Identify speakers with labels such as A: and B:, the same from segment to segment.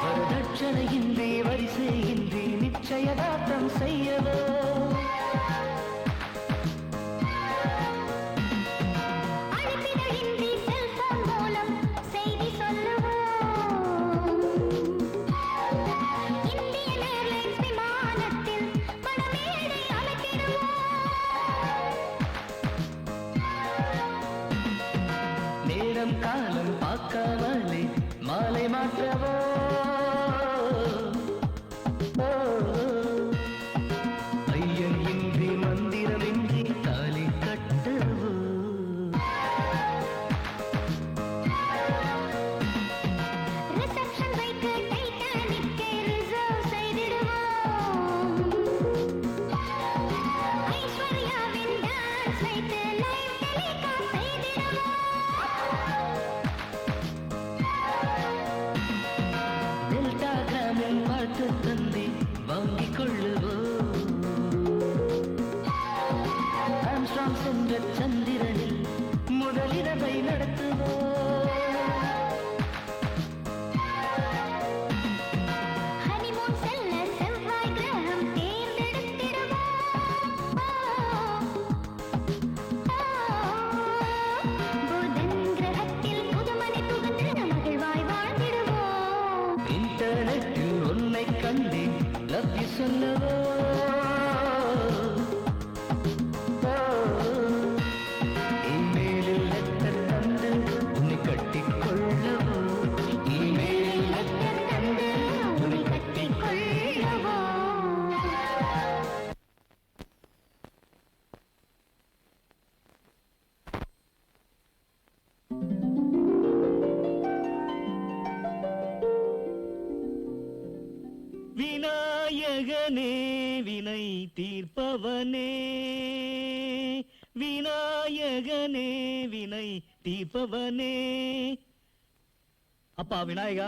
A: வரதட்சணையின்றி வரிசையின்றி நிச்சயதார்த்தம் செய்யவோ
B: அழைப்பிதழின்றி செல்போன் மூலம் செய்தி சொல்லவோ இந்தியன் ஏர்லைன்ஸ் விமானத்தில் பணமேடை அழைத்திடுவோ
A: நேரம் காலம் பார்க்காமலே மாலை மாற்றவோ ஐயன் இன்றி மந்திரமின்றி தாலி கட்டவோ
B: ரிசப்ஷன் வைத்து டைட்டானிக்கை ரிசர்வ் செய்திடுவோம் ஐஸ்வர்யாவின் டான்ஸ் வைத்து லைவ் டெலிகாஸ்ட் செய்திடுவோம்
A: டெல்டா கிராமில் பார்த்து தந்தி வாங்கிக் கொள்ளுவோ ஆம்ஸ்ட்ராங் சென்ற சந்திரனில் முதலிரவை நடத்துவோ
B: ஹனிமூன் செல்ல செவ்வாய் கிரகம் தேர்ந்தெடுத்திடுவோம் புதன் கிரகத்தில் புதுமனை புகுந்து மகிழ்வாய் வாழ்ந்திடுவோம்
A: இன்டர்நெட்டில் உன்னை கண்டேன் லவ் யூ சொல்லவோ இமெயிலில் லெட்டர் தந்து உன்னை கட்டிக்கொள்ளவோ இமெயிலில் லெட்டர் தந்து உன்னை
B: கட்டிக்கொள்ளவோ
A: விநாயகனே வினை தீர்ப்பவனே விநாயகனே வினை தீர்ப்பவனே. அப்பா விநாயகா,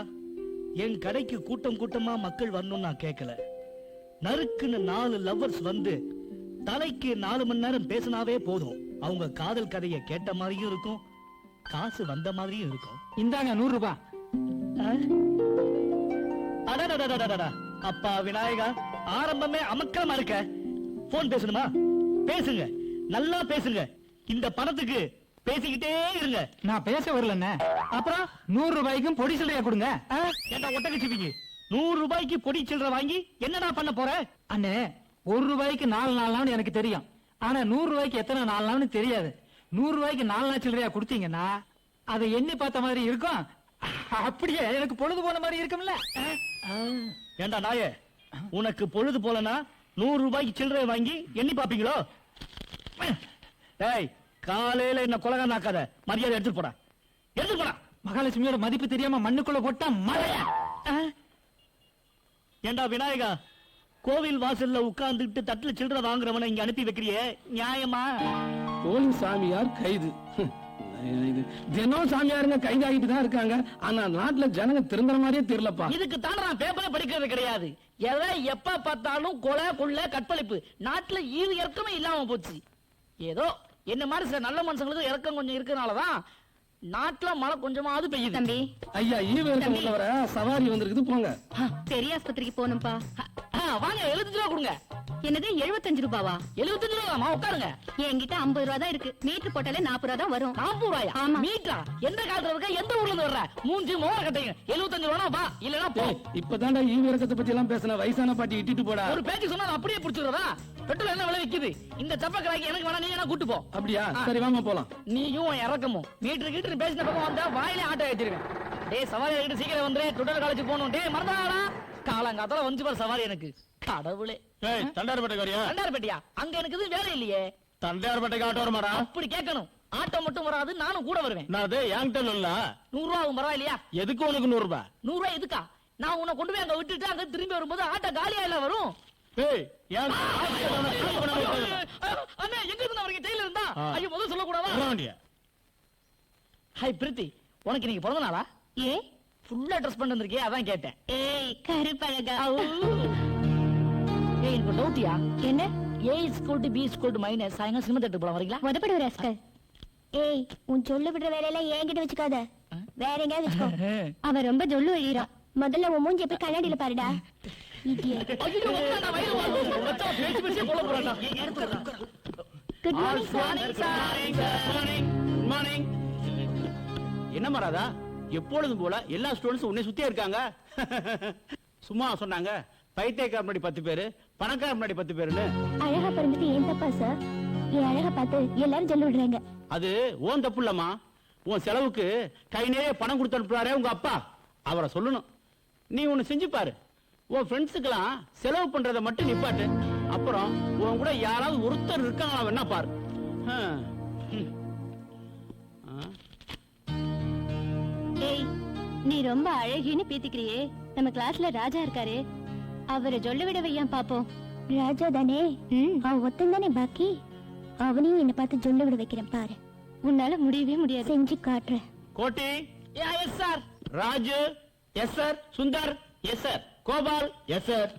A: என் கடைக்கு கூட்டம் கூட்டமா மக்கள் வரணும் நான் கேட்கல. நறுக்குன்னு 4 லவ்வர்ஸ் வந்து தலைக்கு 4 மணி நேரம் பேசினாவே போதும். அவங்க காதல் கதையை கேட்ட மாதிரியும் இருக்கும், காசு வந்த மாதிரியும் இருக்கும்.
C: இந்தாங்க 100 ரூபாய்.
A: அடடடடடடடா. அப்பா விநாயகா, ஆரம்பமே அமக்கமா இருக்க. போன் பேசணுமா? பேசுங்க, நல்லா பேசுங்க. இந்த பணத்துக்கு பேசிக்கிட்டே இருங்க.
C: நான் பேச வரலண்ணே.
A: அப்புறம்
C: 100 ரூபாய்க்கும் பொடி சில்லறையா கொடுங்க.
A: ஏண்டா ஒட்டகச்சிவிங்க, 100 ரூபாய்க்கு பொடி சில்லறை வாங்கி என்னடா பண்ண போற?
C: அண்ணே, 1 ரூபாய்க்கு 4 நாள்னு எனக்கு தெரியும். ஆனா 100 ரூபாய்க்கு எத்தனை 4 நாள்னு தெரியாது. 100 ரூபாய்க்கு 4 நாள் சில்லறையா கொடுத்தீங்கன்னா அதை எண்ணி பார்த்த மாதிரி இருக்கும். அப்படியே எனக்கு பொழுது போன மாதிரி இருக்கும்ல.
A: ஏண்டா நாயே, உனக்கு பொழுது போலனா 100 ரூபாய்க்கு சில்லறை வாங்கி எண்ணி பாப்பீங்களோ? டேய், காலையில என்ன கொலகா நாக்காத, மரியாதை எடுத்துட்டு போடா, எடுத்துட்டு போடா.
C: மகாலட்சுமியோட மதிப்பு தெரியாம மண்ணுக்குள்ள போட்டா மழையா?
A: ஏண்டா விநாயகா, கோவில் வாசல்ல உட்கார்ந்துட்டு தட்டுல சில்லறை வாங்குறவனை இங்க அனுப்பி வைக்கிறியே, நியாயமா?
D: கோவில் சாமியார் கைது. தினம் சாமியாருங்க கைதாகிட்டு தான் இருக்காங்க. ஆனா நாட்டுல ஜனங்க திரும்புற மாதிரியே தெரியலப்பா.
A: இதுக்கு தானே நான் பேப்பரை படிக்கிறது கிடையாது. எதை எப்ப பார்த்தாலும் கொலை கொள்ளை கற்பழிப்பு. நாட்டுல ஈவு இறக்கமே இல்லாம போச்சு. ஏதோ என்ன மாதிரி சில நல்ல மனுஷங்களுக்கு இறக்கம் கொஞ்சம் இருக்கனாலதான் நாட்டுல மழை கொஞ்சமாவது பெய்யுது.
E: தம்பி,
D: ஐயா ஈவு இறக்கம் உள்ளவர சவாரி வந்திருக்குது, போங்க.
E: பெரிய ஆஸ்பத்திரிக்கு போகணும்பா.
A: வாங்க, 75 ரூபா கொடுங்க.
E: என்னது 75 ரூபாவா?
A: 75 ரூபாமா? உட்காருங்க.
E: என்கிட்ட 50 ரூபா தான் இருக்கு. மீட்டர் போட்டாலே 40 ரூபா தான் வரும்.
A: 40 ரூபாயா?
E: ஆமா.
A: மீட்டரா? எந்த காலத்துல இருக்க, எந்த ஊர்ல இருந்து வர்ற? மூஞ்சி மோர கட்டைங்க. 75 ரூபா வா, இல்லனா போ.
D: இப்பதான்டா ஈவு இறக்கத்தை பத்தி எல்லாம் பேசின. வயசான பாட்டி இட்டிட்டு போடா.
A: ஒரு பேச்சு சொன்னா நான் அப்படியே புடிச்சுறதா? பெட்ரோல் என்ன விலை விக்குது? இந்த சப்பக்கராக்கி எனக்கு வேணா, நீ என்ன கூட்டு போ.
D: அப்படியா? சரி வாமா போலாம்.
A: நீயும் இறக்கமும் மீட்டர் கீட்டர் பேசின பக்கம் வந்தா வாயிலே ஆட்டோ ஏத்திருவேன். டேய் சவாரி ஆகிட்டு சீக்கிரம் வந்துரு, டுடல் காலேஜ் போகணும். டேய் மறந்துடாடா, காலங்காத்தால வந்து பாரு சவாரி எனக்கு. கடவுளே.
F: தண்டார்பேட்டைக்காரியா?
A: தண்டார்பேட்டையா? அங்க எனக்கு எதுவும் வேலை இல்லையே.
F: தண்டார்பேட்டைக்கு ஆட்டோ வரமாடா?
A: அப்படி கேட்கணும். ஆட்டோ மட்டும் வராது, நானும் கூட வருவேன்.
F: நான் அது என்கிட்ட இல்ல.
A: 100 ரூபா ஆகும், பரவாயில்லையா?
F: எதுக்கு உனக்கு 100 ரூபாய்?
A: 100 ரூபாய் எதுக்கா? நான் உன்னை கொண்டு போய் அங்க விட்டுட்டு அங்க திரும்பி வரும்போது ஆட்டோ காலியா இல்ல வரும்.
F: ஏய், ஏன்
A: அண்ணா எங்க இருந்து வரீங்க? ஜெயில இருந்தா?
F: ஆ.
A: ஐயோ முதல்ல சொல்லக்கூடாதா?
F: வர வேண்டிய?
A: ஹாய் பிரீத்தி, உனக்கு இன்னைக்கு பிறந்த நாளா?
E: ஏ
A: ஃபுல்லா ட்ரெஸ் பண்ணி வந்திருக்கே, அதான் கேட்டேன்.
E: ஏய் கருப்பழகா.
A: ஏய் எனக்கு டவுட்டியா?
E: என்ன
A: A is equal to B is equal to minus. சாயங்காலம் சினிமா தேட்டர் போலாம், வரீங்களா?
E: உதப்படு ராஸ்கல்.
B: ஏய் உன் சொல்லு விடுற வேலையெல்லாம் என்கிட்ட வச்சுக்காத, வேற எங்கேயாவது வச்சுக்கோ.
E: அவன் ரொம்ப ஜொல்லு எழுறான்.
B: முதல்ல உன் மூஞ்சி போய் கண்ணாடியில பாருடா. Idiot.
A: ஐயோ, நான் வயிறு வலிக்குது. மச்சான், பேசி பேசியே கொல்ல போறான்டா.
B: Good morning, sir.
F: Good morning. என்ன மராதா, எப்பொழுதும் போல எல்லா ஸ்டூடண்ட்ஸும் உன்னை சுத்தியே இருக்காங்க. சும்மா சொன்னாங்க, பைத்தியக்கார முன்னாடி 10 பேரு, பணக்கார முன்னாடி 10 பேருன்னு.
B: அழகா பிறந்துட்டு ஏன் தப்பா சார்? என் அழகா பார்த்து எல்லாரும் சொல்லி விடுறாங்க.
F: அது ஓன் தப்பு இல்லம்மா. உன் செலவுக்கு கை நிறைய பணம் கொடுத்து அனுப்புறாரே உங்க அப்பா, அவரை சொல்லணும். நீ ஒண்ணு செஞ்சு பாரு, உன் ஃப்ரெண்ட்ஸுக்கெல்லாம் செலவு பண்றதை மட்டும் நிப்பாட்டு. அப்புறம் உன் கூட யாராவது ஒருத்தர் இருக்காங்களா வேணா பாரு.
E: ஏய் நீ ரொம்ப அழகின்னு பீத்திக்கிறியே. நம்ம கிளாஸ்ல ராஜா இருக்காரு, அவரை சொல்ல விட வையான் பாப்போம்.
B: ராஜா தானே, அவன் ஒத்தன் தானே பாக்கி. அவனையும் என்ன பார்த்து சொல்ல விட வைக்கிறேன் பாரு.
E: உன்னால முடியவே முடியாது.
B: செஞ்சு காட்டுறேன்.
F: Kotti,
A: yes sir.
F: Raju, yes sir. Sundar, yes sir. Gopal, yes sir.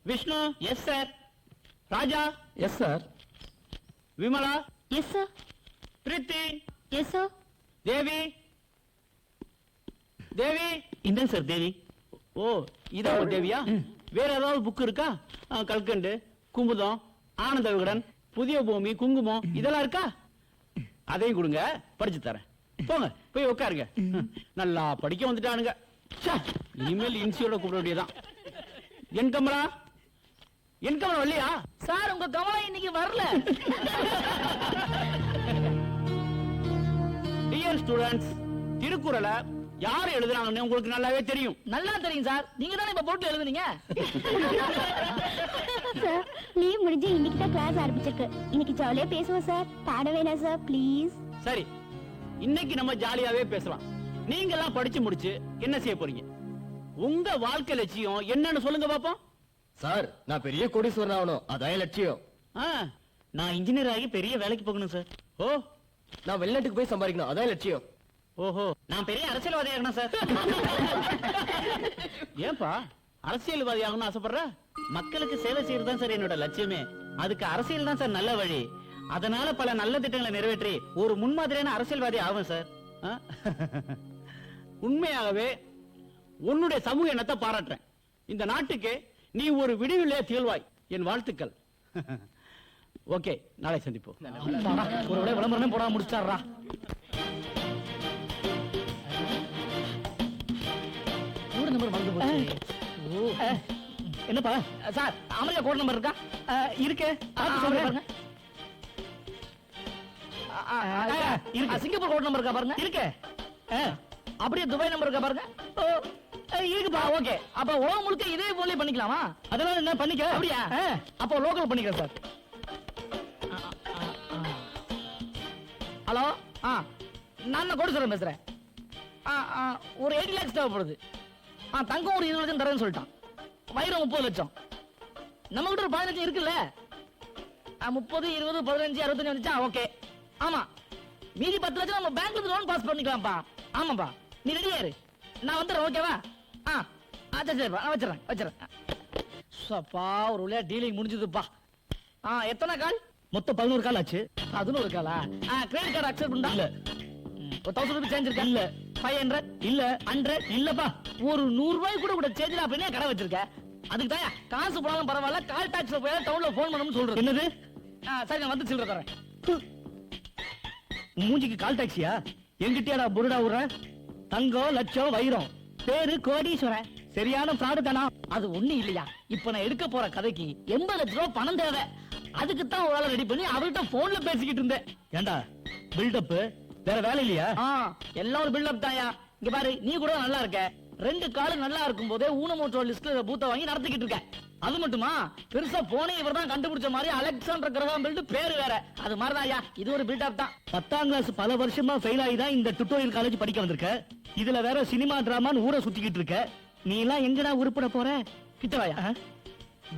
F: Vishnu, yes sir. Raja,
D: yes sir.
F: Vimala,
E: yes sir.
F: Preethi,
E: yes sir.
F: Devi, Devi.
A: இந்த சார் தேவி.
F: ஓ, இதான் ஒரு தேவியா? வேற ஏதாவது புக் இருக்கா? கல்கண்டு, குமுதம், ஆனந்த விகடன், புதிய பூமி, குங்குமம் இதெல்லாம் இருக்கா? அதையும் கொடுங்க, படிச்சு தரேன். போங்க போய் உட்காருங்க. நல்லா படிக்க வந்துட்டானுங்க. ச்சே, இனிமேல் இன்சியோட கூப்பிட வேண்டியதான். என் கமலா, என் கமலா வரலையா?
A: சார் உங்க கவனம் இன்னைக்கு வரல.
F: டியர் ஸ்டூடண்ட்ஸ், திருக்குறளை யார் எழுதுறாங்கன்னு உங்களுக்கு நல்லாவே தெரியும்.
A: நல்லா தெரியும் சார், நீங்க தானே இப்ப போட்டு எழுதுனீங்க.
B: சார் லீவ் முடிஞ்சு இன்னைக்கு தான் கிளாஸ் ஆரம்பிச்சிருக்கு. இன்னைக்கு ஜாலியா பேசுவோம் சார். பாட வேணாம் சார் ப்ளீஸ்.
F: சரி, இன்னைக்கு நம்ம ஜாலியாவே பேசலாம். நீங்க எல்லாம் படிச்சு முடிச்சு என்ன செய்ய போறீங்க? உங்க வாழ்க்கை லட்சியம் என்னன்னு சொல்லுங்க பாப்போம்.
G: சார், நான் பெரிய கோடீஸ்வரன் ஆகணும், அதான் என் லட்சியம்.
A: நான் இன்ஜினியர் ஆகி பெரிய வேலைக்கு போகணும் சார்.
F: ஓ,
G: நான் வெளிநாட்டுக்கு போய் சம்பாதிக்கணும், அதான் என் லட்சியம்.
F: ஓஹோ,
A: நான் பெரிய அரசியல்வாதி ஆகணும் சார்.
F: ஏன்பா அரசியல்வாதி ஆகணும்னு ஆசைப்படுற?
A: மக்களுக்கு சேவை செய்யறது தான் சார் என்னோட லட்சியமே. அதுக்கு அரசியல் தான் சார் நல்ல வழி. அதனால பல நல்ல திட்டங்களை நிறைவேற்றி ஒரு முன்மாதிரியான அரசியல்வாதி ஆகும் சார்.
F: ஆ? உண்மையாகவே உன்னுடைய சமூக எண்ணத்தை பாராட்டுறேன். இந்த நாட்டுக்கு நீ ஒரு விடிவிலே திகழ்வாய். என் வாழ்த்துக்கள். ஓகே, நாளை சந்திப்போம்.
A: ஒரு விட விளம்பரமே போடாம முடிச்சாரா? நம்பர் மறந்து போச்சு. என்னப்பா சார், அமெரிக்கா கோட் நம்பர் இருக்கா? இருக்கு. சொல்றேன். சிங்கப்பூர் கோட் நம்பர் இருக்கா பாருங்க. இருக்கு. அப்படியே துபாய் நம்பர் இருக்கா பாருங்க. இருக்குப்பா. ஓகே, அப்ப உலகம் முழுக்க இதே போல பண்ணிக்கலாமா? அதனால என்ன பண்ணிக்க. அப்படியா? அப்போ லோக்கல் பண்ணிக்கிறேன் சார். ஹலோ, நான் தான் கோடீஸ்வரன் பேசுறேன். ஒரு 80 lakhs தேவைப்படுது. தங்கம் ஒரு 20 லட்சம் தரேன்னு சொல்லிட்டான். வைரம் 30 லட்சம். நம்ம கிட்ட ஒரு 15 இருக்குல்ல. 30, 20, 15, 65 வந்துச்சா? ஓகே. ஆமா, மீதி 10 லட்சம் நம்ம பேங்க்ல இருந்து லோன் பாஸ் பண்ணிக்கலாம்ப்பா. ஆமாப்பா, நீ ரெடியா இரு, நான் வந்துடுறேன். ஓகேவா? சரிப்பா, நான் வச்சிடறேன். சப்பா, ஒரு வழியா டீலிங் முடிஞ்சதுப்பா. எத்தனை கால்? மொத்தம் 11 கால் ஆச்சு. 11 காலா? கிரெடிட் கார்டு அக்செப்ட் பண்ணா? இல்ல. ஒரு 1000 ரூபாய் சேஞ்ச் இருக்கா? இல்ல. 500? இல்ல. 100? இல்லப்பா. ஒரு 100 ரூபாய் கூட சேஞ்ச் அப்படியே கடை வச்சிருக்க. அதுக்கு தான் காசு போனாலும் பரவாயில்ல, கால் டாக்ஸ்ல போய் டவுன்ல போன் பண்ணணும்னு சொல்றது. என்னது? சரி, நான் வந்து சில்லற தரேன். மூஞ்சிக்கு கால் டாக்ஸியா? எங்கிட்டயாடா புருடா விடுற? தங்கம், லட்சம், வைரம், பேரு கோடீஸ்வரன். சரியான ஃப்ராடு தானா? அது ஒண்ணு இல்லையா. இப்ப நான் எடுக்க போற கதைக்கு 80 லட்சம் ரூபாய் பணம் தேவை. அதுக்கு தான் ஒரு ஆளை ரெடி பண்ணி அவர்கிட்ட போன்ல பேசிக்கிட்டு இருந்தேன். ஏண்டா பில்டப்? வேற வேலை இல்லையா? எல்லாம் ஒரு பில்டப் தாயா. இங்க பாரு, நீ கூட நல்லா இருக்க. 2 கால் நல்லா இருக்கும் போதே ஊனமுற்றோர் லிஸ்ட்ல பூத்த வாங்கி நடத்திக்கிட்டு இருக்க. அது மட்டுமா பெருசா போனே இவர்தான் கண்டுபிடிச்ச மாதிரி அலெக்சாண்டர் கிரகாம் பெல்ட் பேரு வேற அது மாதிரிதான் இது ஒரு பில்டப் தான் 10ஆம் கிளாஸ் பல வருஷமா ஃபெயில் ஆகி தான் இந்த டுட்டோரியல் காலேஜ் படிக்க வந்திருக்க இதுல வேற சினிமா டிராமான்னு ஊரை சுத்திக்கிட்டு இருக்க நீ எல்லாம் எங்கடா உருப்பட போற கிட்டவாயா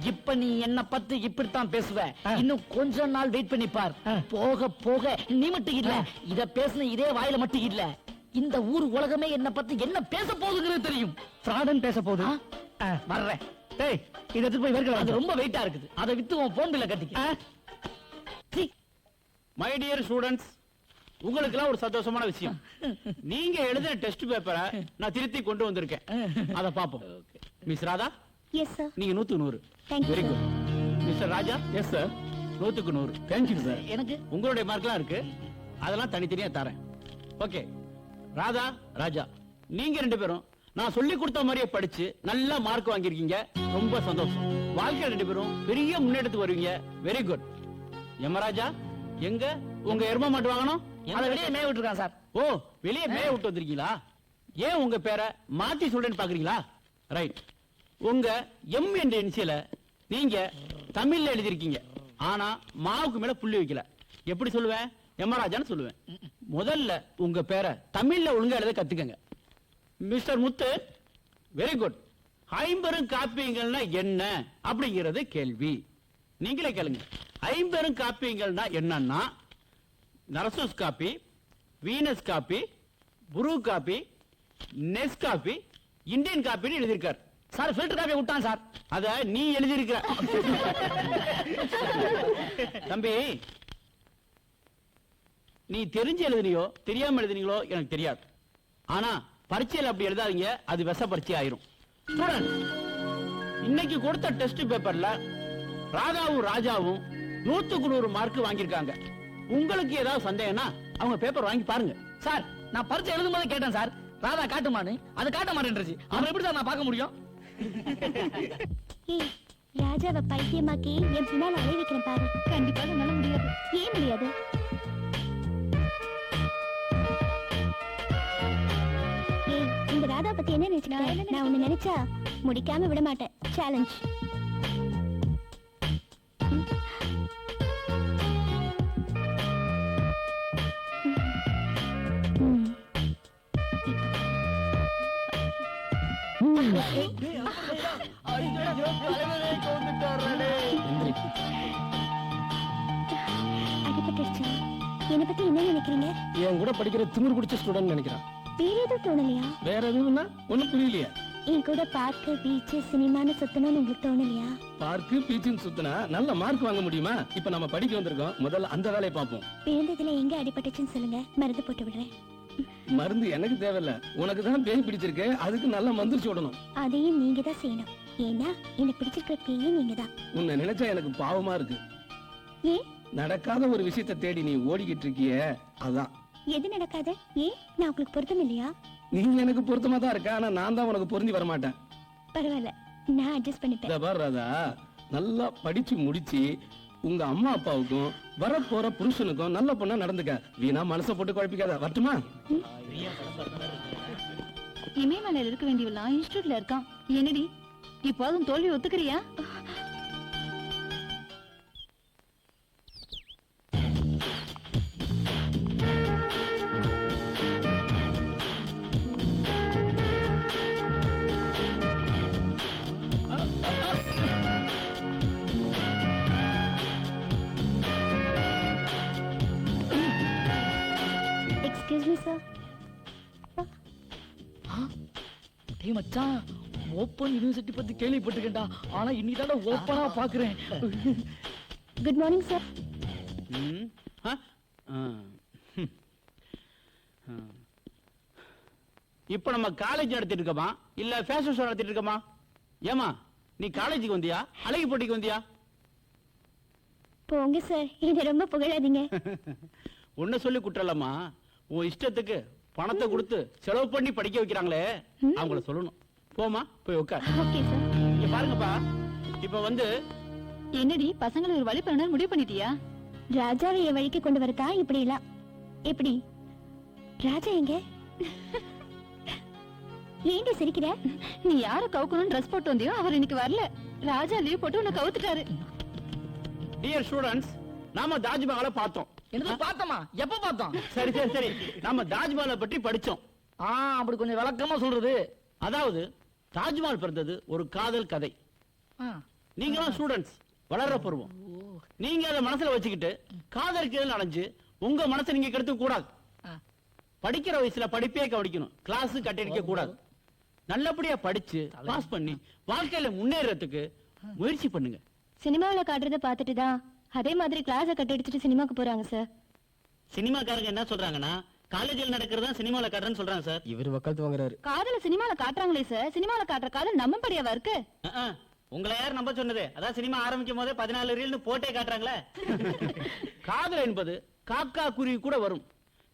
H: இப்ப நீ என்ன பத்தி இப்படித்தான் பேசுவ இன்னும் கொஞ்ச நாள் வெயிட் பண்ணி பார் போக போக நீ மட்டும் இல்ல இத பேசுன இதே வாயில மட்டும் இல்ல இந்த ஊர் உலகமே என்ன பத்தி என்ன பேச போகுதுங்கிறது தெரியும்
A: ஃப்ராடன் பேச போகுது
H: வர்றேன்
A: டேய் இத எடுத்து போய் வேர்க்கல
H: அது ரொம்ப வெயிட்டா இருக்குது அதை வித்து உன் போன் பில்ல கட்டிக்க
F: மை டியர் ஸ்டூடெண்ட்ஸ் உங்களுக்கு எல்லாம் ஒரு சந்தோஷமான விஷயம் நீங்க எழுதின டெஸ்ட் பேப்பரை நான் திருத்தி கொண்டு வந்திருக்கேன் அத பாப்போம் மிஸ் ராதா
B: எஸ் சார்
F: நீங்க 100
B: Thank you,
F: very
B: sir.
F: Good mister Raja
D: yes sir
F: 100
D: thank you sir.
H: எனக்கு
F: உங்களுடைய மார்க்லாம் இருக்கு அதெல்லாம் தனித்தனியா தரேன் ஓகே ராதா ராஜா நீங்க 2 பேரும் நான் சொல்லி கொடுத்த மாதிரியே படிச்சு நல்ல மார்க் வாங்கியிருக்கீங்க ரொம்ப சந்தோஷம் வாழ்க்கை 2 பேரும் பெரிய முன்னேற்றத்துக்கு வருவீங்க வெரி குட் யமராஜா எங்க உங்க எரும மாட்டு வாங்கணும்
H: அதை வெளியே மேய விட்டுருக்கான் சார்
F: ஓ வெளியே மேய விட்டு வந்திருக்கீங்களா ஏன் உங்க பேரை மாத்தி சொல்றேன்னு பாக்குறீங்களா ரைட் உங்க எம் என்ற இனிஷியல நீங்க தமிழ்ல எழுதிருக்கீங்க ஆனா மாவுக்கு மேல புள்ளி வைக்கல எப்படி சொல்லுவேன் யமராஜான்னு சொல்லுவேன் முதல்ல உங்க பேரை தமிழ்ல ஒழுங்கா எழுத கத்துக்கங்க மிஸ்டர் முத்து வெரி குட் 50 காப்பியங்கள்னா என்ன அப்படிங்கிறது கேள்வி நீங்களே கேளுங்க 50 காப்பியங்கள்னா என்னன்னா நரசூஸ் காப்பி வீனஸ் காப்பி புரு காப்பி நெஸ் காப்பி இந்தியன் காப்பின்னு எழுதியிருக்கார்
H: சார் ஃபில்டர் காப்பி விட்டான் சார்
F: அத நீ எழுதியிருக்கிற தம்பி நீ தெரிஞ்சு எழுதினியோ தெரியாம எழுதினீங்களோ எனக்கு தெரியாது ஆனா பரீட்சையில் அப்படி எழுதாதீங்க அது விஷ பரீட்சை ஆயிரும் ஸ்டூடெண்ட் இன்னைக்கு கொடுத்த டெஸ்ட் பேப்பர்ல ராதாவும் ராஜாவும் 100 மார்க் வாங்கியிருக்காங்க உங்களுக்கு ஏதாவது சந்தேகம்னா அவங்க பேப்பர் வாங்கி பாருங்க
H: சார் நான் பரிச்சை எழுதும் போது கேட்டேன் சார் ராதா காட்டுமான்னு அது காட்ட மாட்டேன்றது அவரை எப்படி சார் நான் பார்க்க முடியும்
B: ஏய் ராஜாவை பைத்தியமாக்கி என் பின்னால் அலைய வைக்கிறேன் பாரு
E: கண்டிப்பா என்னால முடியாது
B: ஏன் முடியாது ஏய் இந்த ராதா பத்தி என்ன நினைச்சுக்க நான் உன்னை நினைச்சா முடிக்காம விட மாட்டேன் சேலஞ்ச் அடிபட்டுருச்சு என்னை பத்தி என்ன நினைக்கிறீங்க
D: என் கூட படிக்கிற திமிர் பிடிச்ச ஸ்டூடெண்ட் நினைக்கிறேன்.
B: வேற எதுவும் தோணலையா
D: வேற எதுவும்னா ஒண்ணும் புரியலையே.
B: என் கூட பார்க்க பீச் சினிமான்னு சுத்தணும்னு உங்களுக்கு தோணலையா
D: பார்க்கு பீச்சுன்னு சுத்தினா நல்ல மார்க் வாங்க முடியுமா? இப்ப நம்ம படிக்க வந்திருக்கோம், முதல்ல அந்த வேலையை பார்ப்போம்.
B: விழுந்ததுல எங்க அடிபட்டுச்சுன்னு சொல்லுங்க மருந்து போட்டு விடுறேன்
D: மருந்து எனக்கு தேவையில்ல, உனக்கு தான் பேய் பிடிச்சிருக்கு, அதுக்கு நல்ல மந்திரிச்சு விடணும்.
B: அதையும் நீங்க தான் செய்யணும் ஏன்னா எனக்கு பிடிச்சிருக்கிற பேயே நீங்க தான்
D: உன்னை நினைச்சா எனக்கு பாவமா இருக்கு.
B: ஏன்
D: நடக்காத ஒரு விஷயத்தை தேடி நீ ஓடிக்கிட்டு இருக்கியே, அதான்.
B: எது நடக்காது ஏன் நான் உங்களுக்கு பொருத்தம் இல்லையா
D: நீ எனக்கு பொருத்தமா தான் இருக்க, ஆனா நான் தான் உனக்கு பொருந்தி வர மாட்டேன்.
B: பரவாயில்ல நான் அட்ஜஸ்ட் பண்ணிப்பேன்
D: இத பாரு ராதா, நல்லா படிச்சு முடிச்சு உங்க அம்மா அப்பாவுக்கும் வரப்போற புருஷனுக்கும் நல்ல பொண்ணா நடந்துக்க. வீணா மனசை போட்டு குழப்பிக்காத. வரட்டுமா?
E: இமயமலையில இருக்க வேண்டியவெல்லாம் இன்ஸ்டியூட்ல இருக்கான் என்னடி இப்போதும் தோல்வி ஒத்துக்கிறியா
B: எக்ஸ்கியூஸ் மீ சார்
H: டேய் மச்சான் ஓப்பன் யூனிவர்சிட்டி பத்தி கேள்விப்பட்டிருக்கேன்டா ஆனா இன்னைக்கு தான் ஓப்பனா பாக்குறேன்
B: குட் மார்னிங் சார்
F: ம், ஆ, ஆ, ம். ஆ. இப்ப நம்ம காலேஜ் நடத்திட்டு இருக்கோமா இல்ல ஃபேஷன் ஷோ நடத்திட்டு இருக்கோமா? ஏமா நீ காலேஜுக்கு வந்தியா அழகி போட்டிக்கு வந்தியா?
B: போங்க சார் என்ன ரொம்ப புகழாதீங்க
F: ஒன்ன சொல்லி குற்றலம்மா, உன் இஷ்டத்துக்கு பணத்தை கொடுத்து செலவு பண்ணி படிக்க வைக்கிறாங்களே அவங்கள சொல்லணும். போமா போய் உட்கார்.
B: ஓகே சார்
F: இங்க பாருங்கப்பா, இப்ப வந்து
E: என்னடி பசங்களை ஒரு வழி பண்ண முடிவு பண்ணிட்டியா
B: ராஜாவை என் வழிக்கு கொண்டு வரதா இப்படி எல்லாம் எப்படி ராஜா எங்க ஏண்டி சிரிக்கிற
E: நீ யார கவுக்கணும் ட்ரெஸ் போட்டு வந்தியோ அவர் இன்னைக்கு வரல ராஜா லீவ் போட்டு உன்னை கவுத்துட்டாரு.
F: டியர் ஸ்டூடண்ட்ஸ், நாம தாஜ்மஹாலை பார்த்தோம்.
H: என்னது பார்த்தோமா? எப்ப பார்த்தோம்?
F: சரி சரி சரி, நாம தாஜ்மஹாலை பற்றி படிச்சோம்.
H: அப்படி கொஞ்சம் விளக்கமா சொல்றது.
F: அதாவது தாஜ்மஹால் பிறந்தது ஒரு காதல் கதை. நீங்களாம் ஸ்டூடண்ட்ஸ், வளர்ற பருவம். நீங்க அதை மனசுல வச்சுக்கிட்டு காதலுக்கு அடைஞ்சு உங்க மனசை நீங்க கெடுத்து கூடாது. படிக்கிற வயசுல படிப்பே கவனிக்கணும், கிளாஸ் கட்டடிக்க கூடாது. நல்லபடியா படிச்சு பாஸ் பண்ணி வாழ்க்கையில முன்னேறதுக்கு முயற்சி பண்ணுங்க.
B: சினிமாவில் காட்டுறத பார்த்துட்டு தான் அதே மாதிரி கிளாஸை கட்டடிச்சிட்டு சினிமாக்கு போறாங்க சார்.
F: சினிமாக்காரங்க என்ன சொல்றாங்கன்னா, காலேஜில் நடக்கிறதா சினிமால காட்டுறேன்னு சொல்றாங்க சார்.
G: இவர் வக்காலத்து வாங்குறாரு.
E: காதல சினிமால காட்டுறாங்களே சார், சினிமால காட்டுற காதல் நம்பப்படியாவா இருக்கு?
F: உங்களை யார் நம்ப சொன்னது? அதான் சினிமா ஆரம்பிக்கும் போதே 14 ரீல்னு போட்டே காட்டுறாங்களே. காதல் என்பது காக்கா குருவி கூட வரும்.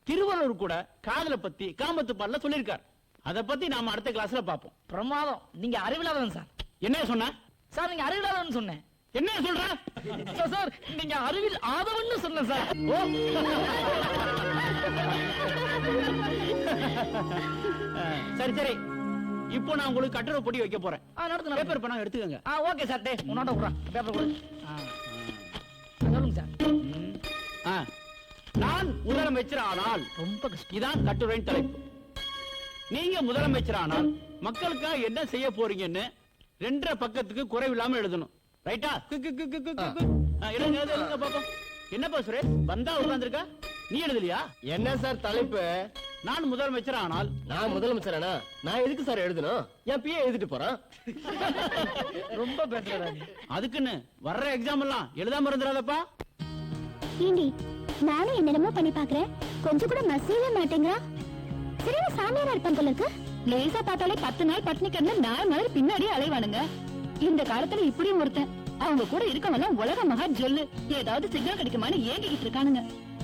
F: திருவள்ளுவர் கூட காதலை பத்தி காமத்து பாடல சொல்லியிருக்கார். அதை பத்தி நாம அடுத்த கிளாஸ்ல பாப்போம்.
H: பிரமாதம். நீங்க அறிவில்லாதவன் சார்.
F: என்ன சொன்ன
H: சார் நீங்க அறிவில்லாதவன் சொன்னேன்.
F: என்ன சொல்ற
H: சார் நீங்க அறிவில் ஆதவன்னு சொன்ன சார்.
F: சரி சரி, இப்போ நான் உங்களுக்கு கட்டுரை போட்டி வைக்க போறேன்.
H: நடத்து
F: பேப்பர் பண்ணா எடுத்துக்கங்க.
H: Okay sir. டே உன்னோட குறா பேப்பர் குறா. சொல்லுங்க சார்.
F: நான் முதலமைச்சர் ஆனால்
H: ரொம்ப கஷ்டம்.
F: இதான் கட்டுரையின் தலைப்பு. நீங்க முதலமைச்சர் ஆனால் மக்களுக்காக என்ன செய்ய போறீங்கன்னு 2 பக்கத்துக்கு குறைவில்லாம எழுதணும். ரைட்டா? எழுதுங்க பாப்போம். என்னப்பா சுரேஷ், வந்தா உட்கார்ந்திருக்கா, நீ எழுதலையா?
G: என்ன சார் தலைப்பு?
F: நான் முதலமைச்சர் ஆனால்.
G: நான் முதலமைச்சரானா? நான் எதுக்கு சார் எழுதணும்? என் பிஏ எழுதிட்டு போறான்.
H: ரொம்ப பேசுறா.
F: அதுக்குன்னு வர்ற எக்ஸாம் எல்லாம் எழுதாம இருந்துடாதப்பா.
B: ஏண்டி நானும் என்னென்னமோ பண்ணி பாக்குறேன், கொஞ்சம் கூட மசியவே மாட்டேங்கிறா. சரியான சாமியாரா இருப்பான் போல இருக்கு.
E: லேசா பார்த்தாலே 10 நாள் பட்டினி கிடந்து நாய் மாதிரி பின்னாடியே அலைவானுங்க. இந்த காலத்துல இப்படியும் ஒருத்தன். அவங்க கூட இருக்கவங்க உலக மகா ஜொல்லு. ஏதாவது சிக்னல் கிடைக்குமான்னு ஏங்கிக்கிட்டு இருக்கானுங்க.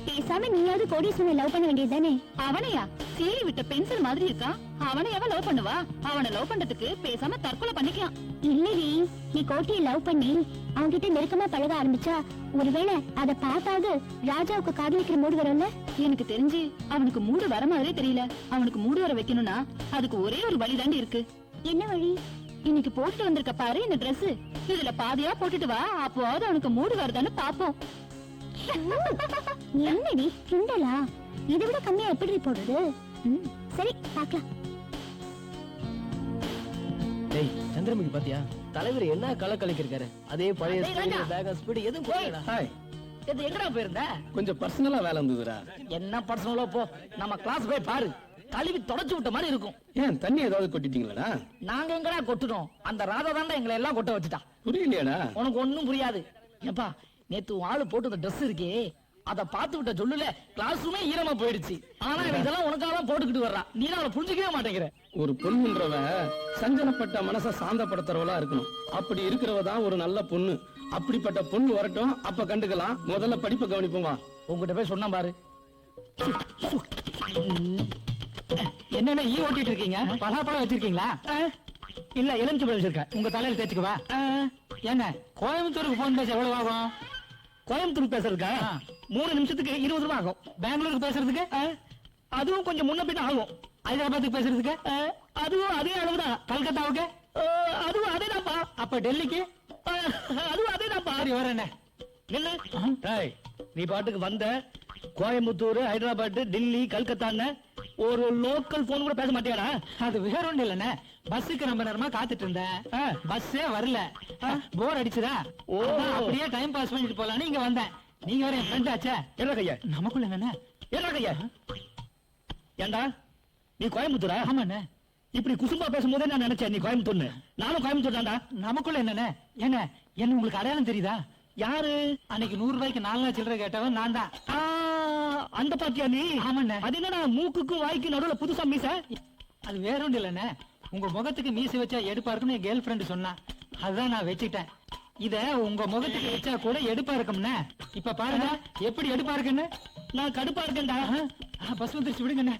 B: பேசாம நீயாவது கோடீஸ்வரனை லவ் பண்ண வேண்டியதுதானே?
E: அவனையா? சீறி விட்ட பென்சில் மாதிரி இருக்கான். அவனை எவன் லவ் பண்ணுவா? அவனை லவ் பண்றதுக்கு பேசாம தற்கொலை பண்ணிக்கலாம்.
B: இல்லடி, நீ கோட்டியை லவ் பண்ணி அவன்கிட்ட நெருக்கமா பழக ஆரம்பிச்சா ஒருவேளை அதை பார்த்தாவது ராஜாவுக்கு காதலிக்கிற மூடு வரும்ல.
E: எனக்கு தெரிஞ்சு அவனுக்கு மூடு வர மாதிரியே தெரியல. அவனுக்கு மூடு வர வைக்கணும்னா அதுக்கு ஒரே ஒரு வழி தாண்டி இருக்கு.
B: என்ன வழி?
E: இன்னைக்கு போட்டுட்டு வந்திருக்க பாரு இந்த Dress. இதுல பாதியா போட்டுட்டு வா, அப்போவாவது அவனுக்கு மூடு வருதான்னு பாப்போம்.
B: என்னடி கிண்டலா? இதை விட கம்மியா எப்படி போடுறது? சரி பாக்கலாம்.
G: டேய் சந்திரமுகி பாத்தியா? தலைவர் என்ன கலக்கலிக்கிருக்காரு. அதே பழைய
H: டேய், ராஜா.
G: பேக் ஸ்பீடு எதுவும் போகலடா.
D: ஹாய்,
H: இது எங்கடா போயிருந்த?
D: கொஞ்சம் பர்சனலா வேலை இருந்ததுடா.
H: என்ன பர்சனலோ போ. நம்ம கிளாஸ் போய் பாரு. கழுவி தொடச்சு விட்ட மாதிரி இருக்கும்.
D: ஏன் தண்ணி ஏதாவது கொட்டிட்டீங்களா?
H: நாங்க எங்கடா கொட்டுறோம்? அந்த ராதா தாண்டா எங்களை எல்லாம் கொட்ட வச்சுட்டா.
D: புரியலையாடா?
H: உனக்கு ஒண்ணும் புரியாது. ஏப்பா நேத்து உன் ஆளு போட்டு இந்த Dress இருக்கே, அத பாத்து விட்ட சொல்லுல கிளாஸ் ரூமே ஈரமா போயிடுச்சு. ஆனா இவன் இதெல்லாம் உனக்காக தான் போட்டுக்கிட்டு வர்றா. நீ தான் அவளை புரிஞ்சுக்கவே மாட்டேங்கிற.
D: ஒரு பொண்ணுன்றவ சஞ்சனப்பட்ட மனச சாந்தப்படுத்துறவளா இருக்கணும். அப்படி இருக்கிறவ தான் ஒரு நல்ல பொண்ணு. அப்படிப்பட்ட பொண்ணு வரட்டும், அப்ப கண்டுக்கலாம். முதல்ல படிப்பை கவனிப்போம் வா.
H: உங்ககிட்ட போய் சொன்ன பாரு. என்னென்ன ஈ ஓட்டிட்டு இருக்கீங்க? பலாப்பழம் வச்சிருக்கீங்களா?
C: இல்ல எலுமிச்சை பழம் வச்சிருக்கேன், உங்க தலையில தேய்ச்சுக்கவா? ஏங்க கோயம்புத்தூருக்கு போன் பேச எவ்வளவு ஆகும்?
A: கோயம்புத்தூர் பேசுறதுக்கா 3 நிமிஷத்துக்கு 20 ரூபாய் ஆகும்.
C: பெங்களூருக்கு பேசுறதுக்கு
A: அதுவும் கொஞ்சம் முன்ன பின்ன ஆகும்.
C: ஹைதராபாத்துக்கு பேசுறதுக்கு
A: அதுவும் அதே அளவுதான்.
C: கல்கத்தாவுக்கு
A: அதுவும் அதேதான்ப்பா.
C: அப்ப டெல்லிக்கு
A: அதுவும் அதேதான்ப்பா.
C: சரி வரேன்.
A: நில்லு. டேய், நீ பாட்டுக்கு வந்த கோயம்புத்தூர், ஹைதராபாத், டெல்லி, கல்கத்தான்னு ஒரு லோக்கல் போன் கூட பேச மாட்டியாடா?
C: அது வேற ஒண்ணு இல்லண்ணே, பஸ்ஸுக்கு ரொம்ப நேரமா காத்துட்டு இருந்தேன். பஸ்ஸே வரல, போர் அடிச்சுதா. அதான் அப்படியே டைம் பாஸ் பண்ணிட்டு போலான்னு இங்க வந்தேன். நீங்க வேற என் ஃப்ரெண்ட் ஆச்சே.
A: என்ன கையா?
C: நமக்குள்ள என்னண்ணே?
A: என்ன கையா? ஏண்டா நீ கோயம்புத்தூரா?
C: ஆமாண்ணே.
A: இப்படி குசும்பா பேசும்போதே நான் நினைச்சேன் நீ கோயம்புத்தூர்னு. நானும் கோயம்புத்தூர் தான்டா.
C: நமக்குள்ள என்னண்ணே? ஏங்க என்ன உங்களுக்கு அடையாளம் தெரியுதா?
A: யாரு?
C: அன்னைக்கு 100 ரூபாய்க்கு 4 நாள் சில்லறை கேட்டவன் நான் தான்.
A: அந்த பாத்தியா நீ?
C: ஆமாண்ணே.
A: அது என்னடா மூக்குக்கும் வாய்க்கு நடுவுல புதுசா மீச?
C: அது வேற ஒண்ணு இல்லண்ணே, உங்க முகத்துக்கு மீசை வச்சா எடுப்பா இருக்குன்னு என் கேர்ள் ஃப்ரெண்ட் சொன்னா, அதுதான் நான் வச்சுக்கிட்டேன். இத உங்க முகத்துக்கு வச்சா கூட எடுப்பா இருக்கும்னே. இப்ப பாருங்க எப்படி எடுப்பா இருக்குன்னு.
A: நான் கடுப்பா இருக்கேன்டா.
C: பஸ் வந்துருச்சு, விடுங்கண்ணே.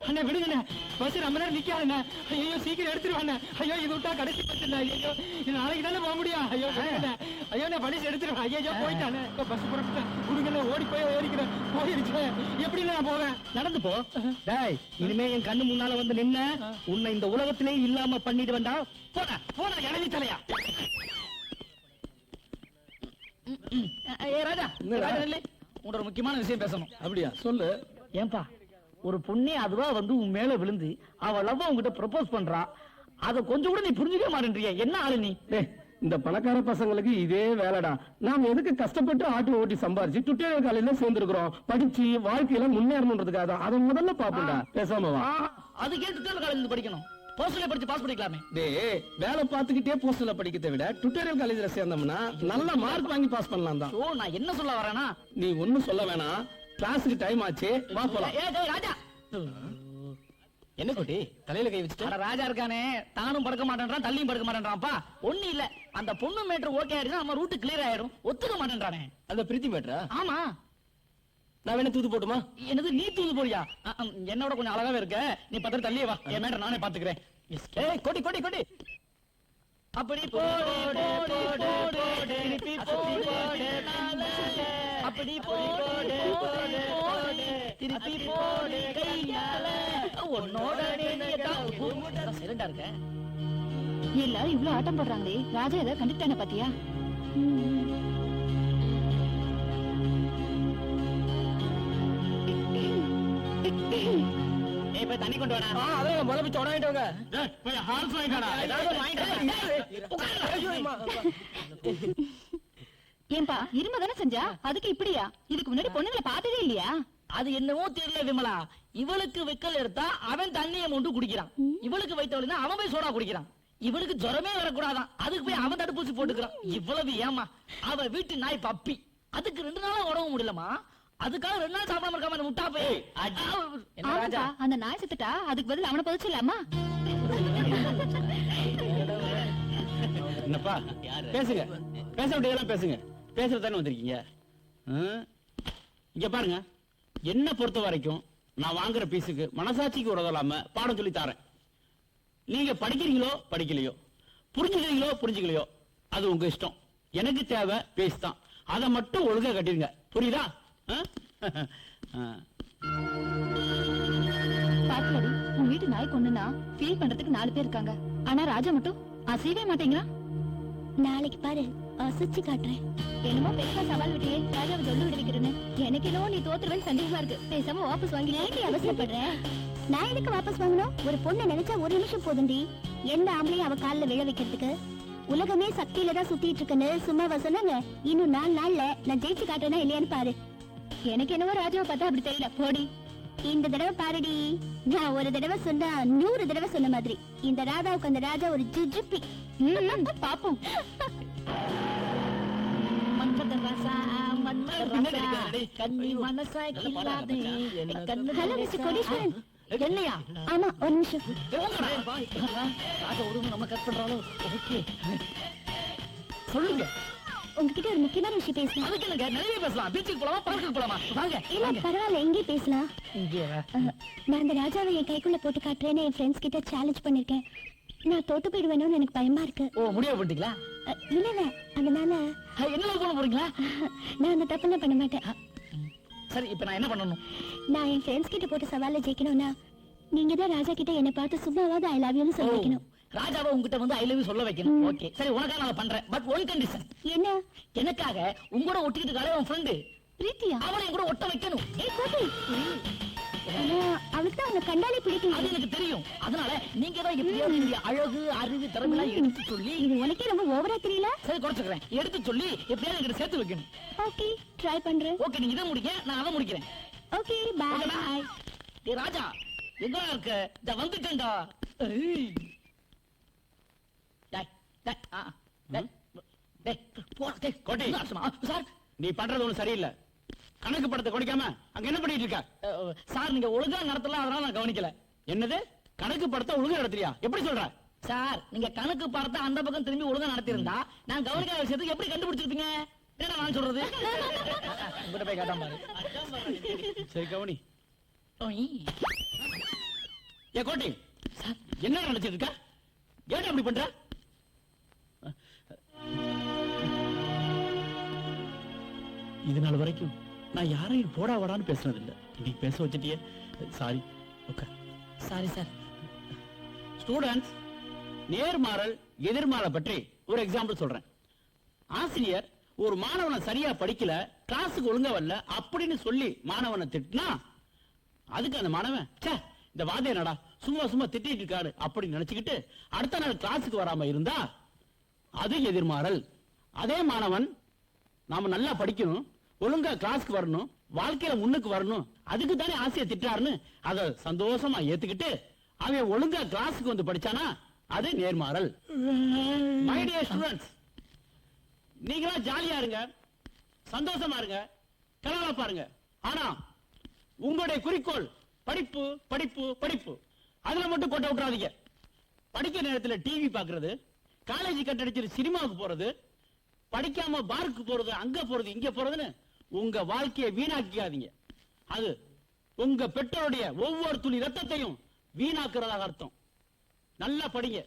C: அண்ணா விடுங்கண்ணே, பஸ் ரொம்ப நேரம் நிக்காதுண்ணே. ஐயோ சீக்கிரம் எடுத்துருவாண்ணே. ஐயோ இது விட்டா கடைசி பஸ்ஸுண்ணே. ஐயோ இது நாளைக்கு தானே போக முடியும். ஐயோ விடுங்கண்ணே. ஐயோ நான் படிச்சு எடுத்துருவேன். ஐயோ போயிட்டானே. இப்ப பஸ் புறப்பட்டேன். விடுங்கண்ணே, ஓடி போய் ஏறிக்கிறேன். போயிருச்சு, எப்படி நான் போவேன்?
A: நடந்து போ. டேய், இனிமே என் கண்ணு முன்னால வந்து நின்ன உன்னை இந்த உலகத்திலே இல்லாம பண்ணிட்டு வந்தா போடா
C: போன இளவி தலையா.
H: ஏ ராஜா ராஜா நில்லு. உன்னோட ஒரு முக்கியமான விஷயம் பேசணும்.
D: அப்படியா சொல்லு.
H: ஏன்பா ஒரு பொண்ணே அதுவா வந்து உன் மேல விழுந்து அவ லவ் உன்கிட்ட ப்ரொபோஸ் பண்றா, அத கொஞ்சம் கூட நீ புரிஞ்சுக்க மாட்டேன்றிய. என்ன ஆளு நீ?
D: டேய், இந்த பணக்கார பசங்களுக்கு இதே வேலைடா. நாம எதுக்கு கஷ்டப்பட்டு ஆட்டி ஓட்டி சம்பாரிச்சு டுட்டோரியல் காலேஜ்ல சேர்ந்திருக்கிறோம், படிச்சு வாழ்க்கையில முன்னேறணுன்றதுக்காக தான். அதை முதல்ல பாப்போம்டா. பேசாம வா.
H: அது கேட்டு காலேஜ் படிக்கணும், போஸ்டர்ல படிச்சு பாஸ் பண்ணிக்கலாமே.
D: டேய், வேலை பார்த்துக்கிட்டே போஸ்டர்ல படிக்கிறதை விட டுட்டோரியல் காலேஜ்ல சேர்ந்தோம்னா நல்ல மார்க் வாங்கி பாஸ் பண்ணலாம் தான்.
H: ஓ, நான் என்ன சொல்ல வரேனா,
D: நீ ஒண்ணும் சொல்ல வேணாம். கிளாஸுக்கு டைம் ஆச்சு, வா போலாம்.
H: ஏ டேய் ராஜா.
G: என்ன குட்டி தலையில கை வச்சுட்டு?
H: அட ராஜா இருக்கானே, தானும் படுக்க மாட்டேன்றான், தள்ளியும் படுக்க மாட்டேன்றான்ப்பா. ஒண்ணு இல்ல, அந்த பொண்ணு மேட்டர் ஓகே ஆயிடுச்சு, நம்ம ரூட் கிளியர் ஆயிடும். ஒத்துக்க மாட்டேன்றானே.
G: அந்த பிரீத்தி மேட்ரா?
H: ஆமா.
G: நான் வேணா தூது போட்டுமா?
H: என்னது நீ தூது போறியா? என்னோட கொஞ்சம் அழகாவே இருக்க, நீ பத்திரம் தள்ளியே வா, என் மேட்டர் நானே பாத்துக்கிறேன்.
G: ஏய் கொடி கொடி கொடி.
H: அப்படி போடு போடு போடு திருப்பி போடு அப்படி போடு போடு போடு திருப்பி போடு கையால உன்னோட சிறண்டா இருக்க.
E: எல்லாரும் இவ்ளோ ஆட்டம் போடுறாங்களே, ராஜா ஏதாவது கண்டுட்டானே பாத்தியா?
H: ஏய் போய் தண்ணி கொண்டு வாடா.
G: அதான் முதல்ல போய் சொட வாங்கிட்டு வாங்க.
F: டேய், போய் ஹால்ஸ் வாங்கிட்டாடா.
H: ஏதாவது ஒண்ணு வாங்கிட்டு வா.
E: ஏன்பா இரும தானே செஞ்சா, அதுக்கு இப்படியா? இதுக்கு முன்னாடி பொண்ணுங்களை பார்த்ததே இல்லையா?
H: அது என்னவோ தெரியல விமலா, இவளுக்கு வெக்கல் எடுத்தா அவன் தண்ணியை மூண்டு குடிக்கிறான், இவளுக்கு வைத்தவளுன்னா அவன் போய் சோடா குடிக்கிறான். இவளுக்கு ஜுரமே வரக்கூடாதான், அதுக்கு போய் அவன் தடுப்பூசி போட்டுக்கிறான். இவ்வளவு ஏமா? அவ வீட்டு நாய் பப்பி, அதுக்கு 2 நாளா உடம்பு முடியலமா, அதுக்காக 2 நாள் சாப்பிடாம இருக்காம அந்த முட்டா போய்.
E: ஆமாப்பா, அந்த நாய் செத்துட்டா அதுக்கு பதில் அவனை புதைச்சிடலாமா?
F: என்னப்பா பேசுங்க, பேச வேண்டியதெல்லாம் பேசுங்க. பேசுறதானே வந்திருக்கீங்க. இங்க பாருங்க, என்ன பொறுத்த வரைக்கும் நான் வாங்குற பீஸுக்கு மனசாட்சிக்கு உதவலாம பாடம் சொல்லி தரேன். நீங்க படிக்கிறீங்களோ படிக்கலையோ, புரிஞ்சுக்கிறீங்களோ புரிஞ்சுக்கலையோ, அது உங்க இஷ்டம். எனக்கு தேவை பேஸ் தான், அதை மட்டும் ஒழுங்கா கட்டிருங்க. புரியுதா?
E: பாத்துலடி, உன் வீட்டு நாய் கொண்டுனா ஃபீல் பண்றதுக்கு 4 பேர் இருக்காங்க, ஆனா ராஜா மட்டும் அசையவே மாட்டேங்கிறான்.
B: நாளைக்கு பாரு, அசைச்சு காட்டுறேன்.
E: என்னமோ பெருசா சவால் விட்டியே, ராஜாவை சொல்லி விடுவிக்கிறேன்னு. எனக்கு என்னவோ நீ தோத்துருவேன்னு சந்தேகமா இருக்கு. பேசாம வாபஸ் வாங்கினேன்.
B: அவசரப்படுறேன். நான் எதுக்கு வாபஸ் வாங்கணும்? ஒரு பொண்ணை நினைச்சா 1 நிமிஷம் போதும்டி. எந்த ஆம்பளையும் அவ கால்ல விழ வைக்கிறதுக்கு. உலகமே சக்தியில தான் சுத்திட்டு இருக்குன்னு சும்மாவா சொன்னாங்க? இன்னும் 4 நாள்ல நான் ஜெயிச்சு காட்டுறேன்னா இல்லையான்னு பாரு.
E: எனக்கு என்னவோ ராஜாவை பார்த்தா அப்படி தெரியல. போடி.
B: இந்த தடவை பாருடி, நான் ஒரு தடவை சொன்னா 100 தடவை சொன்ன மாதிரி. இந்த ராதாவுக்கு அந்த ராஜா ஒரு ஜிஜிப்பி.
E: பாப்போம்.
B: ஹலோ மிஸ்டர் கோடீஸ்வரன்.
H: என்னையா?
B: ஆமா, ஒரு நிமிஷம்.
H: ராஜா ஒழுங்கு நம்ம கட் பண்றாலும் ஓகே. சொல்லுங்க.
B: உங்ககிட்ட ஒரு முக்கியமான விஷயம் பேசணும்.
H: அதுக்கு இல்லங்க, நிறைய பேசலாம். பீச்சுக்கு போலாமா, பார்க்குக்கு போலாமா? வாங்க.
B: இல்ல பரவாயில்ல, எங்கே பேசலாம்.
H: இங்கே வா.
B: நான் அந்த ராஜாவை என் கைக்குள்ள போட்டு காட்டுறேன்னு என் ஃப்ரெண்ட்ஸ் கிட்ட சேலஞ்ச் பண்ணிருக்கேன். நான் தோத்து போயிடுவேணும்னு எனக்கு பயமா இருக்கு.
H: ஓ, முடிவு பண்ணிட்டீங்களா?
B: இல்ல இல்ல, அதனால
H: என்ன பண்ண போறீங்களா?
B: நான் அந்த தப்பெல்லாம் பண்ண மாட்டேன்.
H: சரி, இப்ப நான் என்ன பண்ணணும்?
B: நான் என் ஃப்ரெண்ட்ஸ் கிட்ட போட்டு சவால்ல ஜெயிக்கணும்னா நீங்க தான் ராஜா கிட்ட என்ன பார்த்து சும்மாவாவது ஐ லவ் யூன்னு சொல்ல வைக்கணும்.
H: ராஜாவை உங்ககிட்ட வந்து ஐ லவ் யூ சொல்ல வைக்கணும். ஓகே, சரி, உனக்காக நான் பண்றேன். But one condition.
B: என்ன?
H: எனக்காக உங்களோட ஒட்டிக்கிட்டு இருக்காளே உன் ஃப்ரெண்டு
B: பிரீத்தியா?
H: அவளை என் கூட ஒட்ட வைக்கணும்.
B: ஏய் கோட்டி, அவளுக்கு தான் உன்னை கண்டாலே பிடிக்கும்.
H: அது எனக்கு தெரியும். அதனால நீங்க தான் எப்படியாவது இந்த அழகு அறிவு திறமையெல்லாம் எடுத்து சொல்லி,
B: இது உனக்கே ரொம்ப ஓவரா தெரியல?
H: சரி குறைச்சுக்கிறேன், எடுத்து சொல்லி எப்படியாவது என்கிட்ட சேர்த்து வைக்கணும்.
B: ஓகே, ட்ரை பண்றேன்.
H: ஓகே, நீங்க இதை முடிக்க, நான் அதை முடிக்கிறேன்.
B: Okay, bye.
H: Okay, bye. டேய் ராஜா, எங்க இருக்க? இத வந்துட்டேன்டா. டேய், டேய், டேய், டேய், போடா, டேய்,
F: கோட்டி.
H: என்ன ஆச்சுமா? சார்,
F: நீ பண்றது ஒண்ணு சரியில்லை. கணக்கு படத்தை குடிக்காம அங்க என்ன பண்ணிட்டு இருக்க?
H: சார், நீங்க ஒழுங்கா நடத்தல, அதனால நான் கவனிக்கல.
F: என்னது? கணக்கு படத்தை ஒழுங்கா நடத்துறியா? எப்படி சொல்ற?
H: சார், நீங்க கணக்கு பார்த்து அந்த பக்கம் திரும்பி ஒழுங்கா நடத்திருந்தா நான் கவனிக்காத விஷயத்துக்கு எப்படி கண்டுபிடிச்சிருப்பீங்க? என்ன நான் சொல்றது? உங்ககிட்ட போய் கேட்டாம பாரு.
F: சரி கவனி.
H: ஓய்.
F: ஏ கோட்டி, என்ன நினைச்சிட்டு இருக்க? ஏன் அப்படி பண்ற? இது நாள் வரைக்கும் நான் யாரையும் போடா வாடான்னு பேசுனது இல்ல. இன்னைக்கு பேச வச்சிட்டியே, sorry. Okay,
H: sorry sir.
F: Students, நேர்மாறல் எதிர்மாறல் பற்றி ஒரு எக்ஸாம்பிள் சொல்றேன். ஆசிரியர் ஒரு மாணவனை சரியா படிக்கல, கிளாஸுக்கு ஒழுங்கா வரல அப்படின்னு சொல்லி மாணவனை திட்டினா அதுக்கு அந்த மாணவன் ச்சே இந்த வாத்தியாரடா சும்மா சும்மா திட்டிட்டு இருக்காரு அப்படின்னு நினைச்சுக்கிட்டு அடுத்த நாள் கிளாஸுக்கு வராம இருந்தா அது எதிர்மாறல். அதே மாணவன் நாம நல்லா படிக்கணும், ஒழுங்கா கிளாஸ்க்கு வரணும், வாழ்க்கையில முன்னுக்கு வரணும், அதுக்கு தானே ஆசையை திட்டாருன்னு அதை சந்தோஷமா ஏத்துக்கிட்டு அவன் ஒழுங்கா கிளாஸுக்கு வந்து படிச்சானா அது நேர்மாறல். மை டியர் ஸ்டூடெண்ட்ஸ், நீங்களா ஜாலியா இருங்க, சந்தோஷமா இருங்க, கலகலப்பா பாருங்க. ஆனா உங்களுடைய குறிக்கோள் படிப்பு படிப்பு படிப்பு, அதுல மட்டும் கொட்ட விட்டுறாதீங்க. படிக்கிற நேரத்துல டிவி பாக்குறது, காலேஜ் கட்டடிச்சு சினிமாவுக்கு போறது, படிக்காம பார்க்கு போறது, அங்க போறது இங்க போறதுன்னு உங்க வாழ்க்கையை வீணாக்காதீங்க. அது உங்க பெற்றோருடைய ஒவ்வொரு துளி ரத்தத்தையும் வீணாக்குறதாக அர்த்தம். நல்லா படிங்க,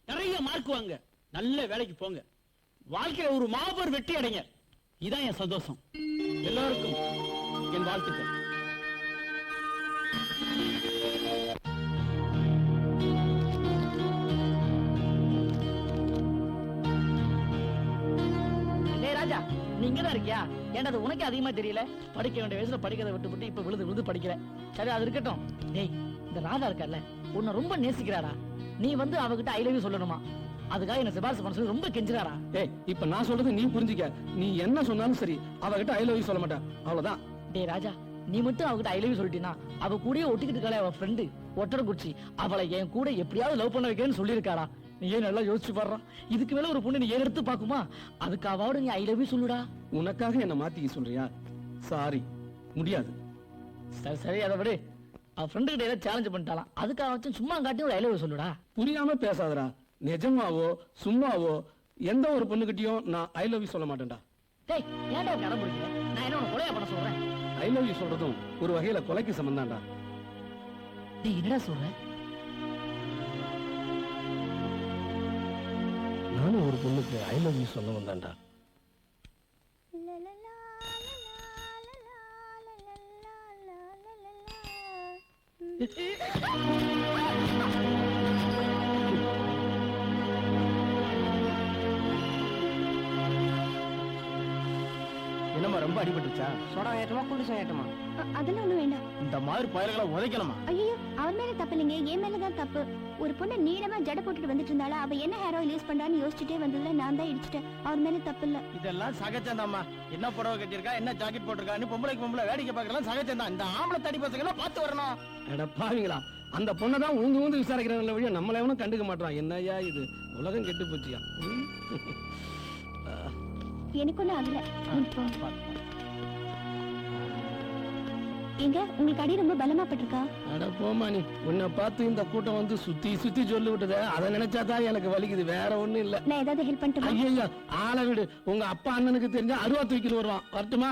F: நிறைய மார்க் வாங்க, நல்ல வேலைக்கு போங்க, வாழ்க்கையில ஒரு மாபெரும் வெற்றி அடைங்க. இதான் என் சந்தோஷம். எல்லாருக்கும் என் வாழ்த்துக்கள்.
H: டேய் ராஜா, நீ இங்கதான் இருக்கியா? ஏன்டா அது உனக்கு அதிகமா தெரியல? படிக்க வேண்டிய வயசுல படிக்கிறத விட்டு இப்ப விழுது விழுது படிக்கிற. சரி அது இருக்கட்டும். டேய் இந்த ராதா இருக்கல்ல, உன்னை ரொம்ப நேசிக்கிறாரா. நீ வந்து அவகிட்ட ஐ லவ் யூ சொல்லணுமா, அதுக்காக என்ன சிபாரிசு பண்ண சொல்லி ரொம்ப கெஞ்சுறாரா.
D: ஏய் இப்ப நான் சொல்றது நீ புரிஞ்சுக்க. நீ என்ன சொன்னாலும் சரி, அவகிட்ட ஐ லவ் யூ சொல்ல மாட்டேன், அவ்வளவுதான்.
H: டேய் ராஜா, நீ மட்டும் அவகிட்ட ஐ லவ் யூ சொல்லிட்டீனா அவ கூடயே ஒட்டிக்கிட்டு இருக்காளே அவ ஃப்ரெண்டு ஒட்டரை குச்சி, அவளை என் கூட எப்படியாவது லவ் பண்ண வைக்கிறேன்னு சொல்லியிருக்காடா. நீ ஏன் நல்லா யோசிச்சு பாடுறா. இதுக்கு மேல ஒரு பொண்ணு நீ ஏன் எடுத்து பாக்குமா? அதுக்கு அவாவோட நீ ஐ லவ் யூ சொல்லுடா.
D: உனக்காக என்ன மாத்திக்க சொல்றியா? சாரி, முடியாது.
H: சரி சரி அதை விடு. அவ ஃப்ரெண்டு கிட்ட ஏதாவது சேலஞ்ச் பண்ணிட்டாலாம், அதுக்கு அவன் சும்மா காட்டி ஒரு ஐ லவ் யூ சொல்லுடா.
D: புரியாம பேசாதடா. நிஜமாவோ சும்மாவோ எந்த ஒரு பொண்ணுகிட்டயும் நான் ஐ லவ் யூ சொல்ல மாட்டேன்டா.
H: டேய் ஏன்டா இப்படி அடம் பிடிக்கிற? நான் என்ன உனக்கு கொலையா பண்ண சொல்றேன்?
D: ஐ லவ் யூ சொல்றதும் ஒரு வகையில கொலைக்கு சம்பந்தான்டா.
H: டேய் என்னடா சொல்ற?
D: நானும் ஒரு பொண்ணுக்கு ஐ லவ் யூ சொல்ல வந்தான்டா. என்னம்மா ரொம்ப அடிபட்டுச்சா?
G: சோடா ஏற்றமா குளிசம் ஏற்றமா?
B: அதெல்லாம் ஒண்ணும் வேண்டாம்.
F: இந்த மாதிரி பயல்களை உதைக்கணுமா?
B: ஐயோ அவர் மேல தப்பு இல்லைங்க, என் மேலதான் தப்பு. ஒரு பொண்ணு நீளமா ஜட போட்டுட்டு வந்துட்டு இருந்தால, அவ என்ன ஹேர் ஆயில் யூஸ் பண்றான்னு யோசிச்சுட்டே வந்ததுல நான் தான் இடிச்சிட்டேன். அவர் மேல தப்பு இல்ல.
F: இதெல்லாம் சகஜம்தாம்மா. என்ன புடவை கட்டியிருக்கா, என்ன ஜாக்கெட் போட்டிருக்கான்னு பொம்பளைக்கு பொம்பளை வேடிக்கை பார்க்கலாம் சகஜம்தான். இந்த ஆம்பளை தடி பசங்க பார்த்து வரணும்.
D: அட பாவீங்களா, அந்த பொண்ணதான் ஊந்து ஊந்து விசாரிக்கிறாங்களே வழியா நம்மள எவனும் கண்டுக்க மாட்டான். என்னய்யா இது, உலகம் கெட்டு போச்சியா?
B: எனக்கு ஒண்ணும் ஆகல. எங்க உங்களுக்கு அடி ரொம்ப பலமா பட்டிருக்கா?
D: அட போமா நீ, உன்னை பார்த்து இந்த கூட்டம் வந்து சுத்தி சுத்தி சொல்லி விட்டத, அதை நினைச்சாதான் எனக்கு வலிக்குது, வேற ஒண்ணும் இல்ல.
B: நான் ஏதாவது ஹெல்ப் பண்ணட்டுமா?
D: ஐயோ ஆளை விடு, உங்க அப்பா அண்ணனுக்கு தெரிஞ்சா அருவா தூக்கிட்டு வருவான். வரட்டுமா?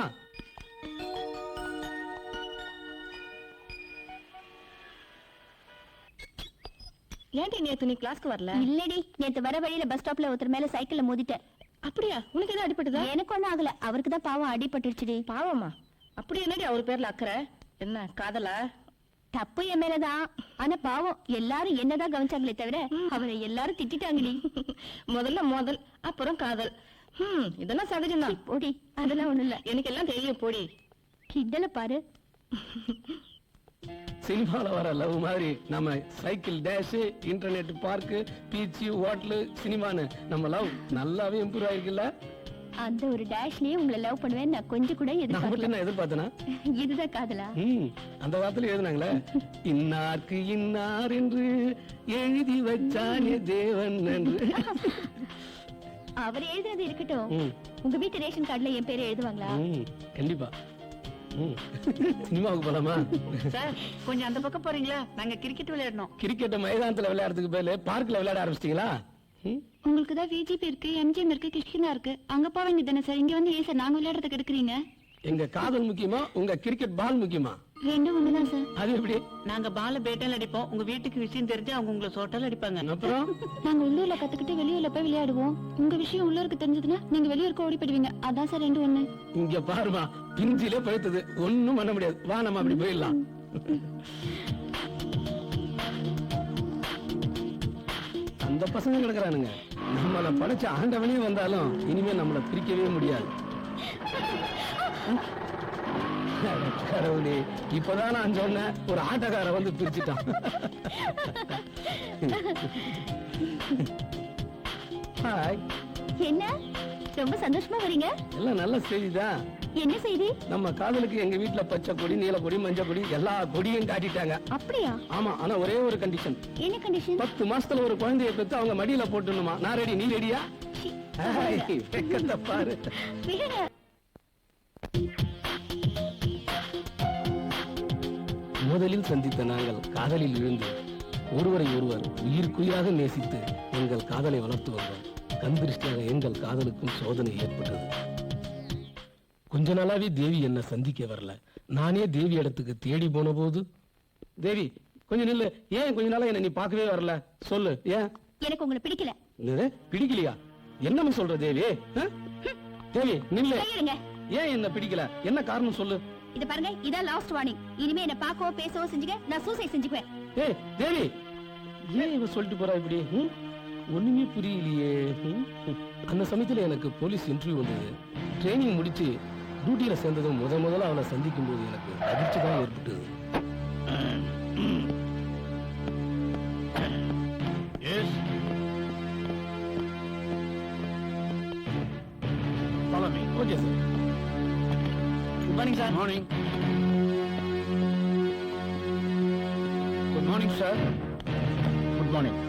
E: ஏன்டி நேத்து நீ கிளாஸ்க்கு வரல?
B: இல்லடி, நேத்து வர வழியில பஸ் ஸ்டாப்ல ஒருத்தர் மேல சைக்கிள்ல மோதிட்டேன்.
E: அப்படியா? உனக்கு எதாவது அடிபட்டுதா?
B: எனக்கு ஒண்ணும் ஆகல, அவருக்கு தான் பாவம் அடிபட்டுருச்சுடி.
E: பாவமா? அப்படி என்னடி அவர் பேர்ல அக்கறை? என்ன காதலா?
B: தப்பு என் மேலதான், ஆனா பாவம் எல்லாரும் என்னதான் கவனிச்சாங்களே தவிர அவரை எல்லாரும் திட்டாங்கடி.
E: முதல்ல மோதல், அப்புறம் காதல். இதெல்லாம் சகஜம்தான்.
B: போடி, அதெல்லாம் ஒண்ணும் இல்ல.
E: எனக்கு எல்லாம் தெரியும் போடி.
B: கிண்டல பாரு.
D: சினிமால வர லவ் மாதிரி நம்ம cycle dash, internet park, beach, hotel, சினிமான்னு நம்ம லவ் நல்லாவே இம்ப்ரூவ் ஆயிருக்குல்ல.
B: அந்த ஒரு டேஷ்லயே உங்களை லவ் பண்ணுவேன் நான் கொஞ்சம் கூட
D: நான்
B: எதிர்பார்க்கல.
D: மட்டும் என்ன எதிர்பார்த்தனா?
B: இதுதான் காதலா?
D: அந்த வார்த்தையில எழுதுனாங்களே, இன்னார்க்கு இன்னார் என்று எழுதி வச்சானே தேவன் என்று.
B: அவர் எழுதுறது இருக்கட்டும், உங்க வீட்டு ரேஷன் கார்டுல என் பேரை எழுதுவாங்களா?
D: கண்டிப்பா. சினிமாவுக்கு போலாமா?
E: சார் கொஞ்சம் அந்த பக்கம் போறீங்களா? நாங்க கிரிக்கெட் விளையாடணும்.
D: கிரிக்கெட் மைதானத்துல விளையாடுறதுக்கு பதிலா பார்க்ல விளையாட ஆரம்பிச்சிட்டீங்களா?
B: உங்களுக்கு தான் விஜிபி இருக்கு, எம்ஜிஎம் இருக்கு, கிருஷ்ணா இருக்கு, அங்க போக வேண்டியதானே சார். இங்க வந்து ஏன் சார் நாங்க விளையாடுறதுக்கு எடுக்கிறீங்க?
D: எங்க காதல் முக்கியமா, உங்க கிரிக்கெட் பால் முக்கியமா?
B: ரெண்டும் ஒண்ணுதான் சார்.
D: அது எப்படி?
E: நாங்க பால பேட்டால் அடிப்போம், உங்க வீட்டுக்கு விஷயம் தெரிஞ்சு அவங்க உங்களை சோட்டால் அடிப்பாங்க.
D: அப்புறம்
B: நாங்க உள்ளூர்ல கத்துக்கிட்டு வெளியூர்ல போய் விளையாடுவோம். உங்க விஷயம் உள்ளூருக்கு தெரிஞ்சதுன்னா நீங்க வெளியூருக்கு ஓடி போயிடுவீங்க. அதான் சார் ரெண்டு ஒண்ணு.
D: இங்க பாருமா, பிஞ்சிலே பழுத்தது, ஒண்ணும் பண்ண முடியாது. வா நம்ம அப்படி போயிடலாம். அந்த பசங்க கிடக்குறானுங்க. நம்மள படைச்ச ஆண்டவனே வந்தாலும் இனிமே நம்மள பிரிக்கவே முடியாது. கடவுளே, இப்பதான் நான் சொன்னேன், ஒரு ஆட்டக்கார வந்து பிரிச்சுட்டான். ஹாய்.
B: என்ன ரொம்ப சந்தோஷமா வரீங்க?
D: எல்லாம் நல்ல செய்திதான்.
B: என்ன செய்தி?
D: நம்ம காதலுக்கு எங்க வீட்டுல பச்சை கொடி, நீல கொடி, மஞ்சள் கொடி எல்லா கொடியும் காட்டிட்டாங்க.
B: அப்படியா?
D: ஆமா, ஆனா ஒரே ஒரு கண்டிஷன்.
B: என்ன கண்டிஷன்?
D: 10 மாசத்துல ஒரு குழந்தையை பெத்து அவங்க மடியில போட்டுணுமா. நான் ரெடி, நீ ரெடியா? வெக்கத்தை பாரு.
B: விடுங்க.
D: முதலில் சந்தித்த நாங்கள் காதலில் விழுந்து ஒருவரை ஒருவர் உயிர்க்குயிராக நேசித்து எங்கள் காதலை வளர்த்து வந்தோம். கண் திருஷ்டியாக எங்கள் காதலுக்கும் சோதனை ஏற்பட்டது. கொஞ்ச நாளாவே தேவி என்ன சந்திக்க வரல. நானே தேவி இடத்துக்கு தேடி போன போது, தேவி கொஞ்சம் நில்லு, ஏன் கொஞ்ச நாளா என்ன நீ பார்க்கவே வரல, சொல்லு ஏன்?
B: எனக்கு உங்களை பிடிக்கல.
D: என்னது, பிடிக்கலையா? என்னன்னு சொல்ற தேவி? தேவி நில்லு.
B: கையெடுங்க.
D: ஏன் என்ன பிடிக்கல, என்ன காரணம் சொல்லு.
B: இது பாருங்க, இதான் லாஸ்ட் வார்னிங். இனிமே என்ன பார்க்கவோ பேசவோ செஞ்சுக்க, நான் சூசைட் செஞ்சுக்குவேன்.
D: ஏய் தேவி, ஏன் இவ சொல்லிட்டு போறா இப்படி? ஒண்ணுமே புரியலையே. அந்த சமயத்துல எனக்கு போலீஸ் இன்டர்வியூ வந்தது. ட்ரைனிங் முடிச்சு டியூட்டியில சேர்ந்ததும் முதல்ல அவளை சந்திக்கும் போது எனக்கு அதிர்ச்சி தான் ஏற்பட்டது. Okay sir.
F: Good morning sir. Morning. Good morning sir. Good morning.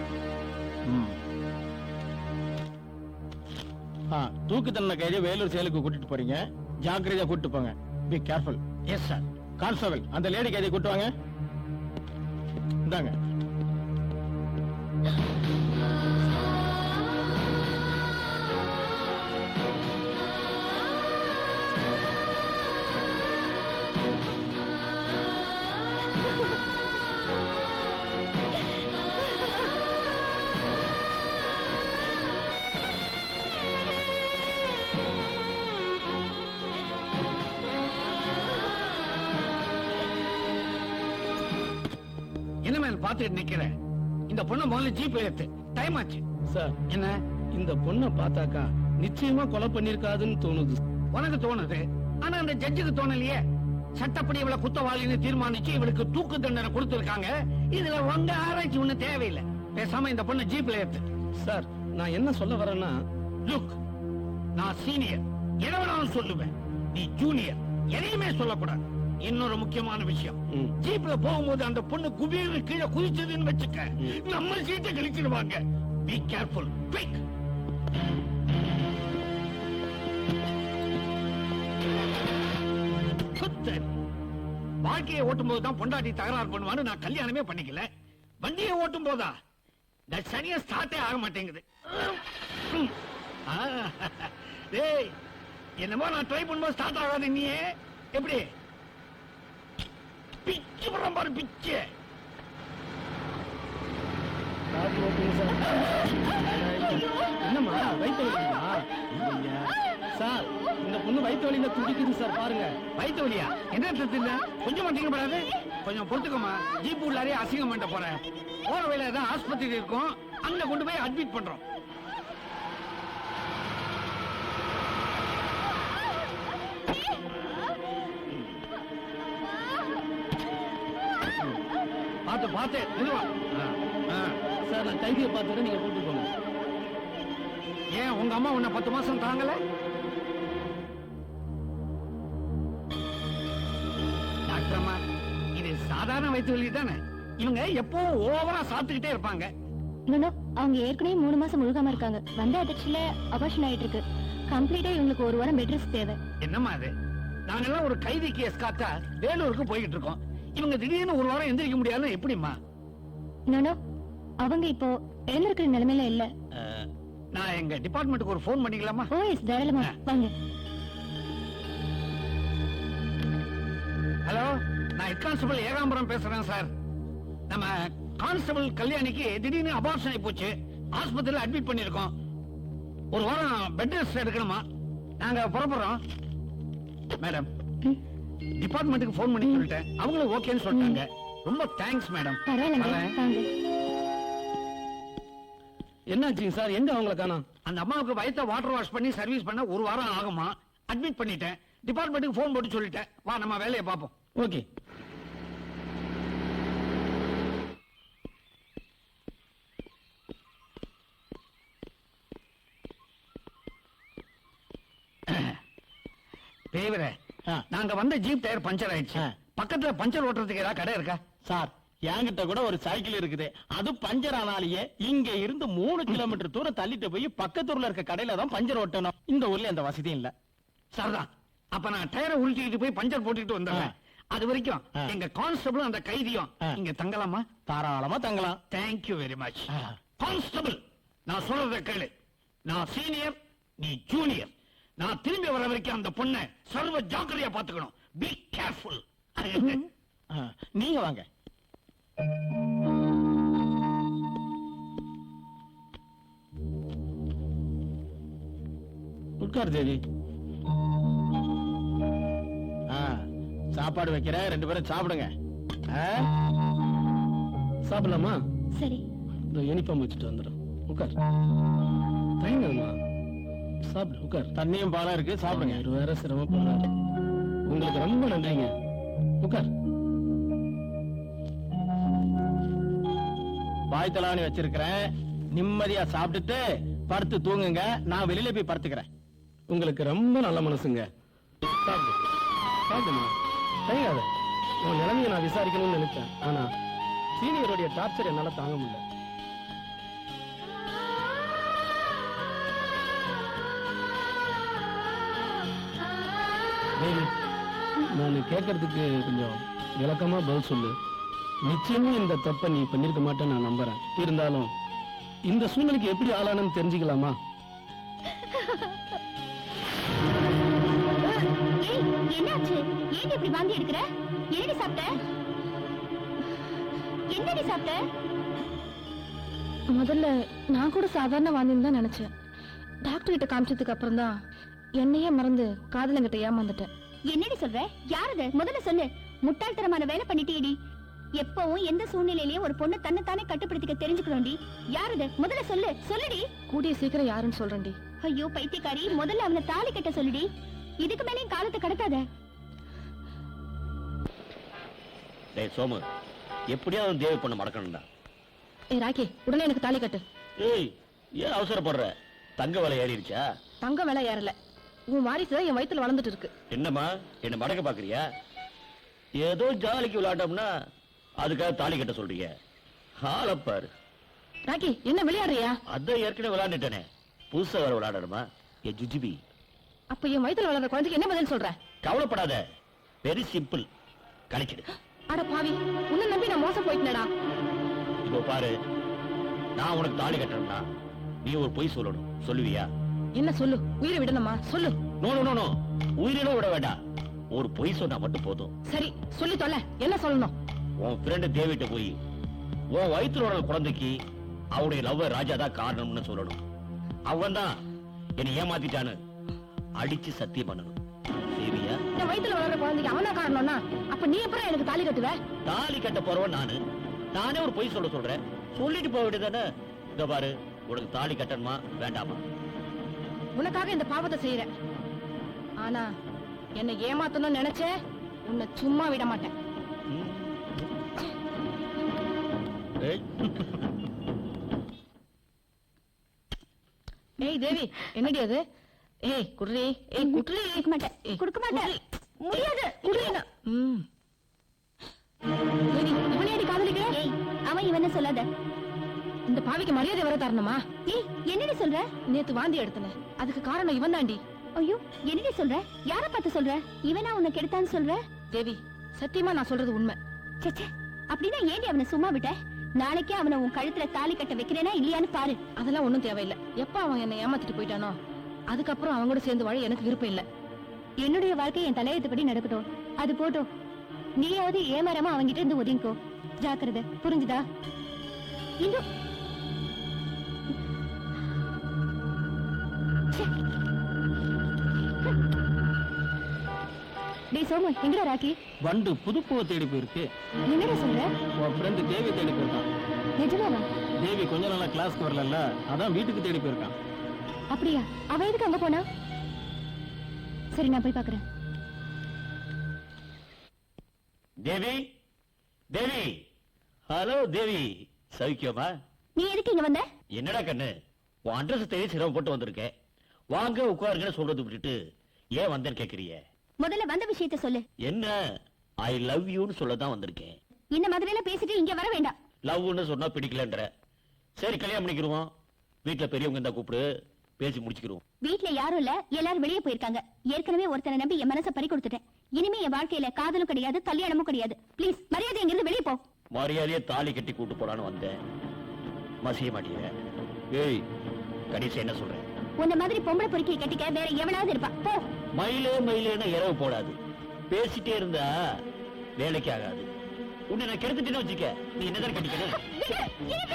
F: தூக்கு தண்டனை கைதி வேலூர் செயலுக்கு கூட்டிட்டு போறீங்க. ஜாக்கிரதையா கூட்டிட்டு போங்க. Be careful. Yes sir. Constable, அந்த லேடி கைதி கூட்டு வாங்க. இந்தாங்க.
D: என்ன மேல் பாத்துட்டு நிக்கிறேன்? இந்த பொண்ணை முதல்ல ஜீப்ல ஏத்து. டைம் ஆச்சு. சார், என்ன இந்த பொண்ணை பார்த்தாக்கா நிச்சயமா கொலை பண்ணிருக்காதுன்னு தோணுது. உனக்கு தோணுது, ஆனா அந்த ஜட்ஜுக்கு தோணலையே. சட்டப்படி இவளை குத்தவாளின்னு தீர்மானிச்சு இவளுக்கு தூக்கு தண்டனை கொடுத்திருக்காங்க. இதுல உங்க ஆராய்ச்சி ஒண்ணு தேவையில்லை. பேசாம இந்த பொண்ணை ஜீப்ல ஏத்து. சார், நான் என்ன சொல்ல வரேன்னா, லுக், நான் சீனியர், எதை வேணாலும் சொல்லுவேன். நீ ஜூனியர், எதையுமே சொல்லக்கூடாது. இன்னொரு முக்கியமான விஷயம், ஜீப்ல போகும்போது அந்த பொண்ணு குபீர் கீழே குதிச்சதுன்னு வச்சுக்க, நம்ம சீட்டை கழிச்சிடுவாங்க. Be careful. குயிக். வாழ்க்கையை ஓட்டும் போதுதான் பொண்டாட்டி தகராறு பண்ணுவான்னு நான் கல்யாணமே பண்ணிக்கல. வண்டியை ஓட்டும் போதா சரியா ஸ்டார்ட்டே ஆக மாட்டேங்குது. டேய், என்னமோ நான் ட்ரை பண்ணும்போது ஸ்டார்ட் ஆகாது. நீ எப்படி பிச்சு பண்ற பாரு, பிச்சு. என்னம்மா வயிற்று வலிக்குதா? சார், இந்த பொண்ணு வயிற்று வலியில துடிக்குது சார், பாருங்க. வயிற்று வலியா? என்ன இல்ல, கொஞ்சம் மாட்டீங்க படாது. கொஞ்சம் பொறுத்துக்கோமா. ஜீப் உள்ளாரே அசிங்கம் பண்ண போறேன். போற வேலை தான் ஆஸ்பத்திரி இருக்கும், அங்க கொண்டு போய் அட்மிட் பண்றோம். பாத்து பாத்து மெதுவா. சார், நான் கைதியை பார்த்துட்டு நீங்க கூட்டு போங்க. ஏன் உங்க அம்மா உன்னை 10 மாசம் தாங்கல? டாக்டர் அம்மா, இது சாதாரண வயிற்று வலி தானே. இவங்க எப்பவும் ஓவரா சாப்பிட்டுக்கிட்டே இருப்பாங்க.
B: அவங்க ஏற்கனவே 3 மாசம் முழுகாம இருக்காங்க. வந்த அதிர்ச்சியில அபார்ஷன் ஆயிட்டு இருக்கு. கம்ப்ளீட்டா இவங்களுக்கு 1 வாரம் பெட் ரெஸ்ட் தேவை.
D: என்னம்மா அது? நாங்கெல்லாம் ஒரு கைதி கேஸ் காத்தா வேலூருக்கு போய்கிட்டு இருக்கோம். இவங்க திடீர்னு 1 வாரம் எந்திரிக்க முடியாதுன்னு எப்படிமா?
B: அவங்க இப்போ எழுந்திருக்கிற நிலைமையில இல்ல.
D: நான் எங்க டிபார்ட்மெண்ட்டுக்கு ஒரு போன் பண்ணிக்கலாமா?
B: ஓ எஸ், தாராளமா வாங்க.
D: ஹலோ, நான் ஹெட் கான்ஸ்டபிள் ஏகாம்பரம் பேசுறேன் சார். நம்ம கான்ஸ்டபிள் கல்யாணிக்கு திடீர்னு அபார்ஷன் ஆகி போச்சு. ஆஸ்பத்திரியில அட்மிட் பண்ணிருக்கோம். 1 வாரம் பெட் ரெஸ்ட் எடுக்கணுமா? நாங்க புறப்படுறோம். மேடம், டிபார்ட்மெண்ட்டுக்கு போன் பண்ணி சொல்லிட்டேன். அவங்களும் ஓகேன்னு சொல்லிட்டாங்க. ரொம்ப தேங்க்ஸ் மேடம்.
B: பரவாயில்லைங்க, வாங்க.
D: என்னாச்சுங்க சார்? எங்க அவங்கள காணோம்?
F: அந்த அம்மாவுக்கு வயித்தை வாட்டர் வாஷ் பண்ணி சர்வீஸ் பண்ண 1 வாரம் ஆகுமா. அட்மிட் பண்ணிட்டேன். டிபார்ட்மெண்ட்டுக்கு ஃபோன் போட்டு சொல்லிட்டேன். வா நம்ம வேலையை பார்ப்போம்.
D: ஓகே.
F: தேவரே, நாங்க வந்த ஜீப் டயர் பஞ்சர் ஆயிடுச்சு. பக்கத்துல பஞ்சர் ஓட்டுறதுக்கு ஏதாவது கடை இருக்கா?
G: சார் என்கிட்ட கூட ஒரு சைக்கிள் இருக்குது. அது பஞ்சர் ஆனாலேயே இங்க இருந்து 3 கிலோமீட்டர் தூரம் தள்ளிட்டு போய் பக்கத்தூர்ல இருக்க கடையில தான் பஞ்சர் ஓட்டணும். இந்த ஊர்ல எந்த வசதியும் இல்ல.
F: சரிதான். அப்ப நான் டயரை உருட்டிட்டு போய் பஞ்சர் போட்டுட்டு வந்துடுறேன். அது வரைக்கும் எங்க கான்ஸ்டபிளும் அந்த கைதியும் இங்க தங்கலாமா?
G: தாராளமா தங்கலாம்.
F: Thank you very much. கான்ஸ்டபிள், நான் சொல்றத கேளு. நான் சீனியர், நீ ஜூனியர். நான் திரும்பி வர வரைக்கும் அந்த பொண்ணை சர்வ ஜாக்கிரதையா பாத்துக்கணும். Be careful.
G: நீங்க வாங்க.
D: உட்கார் தேவி.
G: சாப்பாடு வைக்கிற, 2 பேரும் சாப்பிடுங்க.
D: சாப்பிடலாமா?
B: சரி.
D: இந்த யூனிஃபார்ம் வச்சுட்டு வந்துடும். உட்கார். தயங்கம்மா, சாப்பிடு. உட்கார்.
G: தண்ணியும் பாலம் இருக்கு, சாப்பிடுங்க.
D: இவர் வேற சிரமப்படுறாரு. உங்களுக்கு ரொம்ப நன்றிங்க. உட்கார்.
G: வாய் தலாவணி வச்சிருக்கிறேன். நிம்மதியா சாப்பிட்டுட்டு படுத்து தூங்குங்க. நான் வெளியில போய் படுத்துக்கிறேன்.
D: உங்களுக்கு ரொம்ப நல்ல மனசுங்க. சாப்பிடு. சாப்பிடுமா. தயங்காத. உன் நிலைமையை நான் விசாரிக்கணும்னு நினைச்சேன். ஆனா சீனியருடைய டார்ச்சர் என்னால தாங்க முடியல. தேவி, நான் கேட்கறதுக்கு கொஞ்சம் விளக்கமா பதில் சொல்லு. நிச்சயமா இந்த தப்பை நீ பண்ணிருக்க மாட்டேன்னு நான் நம்புறேன். இருந்தாலும் இந்த சூழ்நிலைக்கு எப்படி ஆளானு தெரிஞ்சுக்கலாமா?
B: ஏய், என்னாச்சு? ஏன் இப்படி வாந்தி எடுக்கிற? என்னடி சாப்பிட்ட? என்னடி சாப்பிட்ட?
E: முதல்ல நான் கூட சாதாரண வாந்தின்னு தான் நினைச்சேன். டாக்டர் கிட்ட காமிச்சதுக்கு அப்புறம் தான் என்னையே மறந்து காதலங்கிட்ட ஏமாந்துட்டேன்.
B: என்னடி சொல்ற? யாரது? முதல்ல சொல்லு. முட்டாள்தனமான வேலை பண்ணிட்டேடி. எப்பவும் எந்த சூழ்நிலையிலயும் ஒரு பொண்ணு தன்னைத்தானே கட்டுப்படுத்திக்க தெரிஞ்சுக்கணும்டி. யாரது? முதல்ல சொல்லு. சொல்லுடி.
E: கூடிய சீக்கிரம் யாருன்னு சொல்றேன்டி.
B: ஐயோ பைத்தியக்காரி, முதல்ல அவனை தாலி கட்ட சொல்லுடி. இதுக்கு மேலேயும் காலத்தை கடத்தாத.
I: டேய் சோமு, எப்படியாவது தேவி பொண்ணு மடக்கணும்டா.
E: ஏய் ராக்கி, உடனே எனக்கு தாலி கட்டு.
I: ஏய், ஏன் அவசரப்படுற? தங்க விலை ஏறிடுச்சா?
E: தங்க விலை ஏறல. உன் வாரிசு என் வயித்துல வளர்ந்துட்டு இருக்கு.
I: என்னம்மா, என்ன மடக்க பாக்குறியா? ஏதோ ஜாலிக்கு விளையாட்டோம்னா அதுக்காக தாலி கட்ட சொல்றீங்க. ஆளப்பாரு.
E: ராக்கி, என்ன விளையாடுறியா?
I: அதான் ஏற்கனவே விளையாண்டுட்டேனே, புதுசா வர விளையாடணுமா? ஏ ஜுஜிபி,
E: அப்ப என் வயித்துல வளர்ற குழந்தைக்கு என்ன பதில் சொல்ற?
I: கவலைப்படாத, வெரி சிம்பிள், கழிச்சிடு.
E: அட பாவி, உன்னை நம்பி நான் மோசம் போயிட்டேனடா.
I: இப்போ பாரு, நான் உனக்கு தாலி கட்டணும்னா நீ ஒரு பொய் சொல்லணும். சொல்லுவியா?
E: என்ன சொல்லு? உயிரை விடணுமா? சொல்லு.
I: நோ நோ நோ நோ, உயிரினும் விட வேண்டாம். ஒரு பொய் சொன்னா மட்டும் போதும்.
E: சரி, சொல்லி தொலை. என்ன சொல்லணும்?
I: உன் ஃப்ரெண்டு தேவிட்ட போய் உன் வயிற்றுல வளர்ற குழந்தைக்கு அவனுடைய லவ்வர் ராஜா தான் காரணம்னு சொல்லணும். அவன் தான் என்னை ஏமாத்திட்டான்னு அடிச்சு சத்தியம் பண்ணணும். தேவியா?
E: என் வயித்துல வளர்ற குழந்தைக்கு அவனா காரணம்னா அப்ப நீ எப்பறம் எனக்கு தாலி கட்டுவ?
I: தாலி கட்ட போறவன் நானே ஒரு பொய் சொல்றேன். சொல்லிட்டு போக வேண்டியதானே? இந்த பாரு, உனக்கு தாலி கட்டணுமா வேண்டாமா?
E: உனக்காக இந்த பாவத்தை செய்யறேன். ஆனா என்னை ஏமாத்தணும்னு நினைச்ச உன்னை சும்மா விட மாட்டேன்.
I: ஏய்,
E: ஏய் தேவி, என்னடி அது? ஏய் குடுறி. ஏய் குடுறி.
B: கொடுக்க மாட்டேன். கொடுக்க மாட்டேன். முடியாது.
E: குடுறீனா? தேவி, இவனேடி காதலிக்கிற?
B: ஏய், அவன் இவனை சொல்லாத.
E: இந்த பாவிக்கு மரியாதை வர தரணுமா?
B: ஏய், என்னடி சொல்ற?
E: நேத்து வாந்தி எடுத்தன, அதுக்கு காரணம் இவன் தாண்டி.
B: ஐயோ, என்னடி சொல்ற? யார பார்த்து சொல்ற? இவனா உனக்கு எடுத்தான்னு சொல்ற?
E: தேவி, சத்தியமா நான் சொல்றது உண்மை.
B: சச்சே, அப்படின்னா ஏண்டி அவனை சும்மா விட்ட? நாளைக்கே அவனை உன் கழுத்துல தாலி கட்ட வைக்கிறேனா இல்லையான்னு பாரு.
E: அதெல்லாம் ஒண்ணும் தேவையில்லை. எப்ப அவன் என்னை ஏமாத்திட்டு போயிட்டானோ அதுக்கப்புறம் அவங்க கூட சேர்ந்து வாழ எனக்கு விருப்பம் இல்ல.
B: என்னுடைய வாழ்க்கை என் தலையெழுத்துப்படி நடக்கட்டும். அது போட்டும். நீயாவது ஏமாறாம அவங்கிட்ட இருந்து ஒதுங்கிக்கோ. ஜாக்கிரதை, புரிஞ்சுதா? இன்னும் டேய் சோமு, எங்கடா ராக்கி?
G: வண்டு புதுப்புவ தேடி போயிருக்கு.
B: என்னடா சொல்ற?
G: உன் ஃப்ரெண்டு தேவி தேடி போயிருக்கான்.
B: நிஜமாவா?
G: தேவி கொஞ்ச நாளா கிளாஸ்க்கு வரல, அதான் வீட்டுக்கு தேடி போயிருக்கான்.
B: அப்படியா? அவ எதுக்கு அங்க போனா? சரி, நான் போய் பாக்குறேன்.
I: தேவி, தேவி, ஹலோ தேவி, சௌக்கியமா?
B: நீ எதுக்கு இங்க வந்த?
I: என்னடா கண்ணு, உன் அட்ரஸ் தேடி சிரமப்பட்டு வந்திருக்கேன். வாங்க உட்காருங்கன்னு சொல்றது விட்டுட்டு ஏன் வந்தேன்னு கேக்குறீங்க?
B: முதல்ல வந்த விஷயத்த சொல்லு.
I: என்ன, ஐ லவ் யூன்னு சொல்லதான் வந்திருக்கேன்.
B: இந்த மாதிரி எல்லாம் பேசிட்டு இங்க வர வேண்டாம்.
I: லவ்னு சொன்னா பிடிக்கலன்ற. சரி, கல்யாணம் பண்ணிக்கிருவோம். வீட்டுல பெரியவங்க இருந்தா கூப்பிடு, பேசி முடிச்சுக்கிருவோம்.
B: வீட்ல யாரும் இல்ல, எல்லாரும் வெளியே போயிருக்காங்க. ஏற்கனவே ஒருத்தனை நம்பி என் மனசை பறி கொடுத்துட்டேன். இனிமே என் வாழ்க்கையில காதலும் கிடையாது, கல்யாணமும் கிடையாது. ப்ளீஸ் மரியாதை இங்கிருந்து வெளியே போ.
I: மரியாதையை தாலி கட்டி கூட்டு போலான்னு வந்தேன். மசிய மாட்டீங்க. ஏய், கடைசி என்ன சொல்றேன்?
B: உன்ன மாதிரி பொம்பளை பொறுக்கியை கட்டிக்க வேற எவனாவது இருப்பா. போ.
I: மயிலே மயிலேன்னா இரவு போடாது. பேசிட்டே இருந்தா வேலைக்கு ஆகாது. உன்னை நான் கெடுத்துட்டேன்னு வச்சுக்க, நீ என்னதான் கட்டிக்கணும்? ஏய்.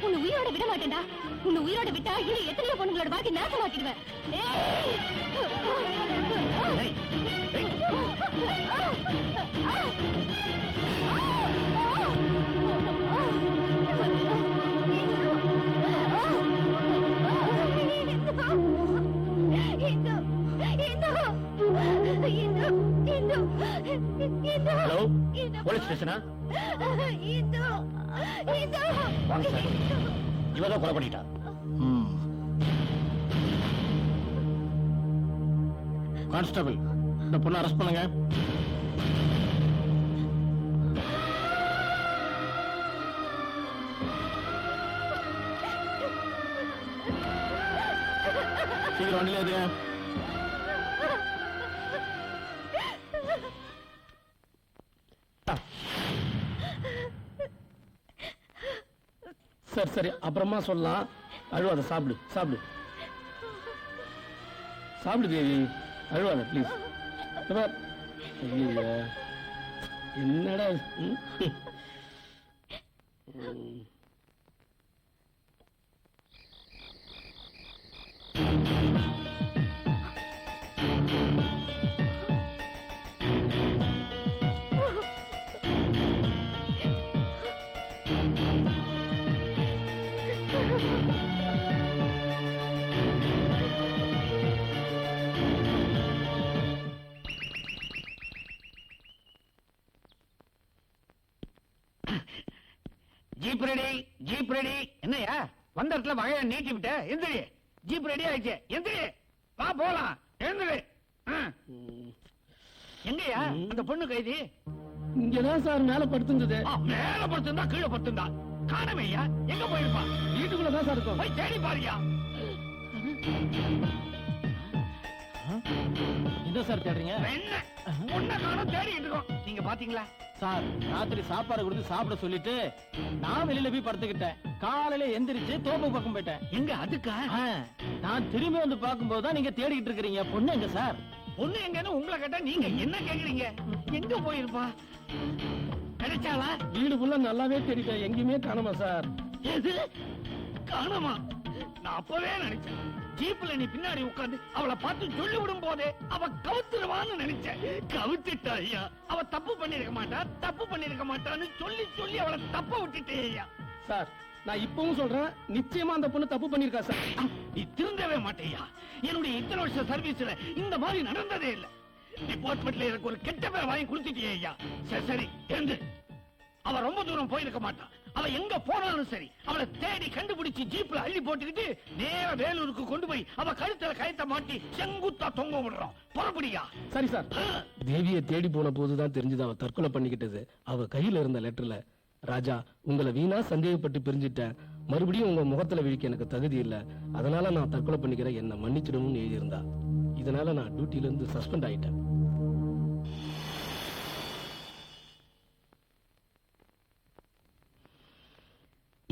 B: உன்னை உயிரோட விட மாட்டேன்டா. உன்னை உயிரோட விட்டா இன்னும் எத்தனையோ பொண்ணுங்களோட வாழ்க்கை நாசமாக்கிடுவேன்.
I: Hello, police ஸ்டேஷனா? வாங்க சார், இவதான் கொலை பண்ணிட்டா.
G: கான்ஸ்டபிள், இந்த பொண்ணை அரெஸ்ட் பண்ணுங்க. சீக்கிரம் வண்டியில ஏறுங்க.
D: சரி சரி, அப்புறமா சொல்லலாம். அழுவாத, சாப்பிடு சாப்பிடு சாப்பிடு தேவி, அழுவாத ப்ளீஸ். என்னடா இது?
F: Jeep ready, jeep ready. என்னையா வந்த இடத்துல வகையா நீட்டி விட்ட? எந்திரி, ஜீப் ரெடி ஆயிடுச்சு. எந்திரி, வா போலாம். எழுந்திரு. எங்கயா அந்த பொண்ணு கைதி?
D: இங்கதான் சார் மேல படுத்துருந்தது.
F: மேல படுத்திருந்தா கீழே படுத்திருந்தா காணமையா? எங்க போயிருப்பா?
D: வீட்டுக்குள்ளதான் சார் இருக்கும்.
F: போய் தேடி பாருயா.
G: என்ன சார் தேடுறீங்க?
F: என்ன பொண்ணை காணோம், தேடிட்டு இருக்கோம். நீங்க பாத்தீங்களா
G: சார்? ராத்திரி சாப்பாடு கொடுத்து சாப்பிட சொல்லிட்டு நான் வெளியில போய் படுத்துக்கிட்டேன். காலையில எந்திரிச்சு தோப்பு பக்கம் போயிட்டேன்.
F: எங்க அதுக்கா?
G: நான் திரும்பி வந்து பார்க்கும்போது தான் நீங்க தேடிக்கிட்டு இருக்கிறீங்க. பொண்ணு எங்க சார்?
F: பொண்ணு எங்கன்னு உங்களை கேட்டா நீங்க என்ன கேக்குறீங்க? எங்க போயிருப்பா? கிடைச்சாளா?
D: வீடு ஃபுல்லா நல்லாவே தேடிட்டேன், எங்கேயுமே காணோமா சார்.
F: எது காணோமா? நான் அப்பவே நினைச்சேன், ஜீப்ல நீ பின்னாடி உட்கார்ந்து அவளை பார்த்து சொல்லி விடும் போதே அவ கவுத்துருவான்னு நினைச்சேன். கவுத்துட்டா ஐயா. அவ தப்பு பண்ணிருக்க மாட்டா, தப்பு பண்ணிருக்க மாட்டான்னு சொல்லி சொல்லி அவளை தப்ப விட்டுட்டே ஐயா.
D: சார், நான் இப்பவும் சொல்றேன், நிச்சயமா அந்த பொண்ணு தப்பு பண்ணிருக்கா சார்.
F: நீ திருந்தவே மாட்டேயா. என்னுடைய இத்தனை வருஷ சர்வீஸ்ல இந்த மாதிரி நடந்ததே இல்ல. டிபார்ட்மெண்ட்ல எனக்கு ஒரு கெட்ட பேர் வாங்கி கொடுத்துட்டியே ஐயா. சரி சரி, எழுந்து. அவ ரொம்ப தூரம் போயிருக்க மாட்டான். அவ எங்க போனாலும் சரி, அவளை தேடி கண்டுபிடிச்சு ஜீப்ல அள்ளி போட்டுக்கிட்டு நேர வேலூருக்கு கொண்டு போய் அவ கழுத்துல கயத்தை மாட்டி செங்குத்தா தொங்க விடுறோம். புறப்படியா?
D: சரி சார். தேவியை தேடி போன போதுதான் தெரிஞ்சது அவ தற்கொலை பண்ணிக்கிட்டது. அவ கையில இருந்த லெட்டர்ல, ராஜா, உங்களை வீணா சந்தேகப்பட்டு பிரிஞ்சுட்டேன், மறுபடியும் உங்க முகத்துல விழிக்க எனக்கு தகுதி இல்ல, அதனால நான் தற்கொலை பண்ணிக்கிறேன், என்ன மன்னிச்சிடணும்னு எழுதியிருந்தா. இதனால நான் டியூட்டில இருந்து சஸ்பெண்ட் ஆயிட்டேன்.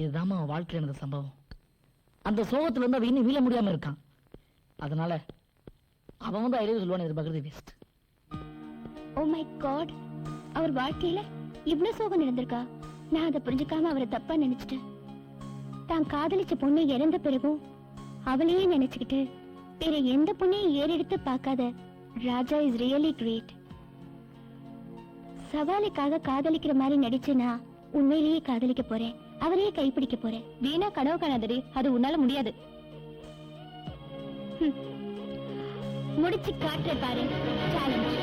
H: இதுதாம்மா அவன் வாழ்க்கையில் நடந்த சம்பவம். அந்த சோகத்துல இருந்து அவன் இன்னும் மீள முடியாம இருக்கான். அதனால அவன் வந்து ஐடியா சொல்லுவான்னு எதிர்பார்க்கறது வேஸ்ட்.
B: ஓ மை காட், அவர் வாழ்க்கையில இவ்ளோ சோகம் நடந்திருக்கா? நான் அதை புரிஞ்சுக்காம அவரை தப்பா நினைச்சிட்டேன். தான் காதலிச்ச பொண்ணு இறந்த பிறகும் அவளையே நினைச்சுக்கிட்டு வேற எந்த பொண்ணையும் ஏறெடுத்து பார்க்காத ராஜா இஸ் ரியலி கிரேட். சவாலுக்காக காதலிக்கிற மாதிரி நடிச்சேனா உண்மையிலேயே காதலிக்க போறேன், அவரையே கைப்பிடிக்க போறேன். வீணா கனவு காணாதடி, அது உன்னால முடியாது. முடிச்சு காட்டுற பாரு சேலஞ்ச்.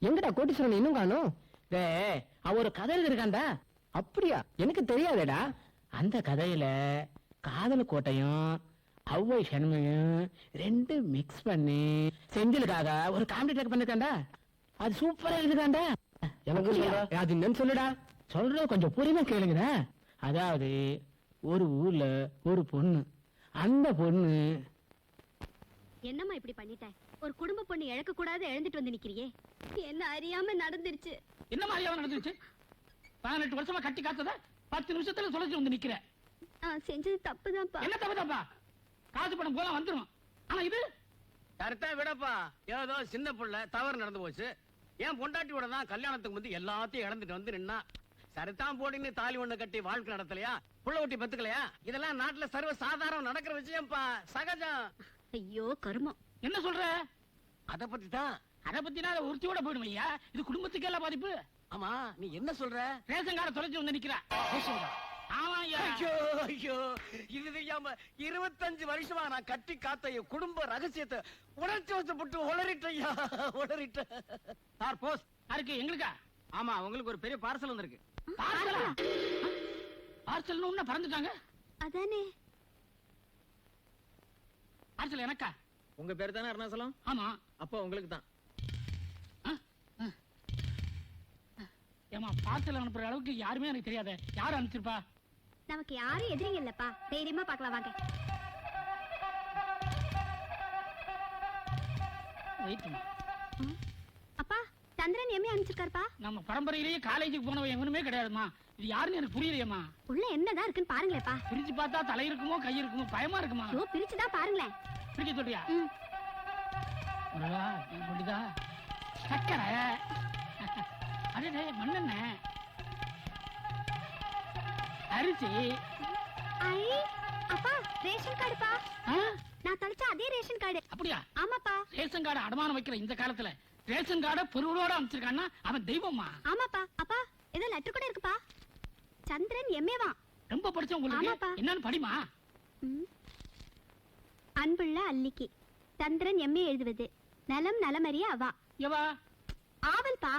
C: எங்கடா கோட்டீஸ்வரன் இன்னும் காணோம்?
G: அவ ஒரு கதை எழுதிருக்காண்டா.
C: அப்படியா? எனக்கு தெரியாதேடா.
G: அந்த கதையில காதல் கோட்டையும் அவ்வை சண்மையும் ரெண்டு மிக்ஸ் பண்ணி செந்திலுக்காக ஒரு காமெடி ட்ராக் பண்ணிருக்காண்டா. அது சூப்பரா எழுதிருக்காண்டா.
C: எனக்கு சொல்றா, அது என்னன்னு சொல்லுடா.
G: சொல்ற கொஞ்சம் புரியுமா கேளுங்கடா. அதாவது ஒரு ஊர்ல ஒரு பொண்ணு, அந்த பொண்ணு
B: என்னம்மா இப்படி பண்ணிட்டேன்? ஒரு குடும்ப பொண்ணு இழக்க கூடாது எழுந்துட்டு வந்து நிக்கிறியே, என்ன அறியாம நடந்துருச்சு.
D: என்ன மாதிரியாவது நடந்துருச்சு? 18 வருஷமா கட்டி காத்தத 10 நிமிஷத்துல தொலைச்சு வந்து நிக்கிற.
B: செஞ்சது தப்புதான்ப்பா.
D: என்ன தப்புதாப்பா? காசு பணம் போல வந்துரும். ஆனா இது
F: கருத்தா விடப்பா. ஏதோ சின்ன புள்ள தவறு நடந்து போச்சு. ஏன் பொண்டாட்டியோட தான் கல்யாணத்துக்கு வந்து எல்லாத்தையும் இழந்துட்டு வந்து நின்னா. சரிதான் போடின்னு தாலி ஒண்ணு கட்டி வாழ்க்கை நடத்தலையா, புள்ள ஒட்டி பெத்துக்கலையா? இதெல்லாம் நாட்டுல சர்வ சாதாரணம் நடக்கிற விஷயம்ப்பா, சகஜம்.
B: ஐயோ கருமம்.
D: என்ன சொல்ற?
F: அத பத்தி தான்.
D: அத பத்தினா உறுத்தியோட போயிடும் ஐயா. இது குடும்பத்துக்கு எல்லாம் பாதிப்பு.
F: ஆமா, நீ என்ன சொல்ற?
D: ரேஷன் கார்டை தொலைச்சு வந்து நிக்கிற. ஆமா ஐயா.
F: ஐயோ ஐயோ, இது தெரியாம 25 வருஷமா நான் கட்டி காத்த என் குடும்ப ரகசியத்தை உணர்ச்சி வசப்பட்டு உளறிட்டையா, உளறிட்ட.
D: சார் போஸ்ட் யாருக்கு? எங்களுக்கா?
F: ஆமா, உங்களுக்கு ஒரு பெரிய பார்சல் வந்திருக்கு.
D: பார்சலா? பார்சல்னு உன்ன பறந்துட்டாங்க.
B: அதானே.
D: பார்சல் எனக்கா?
F: உங்க பேரு தானே அருணாசலம்?
D: ஆமா.
F: அப்போ உங்களுக்கு தான்.
D: ஏமா பார்சல் அனுப்புற அளவுக்கு யாருமே எனக்கு தெரியாத. யாரு அனுப்பிச்சிருப்பா?
B: நமக்கு யாரும் எதிரிங்க இல்லப்பா, தைரியமா பார்க்கலாம் வாங்க. அப்பா, சந்திரன் எம்ஏ அனுப்பிச்சிருக்காருப்பா.
D: நம்ம பரம்பரையிலேயே காலேஜுக்கு போனவன் எவனுமே கிடையாதுமா. இது யாருன்னு எனக்கு புரியலையேம்மா.
B: உள்ள என்னதான் இருக்குன்னு பாருங்களேப்பா.
D: பிரிச்சு பார்த்தா தலை இருக்குமோ கை இருக்குமோ பயமா இருக்குமா.
B: ஐயோ, பிரிச்சுதான் பாருங்களேன்.
D: பிரிக்க சொல்றியா? முடிதா சக்கரை, அடே மண்ணெண்ணெய், அரிசி.
B: ஐ அப்பா, ரேஷன் கார்டுப்பா. நான் தொலைச்ச அதே ரேஷன் கார்டு.
D: அப்படியா?
B: ஆமாப்பா.
D: ரேஷன் கார்டு அடமானம் வைக்கிற இந்த காலத்துல ரேஷன் கார்டை பொருளோட அமைச்சிருக்கான்னா அவன் தெய்வமா?
B: ஆமாப்பா. அப்பா, ஏதோ லெட்டர் கூட இருக்குப்பா. சந்திரன் எம்ஏவா.
D: ரொம்ப படிச்ச உங்களுக்கு என்னன்னு படிமா.
B: அன்புள்ள அல்லிக்கு சந்திரன் எம்ஏ எழுதுவது நலம் நலமறிய அவா.
D: எவா?
B: ஆவல்பா.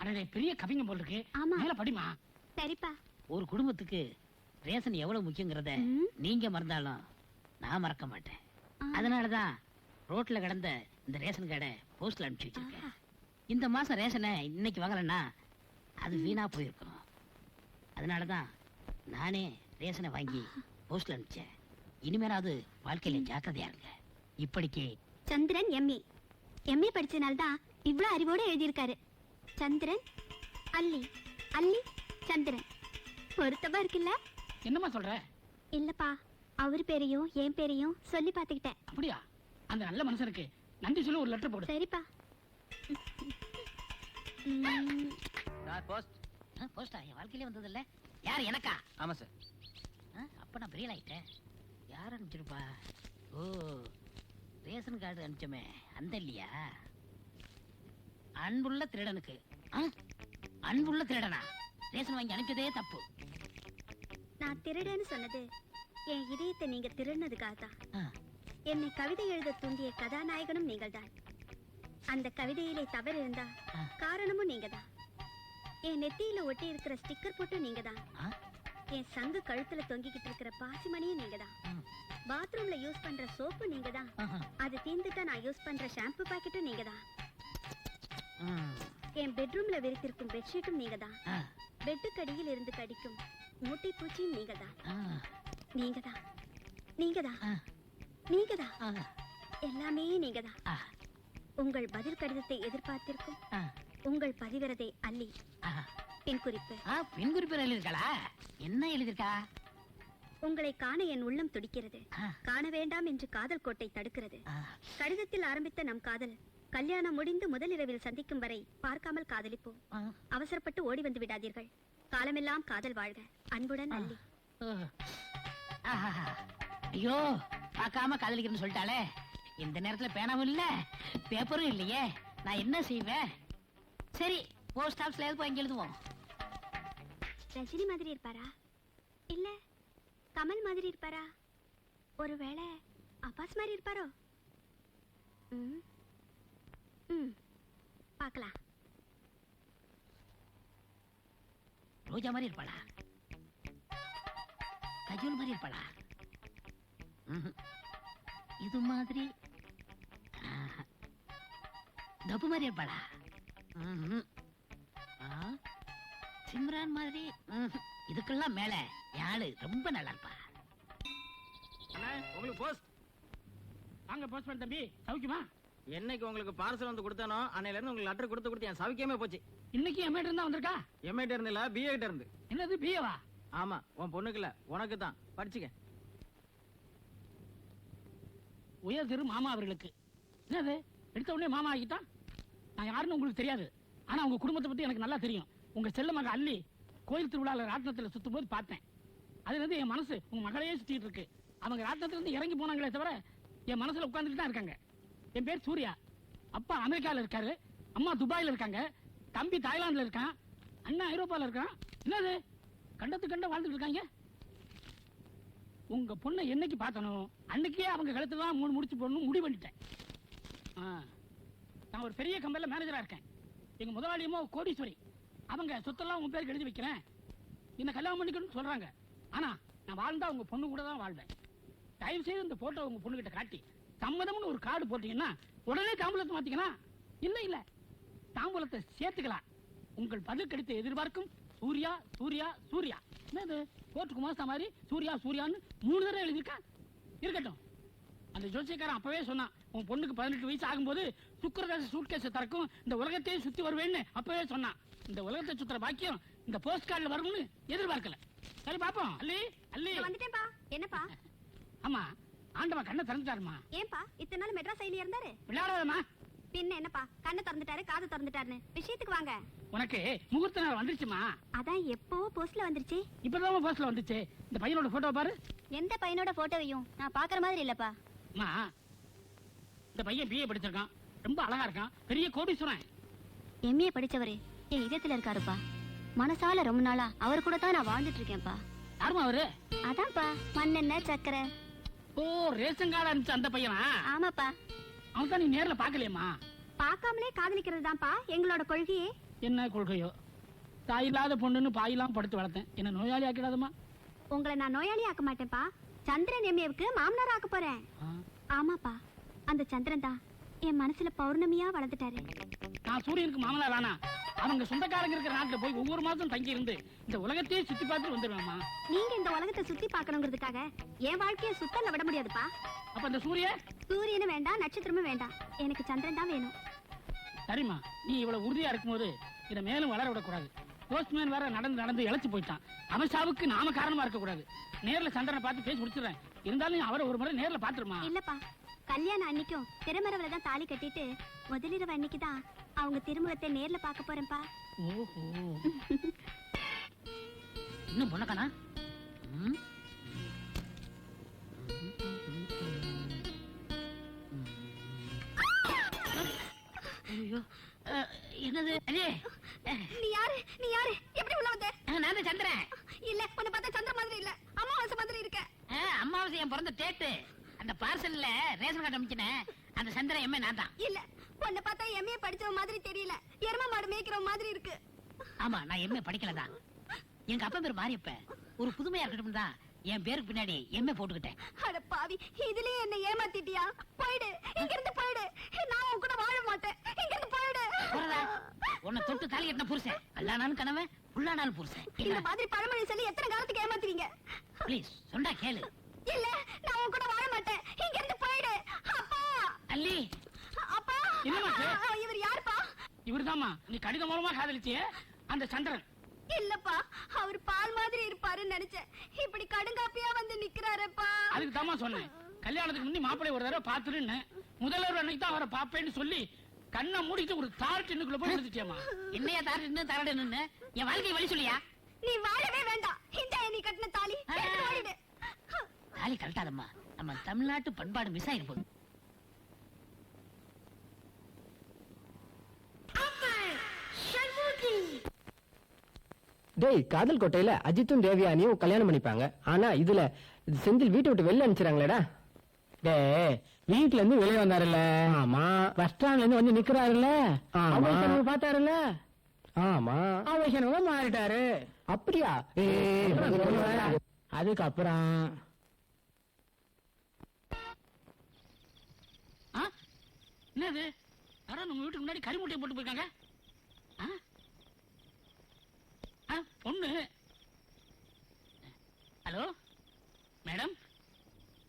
D: அடே பெரிய கவிங்க போல் இருக்கு. மேல படிமா.
B: சரிப்பா.
H: ஒரு குடும்பத்துக்கு ரேஷன் எவ்வளவு முக்கியங்கிறத நீங்க மறந்தாலும் நான் மறக்க மாட்டேன். அதனாலதான் ரோட்ல கிடந்த இந்த ரேஷன் கார்டை போஸ்ட்ல அனுப்பிச்சு வச்சிருக்கேன். இந்த மாசம் ரேஷனை இன்னைக்கு வாங்கலன்னா அது வீணா போயிருக்கும். அதனாலதான் நானே ரேஷனை வாங்கி போஸ்ட்ல அனுப்பிச்சேன். இனிமேலாவது வாழ்க்கையில ஜாக்கிரதையா இருங்க. இப்படிக்கு
B: சந்திரன் எம்ஏ எம்ஏ படிச்சனால்தான் இவ்வளவு அறிவோட எழுதியிருக்காரு. சந்திரன் அல்லி, அல்லி சந்திரன். பொருத்தமா இருக்குல்ல?
D: என்னமா சொல்ற?
B: இல்லப்பா, அவர் பேரையும் என் பேரையும் சொல்லி பாத்துக்கிட்டேன்.
D: அப்படியா? அந்த நல்ல மனுஷனுக்கு நன்றி சொல்லி ஒரு லெட்டர் போடு.
B: சரிப்பா.
H: போஸ்டா என் வாழ்க்கையிலே வந்தது இல்ல. யாரு? எனக்கா?
F: ஆமா சார்.
H: அப்ப நான் பெரிய ஆயிட்டேன். யார் அனுப்பிச்சிருப்பா? ஓ, ரேஷன் கார்டு அனுப்பிச்சோமே அந்த இல்லையா? அன்புள்ள திருடனுக்கு. அன்புள்ள திருடனா? ரேஷன் வாங்கி அனுப்பிச்சதே தப்பு.
B: நான் திருடன்னு சொன்னது என் இதயத்தை நீங்க திருடினதுக்காக தான். என்னை கவிதை எழுத தூண்டிய கதாநாயகனும் நீங்கள்தான். அந்த கவிதையிலே தவறு இருந்தா காரணமும் நீங்க தான். என் நெத்தியில ஒட்டி இருக்கிற ஸ்டிக்கர் போட்டும் நீங்க தான். என் சங்கு கழுத்துல தொங்கிக்கிட்டு இருக்கிற பாசிமணியும் நீங்க தான். பாத்ரூம்ல யூஸ் பண்ற சோப்பு நீங்க தான். அது தீந்துட்டா நான் யூஸ் பண்ற ஷாம்பு பாக்கெட்டும் நீங்க தான். என் பெட்ரூம்ல விரித்திருக்கும் பெட்ஷீட்டும் நீங்க தான். பெட்டுக்கு அடியில் இருந்து கடிக்கும் மூட்டை பூச்சியும் நீங்க தான். நீங்க தான், நீங்க தான், நீங்க தான், எல்லாமே நீங்க தான். உங்கள் பதில் கடிதத்தை எதிர்பார்த்திருக்கும்
G: ஆ.
B: உங்கள் பதிவிரதை அல்லி.
G: ஆஹா.
B: பின் குறிப்பு.
G: பெண் குறிப்பு எழுதிருக்காளா? என்ன எழுதிருக்கா?
B: உங்களை காண என் உள்ளம் துடிக்கிறது.
G: ஆ.
B: காண வேண்டாம் என்று காதல் கோட்டை தடுக்கிறது.
G: ஆ.
B: கடிதத்தில் ஆரம்பித்த நம் காதல் கல்யாணம் முடிந்து முதலிரவில் சந்திக்கும் வரை பார்க்காமல் காதலிப்போம்.
G: ஆ.
B: அவசரப்பட்டு ஓடி வந்து விடாதீர்கள். காலமெல்லாம் காதல் வாழ்க. அன்புடன் அல்லி.
G: ஆஹா. ஐயோ, பார்க்காம காதலிக்கிறேன்னு சொல்லிட்டாளே. இந்த நேரத்துல பேனாவும் இல்ல, பேப்பரும் இல்லையே. நான் என்ன செய்வேன்? சரி, போஸ்ட் ஆபீஸ்ல எது போய் எழுதுவோம்.
B: ரஜினி மாதிரி இருப்பாரா, இல்ல கமல் மாதிரி இருப்பாரா, ஒருவேளை அப்பாஸ் மாதிரி இருப்பாரோ? ம், ம், பார்க்கலாம்.
G: ரோஜா மாதிரி இருப்பாளா? கஜோல் மாதிரி இருப்பாளா? இது மாதிரி தப்பு மாதிரி இருப்பாளா? சிம்ரான் மாதிரி? இதுக்கெல்லாம் மேல யாரு ரொம்ப நல்லா இருப்பா.
F: உங்களுக்கு போஸ்ட்.
C: வாங்க போஸ்ட்மேன் தம்பி, சௌக்கியமா?
F: என்னைக்கு உங்களுக்கு பார்சல் வந்து கொடுத்தானோ அன்னையில இருந்து உங்களுக்கு லெட்டர் கொடுத்து என் சவிக்கமே போச்சு.
C: இன்னைக்கு எம்ஏ இருந்தா வந்திருக்கா?
F: எம்ஏ இருந்துல பிஏ கிட்ட இருந்து.
C: என்னது பிஏவா?
F: ஆமா, உன் பொண்ணுக்கு இல்ல, உனக்கு தான். படிச்சுக்க.
C: உயர் திரு மாமா அவர்களுக்கு. என்னது எடுத்த உடனே மாமா ஆகிட்டான்? நான் யாருன்னு உங்களுக்கு தெரியாது, ஆனா உங்க குடும்பத்தை பத்தி எனக்கு நல்லா தெரியும். உங்க செல்ல மக அல்லி கோயில் திருவிழால ராட்டினத்துல சுத்தும் போது பார்த்தேன். அதுல இருந்து என் மனசு உங்க மகளையே சுத்திட்டு இருக்கு. அவங்க ராட்டினத்துல இருந்து இறங்கி போனாங்களே தவிர என் மனசுல உட்கார்ந்துட்டு தான் இருக்காங்க. என் பேர் சூர்யா. அப்பா அமெரிக்கால இருக்காரு, அம்மா துபாயில இருக்காங்க, தம்பி தாய்லாந்துல இருக்கான், அண்ணா ஐரோப்பால இருக்கான். என்னது கண்டத்து கண்ட வாழ்ந்துட்டு இருக்காங்க. உங்க பொண்ணை என்னைக்கு பார்த்தனோ அன்னைக்கே அவங்க கழுத்துல தான் 3 முடிச்சு போடணும் முடிவு பண்ணிட்டேன். நான் ஒரு பெரிய கம்பெனில மேனேஜரா இருக்கேன். எங்க முதலாளியமோ கோடீஸ்வரி. அவங்க சொத்தெல்லாம் உங்க பேருக்கு எழுதி வைக்கிறேன், என்ன கல்யாணம் பண்ணிக்கணும்னு சொல்றாங்க. ஆனா நான் வாழ்ந்தா உங்க பொண்ணு கூட தான் வாழ்வேன். தயவு செய்து இந்த போட்டோ உங்க பொண்ணு கிட்ட காட்டி சம்மதம்னு ஒரு கார்டு போட்டீங்கன்னா உடனே தாம்பூலத்தை மாத்திக்கலாம். இல்ல தாம்பூலத்தை சேர்த்துக்கலாம். உங்கள் பதில் கிடைத்த எதிர்பார்க்கும் சூர்யா சூர்யா சூர்யா. என்னது கோர்ட்டுக்கு மாசா மாதிரி சூர்யா சூர்யான்னு 3 தடவை எழுதியிருக்கா? இருக்கட்டும். அந்த ஜோசியக்காரன் அப்பவே சொன்னான், உன் பொண்ணுக்கு 18 வயசு ஆகும்போது சுக்கரதாச சூட்கேஸை திறக்கும், இந்த உலகத்தையே சுத்தி வருவேன்னு அப்பவே சொன்னான். இந்த உலகத்தை சுத்துற பாக்கியம் இந்த போஸ்ட் கார்டுல வரும்னு எதிர்பார்க்கல. சரி பாப்போம். அல்லி அல்லி
B: வந்துட்டேன்பா. என்னப்பா?
C: ஆமா, ஆண்டவன் கண்ணை திறந்துட்டாருமா.
B: ஏன்பா இத்தனை நாள் மெட்ராஸ் சைலியா இருந்தாரு?
C: விளையாடாதமா.
B: பின்ன என்னப்பா, கண்ணை திறந்துட்டாரு காது திறந்துட்டாருன்னு விஷயத்துக்கு வாங்க.
C: உனக்கு முகூர்த்த நாள் வந்துருச்சுமா.
B: அதான் எப்போ போஸ்ட்ல வந்துருச்சு.
C: இப்பதான் போஸ்ட்ல வந்துச்சு. இந்த பையனோட போட்டோ பாரு.
B: எந்த பையனோட போட்டோவையும் நான் பாக்குற மாதிரி இல்லப்பா.
C: அம்மா, இந்த பையன் பிஏ படிச்சிருக்கான், ரொம்ப அழகா இருக்கான், பெரிய கோடீஸ்வரன்.
B: எம்ஏ படிச்சவரு என் இதயத்துல இருக்காருப்பா. மனசால ரொம்ப நாளா அவர் கூட தான் நான் வாழ்ந்துட்டு இருக்கேன்ப்பா.
C: யாருமா அவரு?
B: அதான்ப்பா மண்ணெண்ணெய் சக்கரை.
C: ஓ, ரேஷன் கார்டு அனுப்பிச்ச அந்த பையனா?
B: ஆமாப்பா.
C: அவன் தான் நீ நேர்ல பாக்கலையம்மா?
B: பார்க்காமலே காதலிக்கிறது தான்ப்பா எங்களோட கொள்கையே.
C: என்ன கொள்கையோ? தாய் இல்லாத பொண்ணுன்னு பாயெல்லாம் படுத்து வளர்த்தேன், என்ன நோயாளி ஆக்கிடாதம்மா.
B: உங்களை நான் நோயாளி ஆக்க மாட்டேன்ப்பா. சந்திரன் எம்ஏவுக்கு மாமனார் ஆக்க போறேன். ஆமாப்பா, அந்த சந்திரன் தான் என் மனசுல பௌர்ணமியா வளர்ந்துட்டாரு.
C: நான் சூரியனுக்கு மாமனார் ஆனா அவங்க சொந்தக்காரங்க இருக்கிற நாட்டுல போய் ஒவ்வொரு மாசம் தங்கி இருந்து இந்த உலகத்தையே சுத்தி பார்த்து வந்துருவேம்மா.
B: நீங்க இந்த உலகத்தை சுத்தி பார்க்கணுங்கிறதுக்காக என் வாழ்க்கைய சுத்தல விட முடியாதுப்பா.
C: அப்ப இந்த
B: சூரியனும் வேண்டாம், நட்சத்திரமும் வேண்டாம், எனக்கு சந்திரன் தான் வேணும்.
C: சரிம்மா, நீ இவ்வளவு உறுதியா இருக்கும்போது இதை மேலும் வளர விடக்கூடாது. போஸ்ட்மேன் வேற நடந்து நடந்து இழைச்சு போயிட்டான். அவன் சாவுக்கு நாம காரணமா இருக்க கூடாது. நேர்ல சந்திரனை பார்த்து பேசி முடிச்சிடுறேன். இருந்தாலும் அவரை ஒரு முறை நேர்ல பாத்துருமா?
B: இல்லப்பா, கல்யாணம் அன்னைக்கும் திருமரவல தான் தாலி கட்டிட்டு முதலிரவு அன்னைக்கு தான் அவங்க திருமுகத்தை நேர்ல பார்க்க போறேன்ப்பா.
C: ஓஹோ.
G: இன்னும் பொண்ணக்கானா? என்னது?
B: நீ யாரு? நீ யாரு? எப்படி உள்ள வந்த?
G: நான் சந்திரன்.
B: இல்ல, உன்னை பார்த்தா சந்திரன் மாதிரி இல்ல, அமாவாசை மாதிரி இருக்க.
G: அம்மாவாசை என் பிறந்த டேட்டு. அந்த பார்சல்ல ரேஷன் கார்டு அனுப்பிச்சனே, அந்த சந்திரன் எம்ஏ நான் தான்.
B: இல்ல, உன்னை பார்த்தா எம்ஏ படிச்சவ மாதிரி தெரியல, எரும மாடு மேய்க்கிற மாதிரி இருக்கு.
G: ஆமா, நான் எம்ஏ படிக்கலதான். எங்க அப்பா பேர் மாரியப்ப. ஒரு புதுமையா இருக்கட்டும் தான் என் பேருக்கு பின்னாடி எம்ஏ போட்டுக்கிட்டேன்.
B: அட பாவி, இதுலயே என்ன ஏமாத்திட்டியா? போயிடு, இங்க இருந்து போயிடு. நான் உன் கூட வாழ மாட்டேன். இங்க இருந்து போயிடு.
G: உன்னை தொட்டு தாலி கட்டின புருஷன் அல்லானாலும் கனவன், உள்ளானாலும் புருஷன்.
B: இந்த மாதிரி பழமொழி சொல்லி எத்தனை காலத்துக்கு ஏமாத்துவீங்க?
G: ப்ளீஸ் சொன்னா கேளு.
B: இல்ல, நான் உன் கூட வாழ மாட்டேன். இங்க இருந்து போயிடு. அப்பா,
G: அல்லி.
B: அப்பா.
C: என்னம்மா?
D: அவர்தாம்மா நீ கடிதம் மூலமா காதலிச்சியே அந்த சந்திரன்.
B: இல்லப்பா, அவர் பால் மாதிரி இருப்பாருன்னு நினைச்சேன். இப்படி கடுங்காப்பியா வந்து நிக்கிறாரப்பா.
D: அதுக்கு தாமா சொன்னேன், கல்யாணத்துக்கு முந்தி மாப்பிள்ளை ஒரு தடவை பாத்துருன்னு. முதல்வர் அன்னைக்கு தான் அவரை பாப்பேன்னு சொல்லி கண்ணை மூடிட்டு ஒரு தார் டின்னுக்குள்ள போய் எடுத்துட்டியம்மா.
G: என்னையா தாரட்டு தரடுன்னு என் வாழ்க்கை வழி சொல்லியா?
B: நீ வாழவே வேண்டாம். இந்த நீ கட்டின தாலி எடுத்து ஓடிடு.
G: தாலி கழட்டாதம்மா, நம்ம தமிழ்நாட்டு பண்பாடு மிஸ் ஆயிரு போகுது.
H: டேய், காதல் கோட்டையில அஜித்தும் தேவியானியும் கல்யாணம் பண்ணிப்பாங்க. ஆனா இதுல செந்தில் வீட்டை விட்டு வெளில அனுப்பிச்சிடாங்களேடா. டேய், வீட்டுல இருந்து வெளியே வந்தாருல்ல? ஆமா. பஸ் ஸ்டாண்ட்ல இருந்து வந்து நிக்கிறாருல்ல? ஆமா. பாத்தாருல்ல? ஆமா. அவசரமா மாறிட்டாரு. அப்படியா? அதுக்கப்புறம்
D: என்னது? யாரோ நம்ம வீட்டுக்கு முன்னாடி கறிமுட்டையை போட்டு போயிருக்காங்க. பொண்ணு. ஹலோ மேடம்,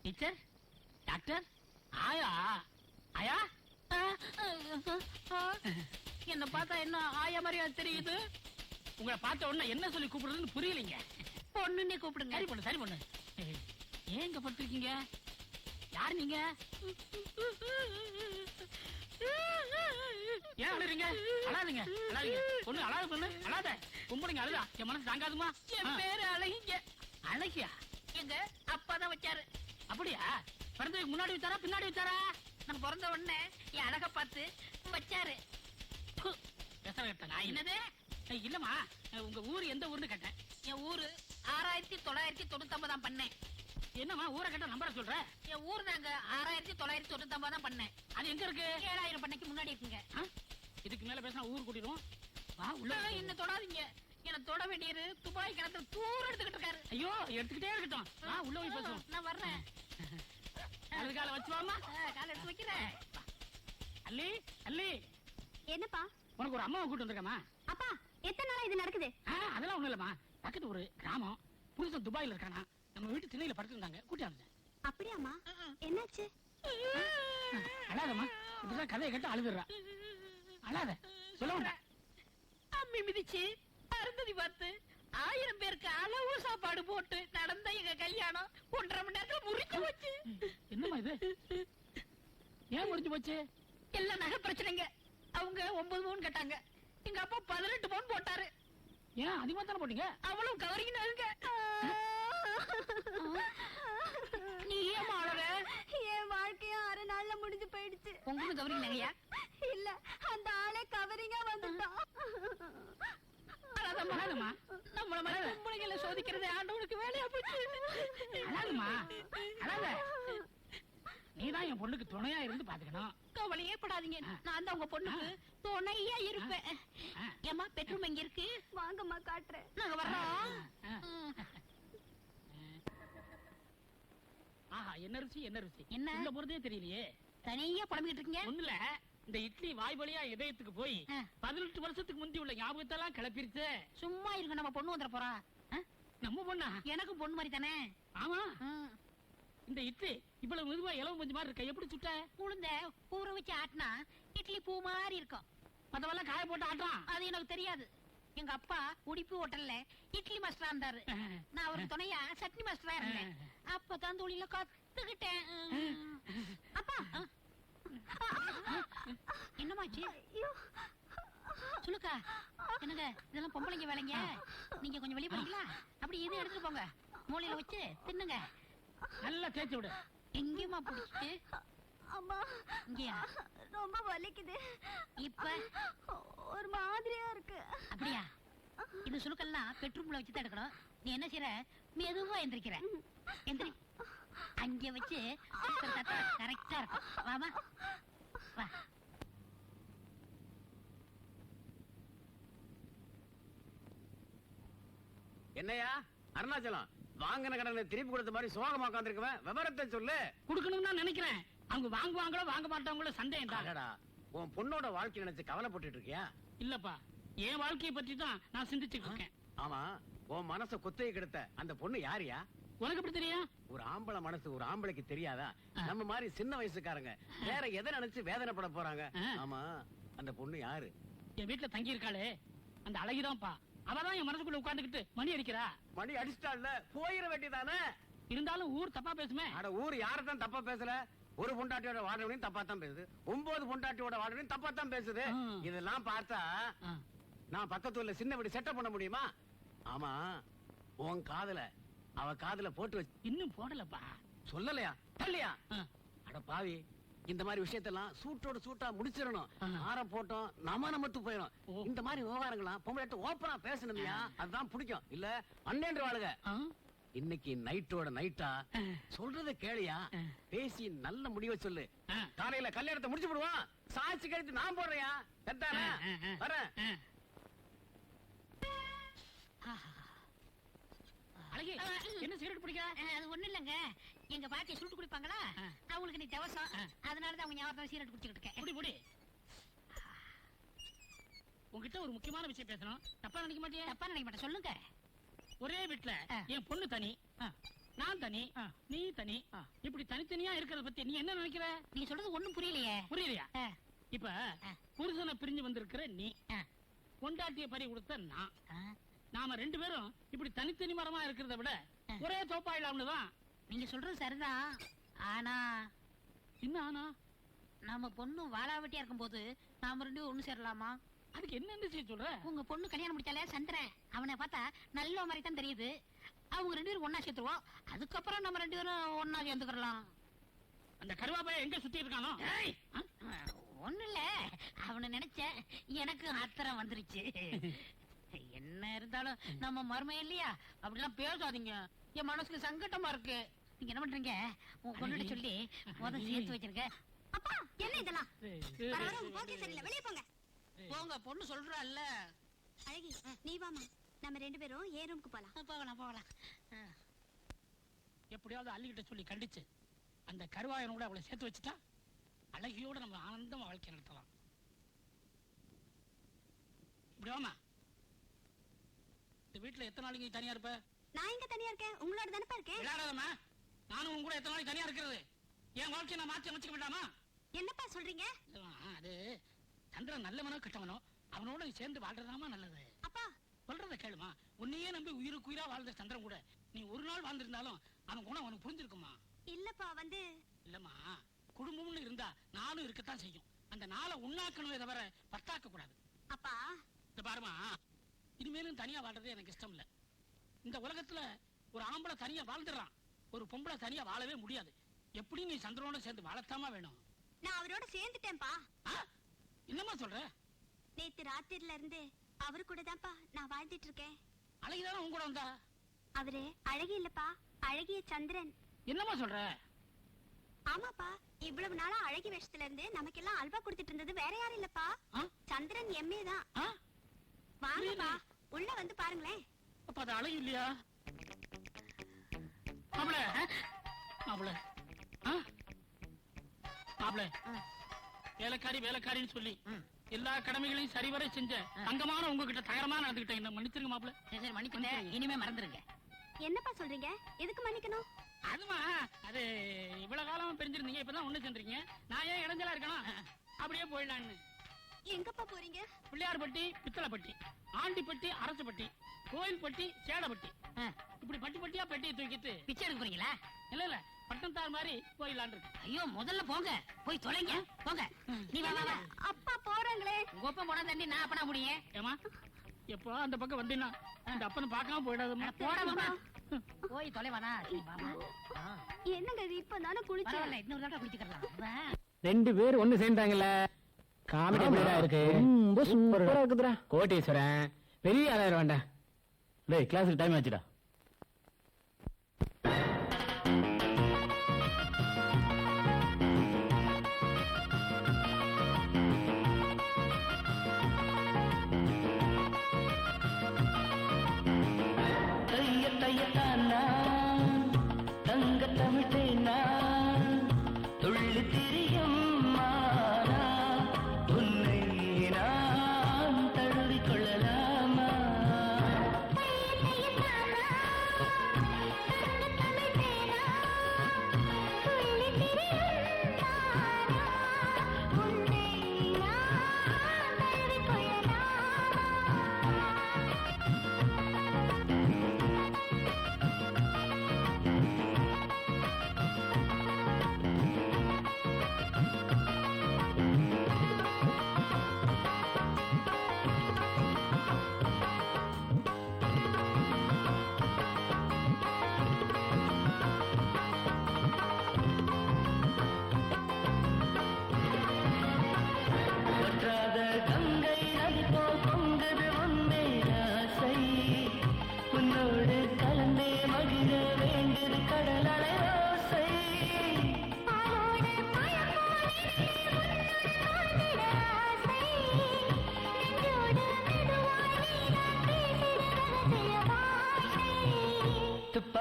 D: டீச்சர், டாக்டர், ஆயா. ஆயா
G: என்ன பார்த்தா என்ன ஆயா மாதிரியா தெரியுது?
D: உங்களை பார்த்த உடனே என்ன சொல்லி கூப்பிடுறதுன்னு புரியலைங்க.
G: பொண்ணுன்னே கூப்பிடுங்க.
D: சரி பொண்ணு, சரி பொண்ணு. ஏங்க படுத்திருக்கீங்க? யார் நீங்க? ஏன் அழுறீங்க? அழாதீங்க, அழாதீங்க. பொண்ணு அழாத, பொண்ணு அழாத. பொம்பளைங்க அழுதா என் மனசு தாங்காதுமா.
G: என் பேரு அழகிங்க.
D: அழகியா?
G: எங்க அப்பாதான் வச்சாரு.
D: அப்படியா? பிறந்ததுக்கு முன்னாடி வச்சாரா பின்னாடி வச்சாரா?
G: நான் பிறந்த உடனே என் அழக பார்த்து வச்சாரு.
D: நான் என்னது? இல்லம்மா, உங்க ஊர் எந்த ஊர்னு கேட்டேன்.
G: என் ஊரு 6999 பண்ணேன்.
D: என்னம்மா ஊரை கேட்ட நம்பரை சொல்ற?
G: என் ஊர் நாங்க 6999 பண்ணேன்.
D: அது எங்க இருக்கு?
G: 7000 பண்ணைக்கு முன்னாடி இருக்குங்க.
D: இதுக்கு மேல பேசினா ஊர் கூட்டிடும். வா உள்ள.
G: என்ன தொடாதீங்க. என்ன தொட வேண்டியது துபாய் கிணத்துல தூர் எடுத்துக்கிட்டு இருக்காரு.
D: ஐயோ, எடுத்துக்கிட்டே இருக்கட்டும். வா உள்ள போய் பேசுவோம்.
G: நான் வர்றேன்.
D: அது காலை வச்சு வாமா.
G: காலை எடுத்து வைக்கிறேன்.
D: அல்லி, அல்லி,
B: என்னப்பா?
D: உனக்கு ஒரு அம்மாவை கூட்டு வந்திருக்கமா?
B: அப்பா, எத்தனை நாளா இது நடக்குது?
D: அதெல்லாம் ஒண்ணு இல்லம்மா. பக்கத்து ஒரு கிராமம், புருஷன் துபாயில இருக்கானா, நம்ம வீட்டு திண்ணையில படுத்திருந்தாங்க, கூட்டி வந்தேன்.
B: அப்படியாம்மா? என்னாச்சு?
D: அழாதம்மா, இப்படிதான் கதையை கேட்டு அழுதுறா. அழாத, சொல்ல வேண்டாம்.
G: அம்மி மிதிச்சு அருந்ததி பார்த்து 1000 பேருக்கு அளவு சாப்பாடு போட்டு நடந்த எங்க கல்யாணம் 1.5 மணி நேரத்துல முறிஞ்சு போச்சு.
D: என்னம்மா இது? ஏன் முடிஞ்சு போச்சு?
G: எல்லாம் நகை பிரச்சனைங்க. அவங்க 9 பவுன் கேட்டாங்க. எங்க அப்பா 18 பவுன் போட்டாரு.
D: ஏன் அதிகமா தானே போட்டீங்க?
G: அவ்வளவு கவரிங்க. நீ ஏமா அழற?
B: என் வாழ்க்கையும் 1/2 நாள்ல முடிஞ்சு போயிடுச்சு.
G: உங்களுக்கு கவரிங் நகையா?
B: இல்ல, அந்த ஆளே கவரிங்கா வந்துட்டான்.
D: அழாதம்மா.
G: நம்மள மாதிரி பொம்பளைங்களை சோதிக்கிறது ஆண்டவனுக்கு வேலையா போச்சு.
D: அழாதம்மா, அழாத. நீதான் என் பொண்ணுக்கு துணையா இருந்து பாத்துக்கணும்.
G: கவலையே படாதீங்க, நான் தான் உங்க பொண்ணுக்கு துணையா இருப்பேன். ஏமா பெட்ரூம் எங்க இருக்கு?
B: வாங்கம்மா, காட்டுறேன்.
G: நாங்க வர்றோம்.
D: ஆஹா, என்ன ருசி, என்ன ருசி.
G: என்ன?
D: உள்ள போறதே தெரியலையே.
G: தனியா புலம்பிக்கிட்டு இருக்கீங்க?
D: ஒண்ணுல, இந்த இட்லி வாய் வழியா இதயத்துக்கு போய் 18 வருஷத்துக்கு முந்தி உள்ள ஞாபகத்தெல்லாம் கிளப்பிருச்சு.
G: சும்மா இருங்க, நம்ம பொண்ணு வந்துட போறா.
D: நம்ம பொண்ணா?
G: எனக்கு பொண்ணு மாதிரி தானே.
D: ஆமா. இந்த இட்லி இவ்வளவு மெதுவா இலவம் பஞ்சு மாதிரி இருக்க, எப்படி சுட்ட?
G: உளுந்த ஊற வச்சு ஆட்டினா இட்லி பூ மாதிரி இருக்கும்.
D: மத்தவெல்லாம் காய போட்டு ஆட்டுறான்.
G: அது எனக்கு தெரியாது. எங்க அப்பா உடிப்பு ஹோட்டல்ல இட்லி மாஸ்டரா இருந்தாரு. நான் அவருக்கு துணையா சட்னி மாஸ்டரா இருந்தேன். அப்பதான் தொழில கத்துக்கிட்டேன். அப்பா, என்னமாச்சு? சொல்லுக்கா. என்னங்க இதெல்லாம் பொம்பளைங்க வேலைங்க. நீங்க கொஞ்சம் வெளியே போறீங்களா? அப்படி இது எடுத்துட்டு போங்க, மூலையில வச்சு தின்னுங்க.
D: நல்லா தேய்ச்சி விடு.
G: எங்கேயுமா பிடிச்சிட்டு?
B: அம்மா,
G: இங்கயா?
B: ரொம்ப வலிக்குது.
G: இப்ப
B: ஒரு மாதிரியா இருக்கு.
G: அப்படியா? இது சுளுக்கெல்லாம் பெட்ரூம்ல வச்சு தான் எடுக்கணும். நீ என்ன செய்யற? மெதுவா எந்திரிக்கிற. எந்திரி. அங்க வச்சு கரெக்டா இருக்கும். வாமா, வா.
F: என்னையா அருணாச்சலம், வாங்கின கடனை திருப்பி கொடுத்த மாதிரி சோகமா உட்காந்துருக்கவன் விவரத்தை சொல்லு.
D: குடுக்கணும்னு தான் நினைக்கிறேன். அவங்க வாங்குவாங்களோ வாங்க மாட்டாங்களோ சந்தேகம் தான்.
F: அடடா, உன் பொண்ணோட வாழ்க்கை நினைச்சு கவலைப்பட்டு இருக்கியா?
D: இல்லப்பா, என் வாழ்க்கையை பற்றி தான் நான் சிந்திச்சுட்டு இருக்கேன்.
F: ஆமா, உன் மனச குத்தையை கெடுத்த அந்த பொண்ணு யாரியா?
D: உனக்கு எப்படி தெரியும்?
F: ஒரு ஆம்பளை மனசு ஒரு ஆம்பளைக்கு தெரியாதா? நம்ம மாதிரி சின்ன வயசுக்காரங்க வேற எதை நினைச்சு வேதனைப்பட போறாங்க. ஆமா, அந்த பொண்ணு யாரு?
G: என் வீட்டுல தங்கி இருக்காளே அந்த அழகிதான்ப்பா. அவதான் என் மனசுக்குள்ள உட்கார்ந்துகிட்டு மணி அடிக்கிறா.
D: மணி அடிச்சிட்டாள்ல, போயிட வேண்டியதானே.
G: இருந்தாலும் ஊர் தப்பா பேசுமே.
D: அட ஊர் யாரதான் தப்பா பேசல? ஒரு பொண்டாட்டியோட வாழவனையும் தப்பா தான் பேசுது, 9 பொண்டாட்டியோட வாழவனையும் தப்பா தான் பேசுது. இதெல்லாம் பார்த்தா நான் பக்கத்துல சின்ன வீடு செட்டப் பண்ண முடியுமா? ஆமா, உன் காதுல அவ காதுல போட்டு வச்சு
G: இன்னும் போடலப்பா.
D: சொல்லலையா? தள்ளியா? அட பாவி, இந்த மாதிரி விஷயத்தெல்லாம் சூட்டோட சூட்டா முடிச்சிடணும். ஆரம் போட்டோம் நமத்து போயிடும். இந்த மாதிரி விவகாரங்களாம் பொம்பளை ஓப்பனா பேசணும்யா, அதுதான் பிடிக்கும். இல்ல அண்ணேன்ற வாழுக. இன்னைக்கு நைட்டோட நைட்டா சொல்றத கேளியா, பேசி நல்ல முடிவை சொல்லு. காலையில கல்யாணத்தை முடிச்சு விடுவான். சாட்சி கழித்து நான் போடுறியா? வரேன்.
G: அழகி, என்ன சிகரெட் பிடிக்கிற?
E: அது ஒண்ணு இல்லங்க, எங்க பாட்டியை சுட்டு குடிப்பாங்களா, அவங்களுக்கு நீ தவசம், அதனாலதான் அவங்க ஞாபகம் சீரட் குடிச்சுக்கிட்டு இருக்கேன்.
G: குடி குடி. உங்ககிட்ட ஒரு முக்கியமான விஷயம் பேசணும். தப்பா நினைக்க மாட்டியா?
E: தப்பா நினைக்க மாட்டேன், சொல்லுங்க.
G: ஒரே வீட்டுல என் பொண்ணு தனி, நான் தனி, நீ தனி, இப்படி தனித்தனியா இருக்கிறத பத்தி நீ என்ன நினைக்கிற?
E: நீங்க சொல்றது ஒண்ணும் புரியலையே.
G: புரியலையா? இப்ப புருஷனை பிரிஞ்சு வந்திருக்கிற நீ, பொண்டாட்டிய பறி கொடுத்த நான், நாம 2 பேரும் இப்படி தனித்தனி மரமா இருக்கிறத விட ஒரே தோப்பாயிலாம்னுதான்.
E: நீங்க சொல்றது சரிதான். ஆனா
G: என்ன ஆனா?
E: நம்ம பொண்ணு வாழாவட்டியா இருக்கும் போது நாம 2 பேரும் ஒண்ணு சேரலாமா?
G: அதுக்கு என்ன செய்ய சொல்ற?
E: உங்க பொண்ணு கல்யாணம் முடிச்சாலே சந்திரன், அவனை பார்த்தா நல்ல மாதிரி தான் தெரியுது. அவங்க 2 பேரும் ஒன்னா சேர்த்துருவோம். அதுக்கப்புறம் நம்ம 2 பேரும் ஒன்னா சேர்ந்துக்கலாம்.
G: அந்த கருவாப்பைய எங்க சுத்தி இருக்கானோ?
E: ஒண்ணு இல்ல, அவனை நினைச்சேன், எனக்கு ஆத்திரம் வந்துருச்சு. என்ன இருந்தாலும் நம்ம மருமை இல்லையா, அப்படிலாம் பேசாதீங்க. என் மனசுக்கு சங்கட்டமா இருக்கு. நீங்க என்ன பண்றீங்க, உங்க பொண்ணுகிட்ட சொல்லி முதல்ல சேர்த்து வச்சிருக்க.
B: அப்பா என்ன இதெல்லாம்? போக்கே சரியில்லை, வெளியே போங்க.
E: உங்க பொண்ணு சொல்றாள்ல.
B: அழகி நீ வாமா, நம்ம 2 பேரும் ஏ ரூமுக்கு போலாம்.
E: போகலாம் போகலாம்.
G: எப்படியாவது அள்ளிக்கிட்ட சொல்லி கண்டிச்சு அந்த கருவாயன் கூட அவளை சேர்த்து வச்சுட்டா அழகியோட நம்ம ஆனந்தமா வாழ்க்கை நடத்தலாம். இப்படி வாமா. இந்த வீட்டுல எத்தனை நாளைக்கு நீ தனியா இருப்ப?
B: நான் இங்க தனியா இருக்கேன், உங்களோட தானப்பா இருக்கேன்.
G: விளையாடாதம்மா, நானும் உங்க கூட எத்தனை நாளைக்கு தனியா இருக்கிறது? என் வாழ்க்கையை நான் மாற்றி அமைச்சுக்க வேண்டாமா?
B: என்னப்பா சொல்றீங்க?
G: அது சந்திரன் நல்லவனோ கெட்டவனோ அவனோட நீ சேர்ந்து வாழ்றதாமா நல்லது.
B: அப்பா
G: சொல்றத கேளுமா. உன்னையே நம்பி உயிருக்கு உயிரா வாழ்ந்த சந்திரன் கூட நீ ஒரு நாள் வாழ்ந்திருந்தாலும் அவன் குணம் அவனுக்கு புரிஞ்சிருக்குமா?
B: இல்லப்பா
G: இல்லம்மா, குடும்பம்னு இருந்தா நானும் இருக்கத்தான் செய்யும். அந்த நாளை உண்ணாக்கணுமே தவிர பத்தாக்க கூடாது.
B: அப்பா
G: இந்த பாருமா, இனிமேலும் தனியா வாழ்றது எனக்கு இஷ்டம் இல்ல. இந்த உலகத்துல ஒரு ஆம்பளை தனியா வாழ்ந்துடுறான், ஒரு பொம்பளை தனியா வாழவே முடியாது. எப்படி நீ சந்திரனோட சேர்ந்து வாழத்தாமா வேணும்.
B: நான் அவரோட சேர்ந்துட்டேன்ப்பா.
G: என்னம்மா சொல்ற?
B: நேத்து ராத்திரில இருந்து அவரு கூட தான்ப்பா நான் வாழ்ந்துட்டு இருக்கேன்.
G: அழகிதானே உன் கூட வந்தா?
B: அவரு அழகி இல்லப்பா, அழகிய சந்திரன்.
G: என்னம்மா சொல்ற?
B: ஆமாப்பா, இவ்வளவு நாளா அழகி வேஷத்துல இருந்து நமக்கெல்லாம் அல்வா கொடுத்துட்டு இருந்தது வேற யாரும் இல்லப்பா, சந்திரன் எம்ஏ தான். வாங்கப்பா, உள்ள வந்து பாருங்களேன்.
G: அப்ப அது அழகு இல்லையா? மாப்பிள மாப்பிள மாப்பிள, வேலைக்காரி வேலைக்காரின்னு சொல்லி எல்லா கடமைகளையும் சரிவரை செஞ்ச தங்கமான உங்ககிட்ட தகரமா நடந்துகிட்டேன். என்ன மன்னிச்சிருங்க மாப்பிள.
E: சரி மன்னிக்கிறேன், இனிமே மறந்துருங்க.
B: என்னப்பா சொல்றீங்க? எதுக்கு மன்னிக்கணும்?
G: அதுமா, அது இவ்வளவு காலம் பிரிஞ்சிருந்தீங்க, இப்பதான் ஒண்ணு சென்றீங்க. நான் ஏன் இடைஞ்சலா இருக்கணும்? அப்படியே போயிடலான்னு.
B: எங்கப்பா போறீங்க?
G: பிள்ளையார்பட்டி, பித்தளைப்பட்டி, ஆண்டிப்பட்டி, அரசுப்பட்டி, கோயில்பட்டி, சேடப்பட்டி, இப்படி பட்டி பட்டியா பெட்டியை தூக்கிட்டு
E: பிச்சை எடுக்க போறீங்களா?
G: இல்ல இல்ல, பட்டம்தார் மாதிரி போயிடலான் இருக்கு.
E: ஐயோ, முதல்ல போங்க, போய் தொலைங்க, போங்க. நீ வா வா.
B: அப்பா போறாங்களே.
E: உங்க அப்பா போனா தண்ணி நான் அப்பனா முடியும்.
G: ஏமா, எப்போ அந்த பக்கம் வந்தீங்கன்னா இந்த அப்பனை பார்க்காம போயிடாதுமா.
E: போடாம போய் தொலைவானா?
B: என்னங்க இது, இப்பதானே குளிச்சேன்.
E: இன்னொரு தடவை குளிச்சுக்கலாம்.
H: 2 பேர் ஒண்ணு சேர்ந்தாங்கல்ல, காமெடி எப்படிடா இருக்கு? ரொம்ப சூப்பரா இருக்குதுடா. கோட்டீஸ்வரன் பெரிய ஆளாயிரம் வேண்டாம்.
F: டேய், கிளாஸுக்கு டைம் ஆச்சுடா.
H: தங்க தமிழ்னா துள்ளி திரியும் மானா, உன்னை நான் தழுவிக் கொள்ளலாமா?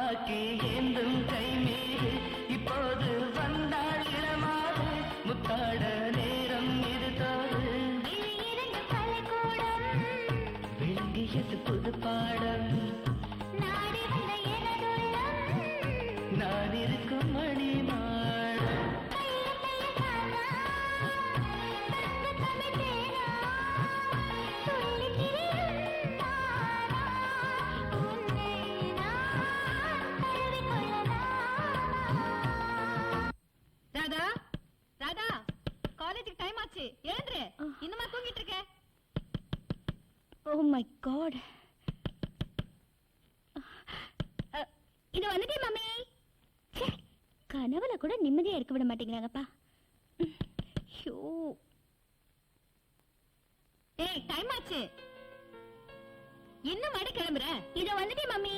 J: துப்பாக்கி ஏந்தும் கை மீது இப்போது வந்தாள் இளமாறு முத்தாட நேரம் இது தோது விளங்கியது புது பாடம் நான் இருக்கும் மணி மாடம்
B: ராதா ராதா காலேஜுக்கு டைம் ஆச்சு எழுந்துரு இன்னுமா தூங்கிட்டு இருக்க ஓ மை காட் இது வந்துட்டே மம்மி கனவுல கூட நிம்மதியா இருக்க விட மாட்டேங்கிறாங்கப்பா ஐயோ ஏய் டைம் ஆச்சு இன்னும் மடி கிளம்புற இத வந்துட்டே மம்மி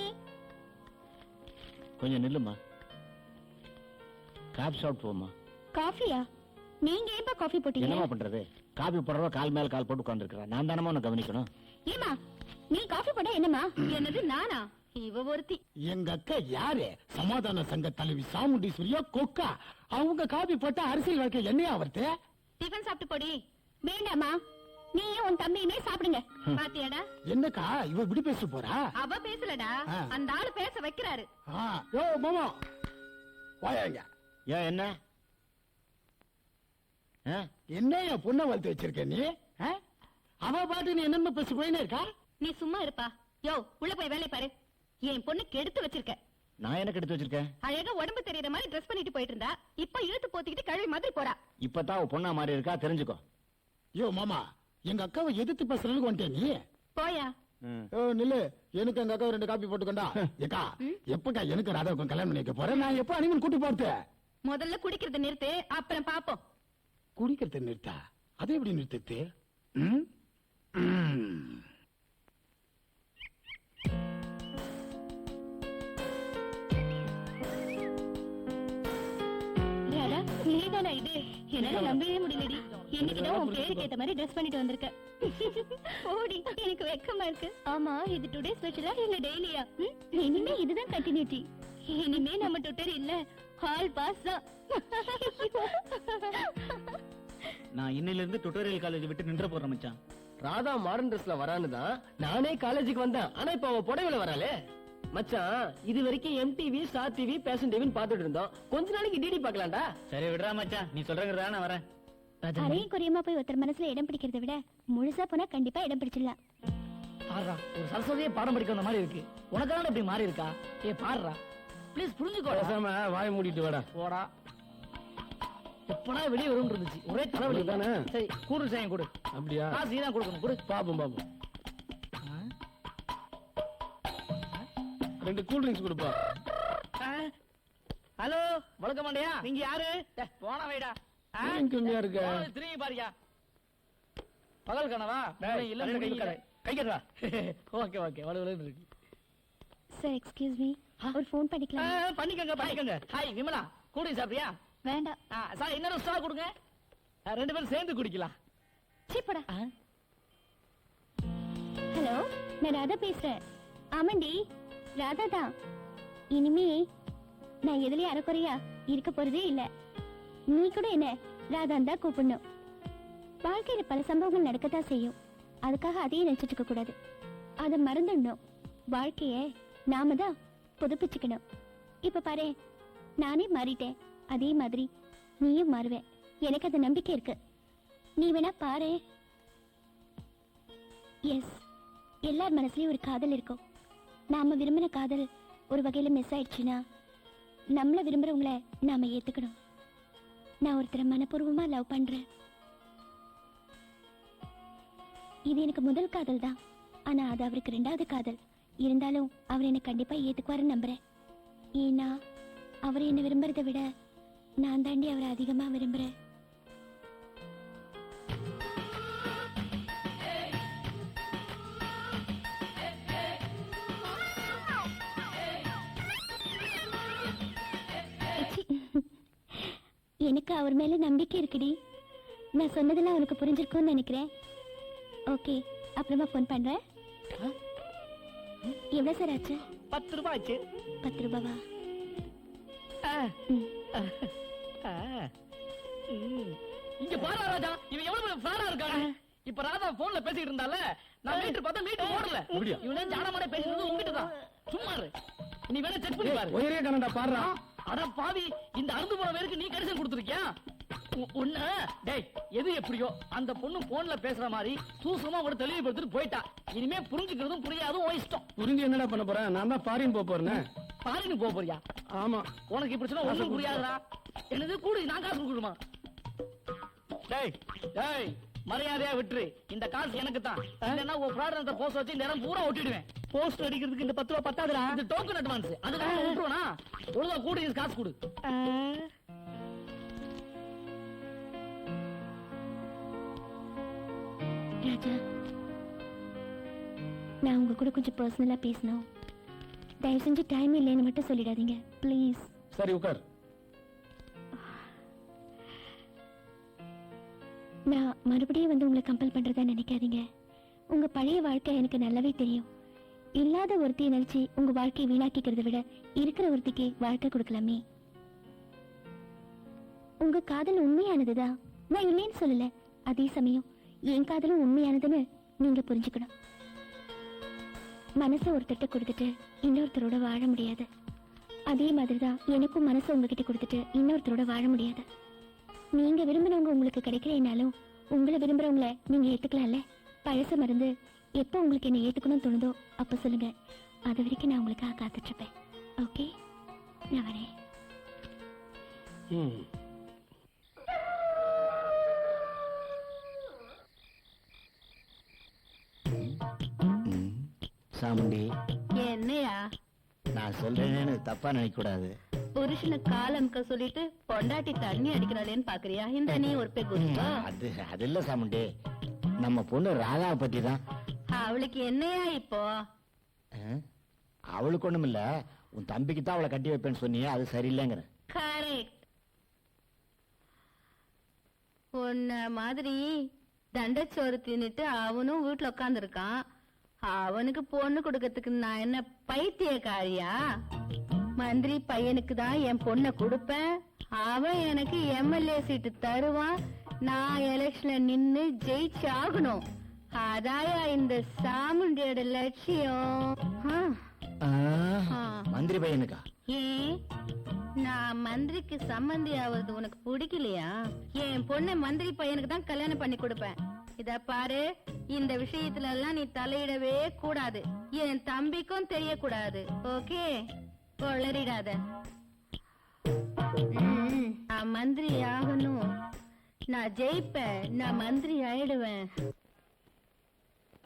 I: கொஞ்சம் நில்லுமா, காபி சாப்பிட்டு போமா.
B: காஃபியா நீங்க ஏன்பா காஃபி போட்டீங்க
I: என்னமா பண்றது, காபி போடுறவ கால் மேல கால் போட்டு உட்கார்ந்துருக்கா, நான் தானமா உன்னை கவனிக்கணும்.
B: ஏமா நீ காஃபி போட என்னமா என்னது நானா இவ ஒருத்தி
D: எங்க அக்கா யாரு? சமாதான சங்க தலைவி சாமுண்டீஸ்வரியா கொக்கா? அவங்க காபி போட்டா அரசியல் வாழ்க்கை என்னையா வருது?
B: டிஃபன் சாப்பிட்டு போடி வேண்டாமா நீயும் உன் தம்பியுமே சாப்பிடுங்க பாத்தியாடா
D: என்னக்கா இவ இப்படி பேச போறா?
B: அவ பேசலடா அந்த ஆளு பேச வைக்கிறாரு
D: யோ மாமா வாயாங்க.
I: ஏன் என்ன
D: என்னையா பொண்ணை வளர்த்து வச்சிருக்க நீ? அவ பாட்டு நீ என்னன்னு பேச போயினே இருக்கா?
B: நீ சும்மா இருப்பா யோ உள்ள போய் வேலை பாரு என் பொண்ணு கெடுத்து வச்சிருக்க
I: நான் எனக்கு எடுத்து வச்சிருக்கேன்.
B: அழகா உடம்பு தெரியற மாதிரி ட்ரெஸ் பண்ணிட்டு போயிட்டு இருந்தா இப்ப இழுத்து போத்திக்கிட்டு கழுவி மாதிரி போறா.
I: இப்பதான் அவ பொண்ணா மாறி இருக்கா, தெரிஞ்சுக்கோ.
D: யோ மாமா எங்க அக்காவை எதிர்த்து பேசுறதுக்கு வந்துட்டே நீ?
B: போயா
D: நில்லு, எனக்கு எங்க அக்கா 2 காப்பி போட்டுக்கண்டா. ஏக்கா எப்பக்கா எனக்கு ராதாவுக்கும் கல்யாணம் பண்ணிக்க போறேன்? நான் எப்ப அனிமன் கூட்டி போறது?
B: முதல்ல குடிக்கிறத நிறுத்து அப்புறம் பாப்போம்.
D: குடிக்கிறத நிறுத்தா? அதை எப்படி நிறுத்து?
B: நீதானா இது? என்னால நம்பவே முடியலடி. இன்னைக்குதான் உன் பேருக்கு ஏத்த மாதிரி ட்ரெஸ் பண்ணிட்டு வந்திருக்க. ஓடி எனக்கு வெக்கமா இருக்கு. ஆமா இது டுடே ஸ்பெஷலா இல்ல டெய்லியா? இனிமே இதுதான் கண்டினியூட்டி. இனிமே நம்ம டுட்டர் இல்ல ஹால் பாஸ் தான்.
F: நான் இன்னையில இருந்து டுட்டோரியல் காலேஜ் விட்டு நின்ற போறேன் மச்சான்.
H: ராதா மாடர்ன் ட்ரெஸ்ல வரான்னு தான் நானே காலேஜுக்கு வந்தேன். ஆனா இப்ப அவ புடவைல வராளே. மச்சான் இது வரைக்கும் எம்டிவி ஸ்டார் டிவி பேஷன் டிவின்னு பாத்துட்டு இருந்தோம். கொஞ்ச நாளைக்கு டிடி பாக்கலாம்டா.
F: சரி விடுறா மச்சான், நீ சொல்றங்கறதா நான் வரேன்.
B: அரையும் குறையுமா போய் ஒருத்தர் மனசுல இடம் பிடிக்கிறத விட முழுசா போனா கண்டிப்பா இடம் பிடிச்சிடலாம்.
H: பாடுறா ஒரு சரஸ்வதியே பாடம் படிக்க வந்த மாதிரி இருக்கு. உனக்கான இப்படி மாறி இருக்கா? ஏ பாடுறா ப்ளீஸ் புரிஞ்சுக்கோ.
D: வாய மூடிட்டு வாடா.
H: போடா எப்படா வெளியே வரும் இருந்துச்சு. ஒரே தலைவலி
D: தானே.
H: சரி கூடு செய்யும் கொடு.
D: அப்படியா?
H: காசு நீ தான் கொடுக்கணும். கொடு
D: பாப்போம் பாப்போம். 2 கூல் ட்ரிங்க்ஸ் கொடுப்பா.
H: ஹலோ வணக்கம் மாண்டியா, நீங்க யாரு? போன வைடா.
D: கம்மியா இருக்க.
H: திரும்பி பாரியா. பகல் கனவா? இல்ல கை கட்டுறா. ஓகே ஓகே வலுவலு இருக்கு.
B: சார் எக்ஸ்கியூஸ் மீ ஒரு ஃபோன் பண்ணிக்கலாம்?
H: பண்ணிக்கங்க பண்ணிக்கங்க. ஹாய் விமலா கூடி சாப்பிட்டியா?
B: வேண்டாம்
H: சார் இன்னொரு ஸ்ட்ரா கொடுங்க. 2 பேரும் சேர்ந்து குடிக்கலாம்.
B: சீப்படா. ஹலோ நான் ராதா பேசுறேன். ஆமாண்டி ராதா தான். இனிமே நான் எதுலயும் அறக்குறையா இருக்க போறதே இல்ல. நீ கூட என்ன ராதான் தான் கூப்பிடணும். வாழ்க்கையில பல சம்பவங்கள் நடக்கத்தான் செய்யும். அதுக்காக அதையும் நினைச்சிட்டு இருக்க கூடாது. அதை மறந்துடணும். வாழ்க்கைய நாம தான் புதுப்பிச்சுக்கணும். இப்ப பாரு நானே மாறிட்டேன். அதே மாதிரி நீயும் மாறுவேன். எனக்கு அந்த நம்பிக்கை இருக்கு. நீ வேணா பாரு. எஸ் எல்லார் மனசுலயும் ஒரு காதல் இருக்கும். நாம விரும்பின காதல் ஒரு வகையில மிஸ் ஆயிடுச்சுன்னா நம்மள விரும்புறவங்கள நாம ஏத்துக்கணும். நான் ஒருத்தரை மனப்பூர்வமா லவ் பண்றேன். இது எனக்கு முதல் காதல் தான். ஆனா அது அவருக்கு 2வது காதல். இருந்தாலும் அவர் என்ன கண்டிப்பா ஏத்துக்குவாருன்னு நம்புறேன். ஏன்னா அவர் என்ன விரும்புறதை விட நான் தாண்டி அவரை அதிகமா விரும்புறேன். எனக்கு அவர் மேல நம்பிக்கை இருக்குடி. நான் சொன்னதெல்லாம் அவனுக்கு புரிஞ்சிருக்கும்னு நினைக்கிறேன். ஓகே அப்புறமா ஃபோன் பண்றேன். எவ்வளவு சார் ஆச்சு?
H: 10 ரூபாய் ஆச்சு.
B: 10 ரூபாவா?
H: ஆ. ஆ. இங்க பாரு ராஜா, இவன் எவ்வளவு ஃப்ராடா இருக்கான். இப்ப ராதா போன்ல பேசிட்டு இருந்தால, நான் மீட்டர் பார்த்தா மீட்டர் ஓடல. இவனே ஜானமாட பேசினது உங்ககிட்ட தான். சும்மா இரு, நீ வேணா செக் பண்ணி பாரு.
D: ஒரே கணடா பாடுறா.
H: அட பாவி, இந்த அறுந்து போன பேருக்கு நீ கடிதம் கொடுத்திருக்கியா? ஒண்ணு டேய், எது எப்படியோ அந்த பொண்ணு போன்ல பேசுற மாதிரி சூசமா கூட தெளிவுபடுத்திட்டு போயிட்டா. இனிமே புரிஞ்சுக்கிறதும் புரியாதும் உன் இஷ்டம்.
D: புரிஞ்சு என்னடா பண்ண போறேன்? நான் தான் ஃபாரின் போக போறேன்.
H: பாருன்னு போக போறியா?
D: ஆமா.
H: உனக்கு இப்படி சொன்னா ஒண்ணும் புரியாதுடா. என்னது கூட நான் காசு கொடுக்கணுமா? டேய் டேய், மரியாதையா விட்டுரு. இந்த காசு எனக்கு தான். இல்லன்னா உன் ப்ராடக்ட்ட போஸ்ட் வச்சு இந்த இடம் பூரா ஒட்டிடுவேன். போஸ்ட் அடிக்கிறதுக்கு இந்த 10 ரூபாய் பத்தாதுடா. இது டோக்கன் அட்வான்ஸ். அதுக்கு விட்டுருவனா? ஒழுங்கா கூட இந்த காசு கொடு.
B: ராஜா, நான் உங்க கூட கொஞ்சம் பர்சனலா பேசணும். தயவு செஞ்சு டைம் இல்லைன்னு மட்டும் சொல்லிடாதீங்க ப்ளீஸ்.
D: சரி உட்கார்.
B: நான் மறுபடியும் வந்து உங்களை கம்பல் பண்றதா நினைக்காதீங்க. உங்க பழைய வாழ்க்கை எனக்கு நல்லாவே தெரியும். இல்லாத ஒருத்தியை நினைச்சு உங்க வாழ்க்கையை வீணாக்கிக்கிறத விட இருக்கிற ஒருத்திக்கு வாழ்க்கை கொடுக்கலாமே. உங்க காதல் உண்மையானதுதான், நான் இல்லைன்னு சொல்லல. அதே சமயம் என் காதலும் உண்மையானதுன்னு நீங்க புரிஞ்சுக்கணும். மனசை ஒருத்தட்ட கொடுத்துட்டு இன்னொருத்தரோட வாழ முடியாது. அதே மாதிரிதான் எனக்கும் மனசை உங்ககிட்ட கொடுத்துட்டு இன்னொருத்தரோட வாழ முடியாது. நீங்க விரும்பினவங்க உங்களுக்கு கிடைக்கலனாலும் உங்களை விரும்புறவங்கள நீங்க ஏத்துக்கலாம்ல. பழச மறந்து எப்போ உங்களுக்கு என்ன ஏத்துக்கணும்னு தோணுதோ அப்ப சொல்லுங்க. அது வரைக்கும் நான் உங்களுக்காக காத்துட்டு இருப்பேன். ஓகே, நான் வரேன்.
K: சாமுண்டி,
B: என்னையா
K: நான் சொல்றேன்னு தப்பா நினைக்க கூடாது.
B: புருஷனை காலம்க்க சொல்லிட்டு பொண்டாட்டி தண்ணி அடிக்கிறாளேன்னு பாக்குறியா? இந்த நீ ஒரு பெகுஸ்பா.
K: அது இல்ல சாமுண்டி, நம்ம பொண்ணு ராதாவை பத்தி தான்.
B: அவளுக்கு என்னையா இப்போ?
K: அவளுக்கு ஒண்ணும் இல்ல, உன் தம்பிக்கு தான் அவளை கட்டி வைப்பேன்னு சொன்னியே, அது சரியில்லைங்கிற.
B: கரெக்ட். உன்ன மாதிரி தண்டச்சோறு தின்னுட்டு அவனும் வீட்டுல உட்கார்ந்து இருக்கான். அவனுக்கு பொண்ணு கொடுக்கறதுக்கு நான் என்ன பைத்தியக்காரியா? மந்திரி பையனுக்கு தான் என் பொண்ணை கொடுப்பேன். அவன் எனக்கு எம்எல்ஏ சீட்டு தருவான். நான் எலெக்ஷன்ல நின்னு ஜெயிச்சு ஆகணும். அதாயா இந்த சாமுண்டியோட லட்சியம்.
K: மந்திரி பையனுக்கா?
B: ஏன் நான் மந்திரிக்கு சம்மந்தி ஆவது உனக்கு பிடிக்கலையா? என் பொண்ணை மந்திரி பையனுக்கு தான் கல்யாணம் பண்ணி கொடுப்பேன். இத பாரு, இந்த விஷயத்துல எல்லாம் நீ தலையிடவே கூடாது. என் தம்பிக்கும் தெரியக்கூடாது. ஓகே, கொளறிடாத. நான் மந்திரி ஆகணும். நான் ஜெயிப்பேன். நான் மந்திரி ஆயிடுவேன்.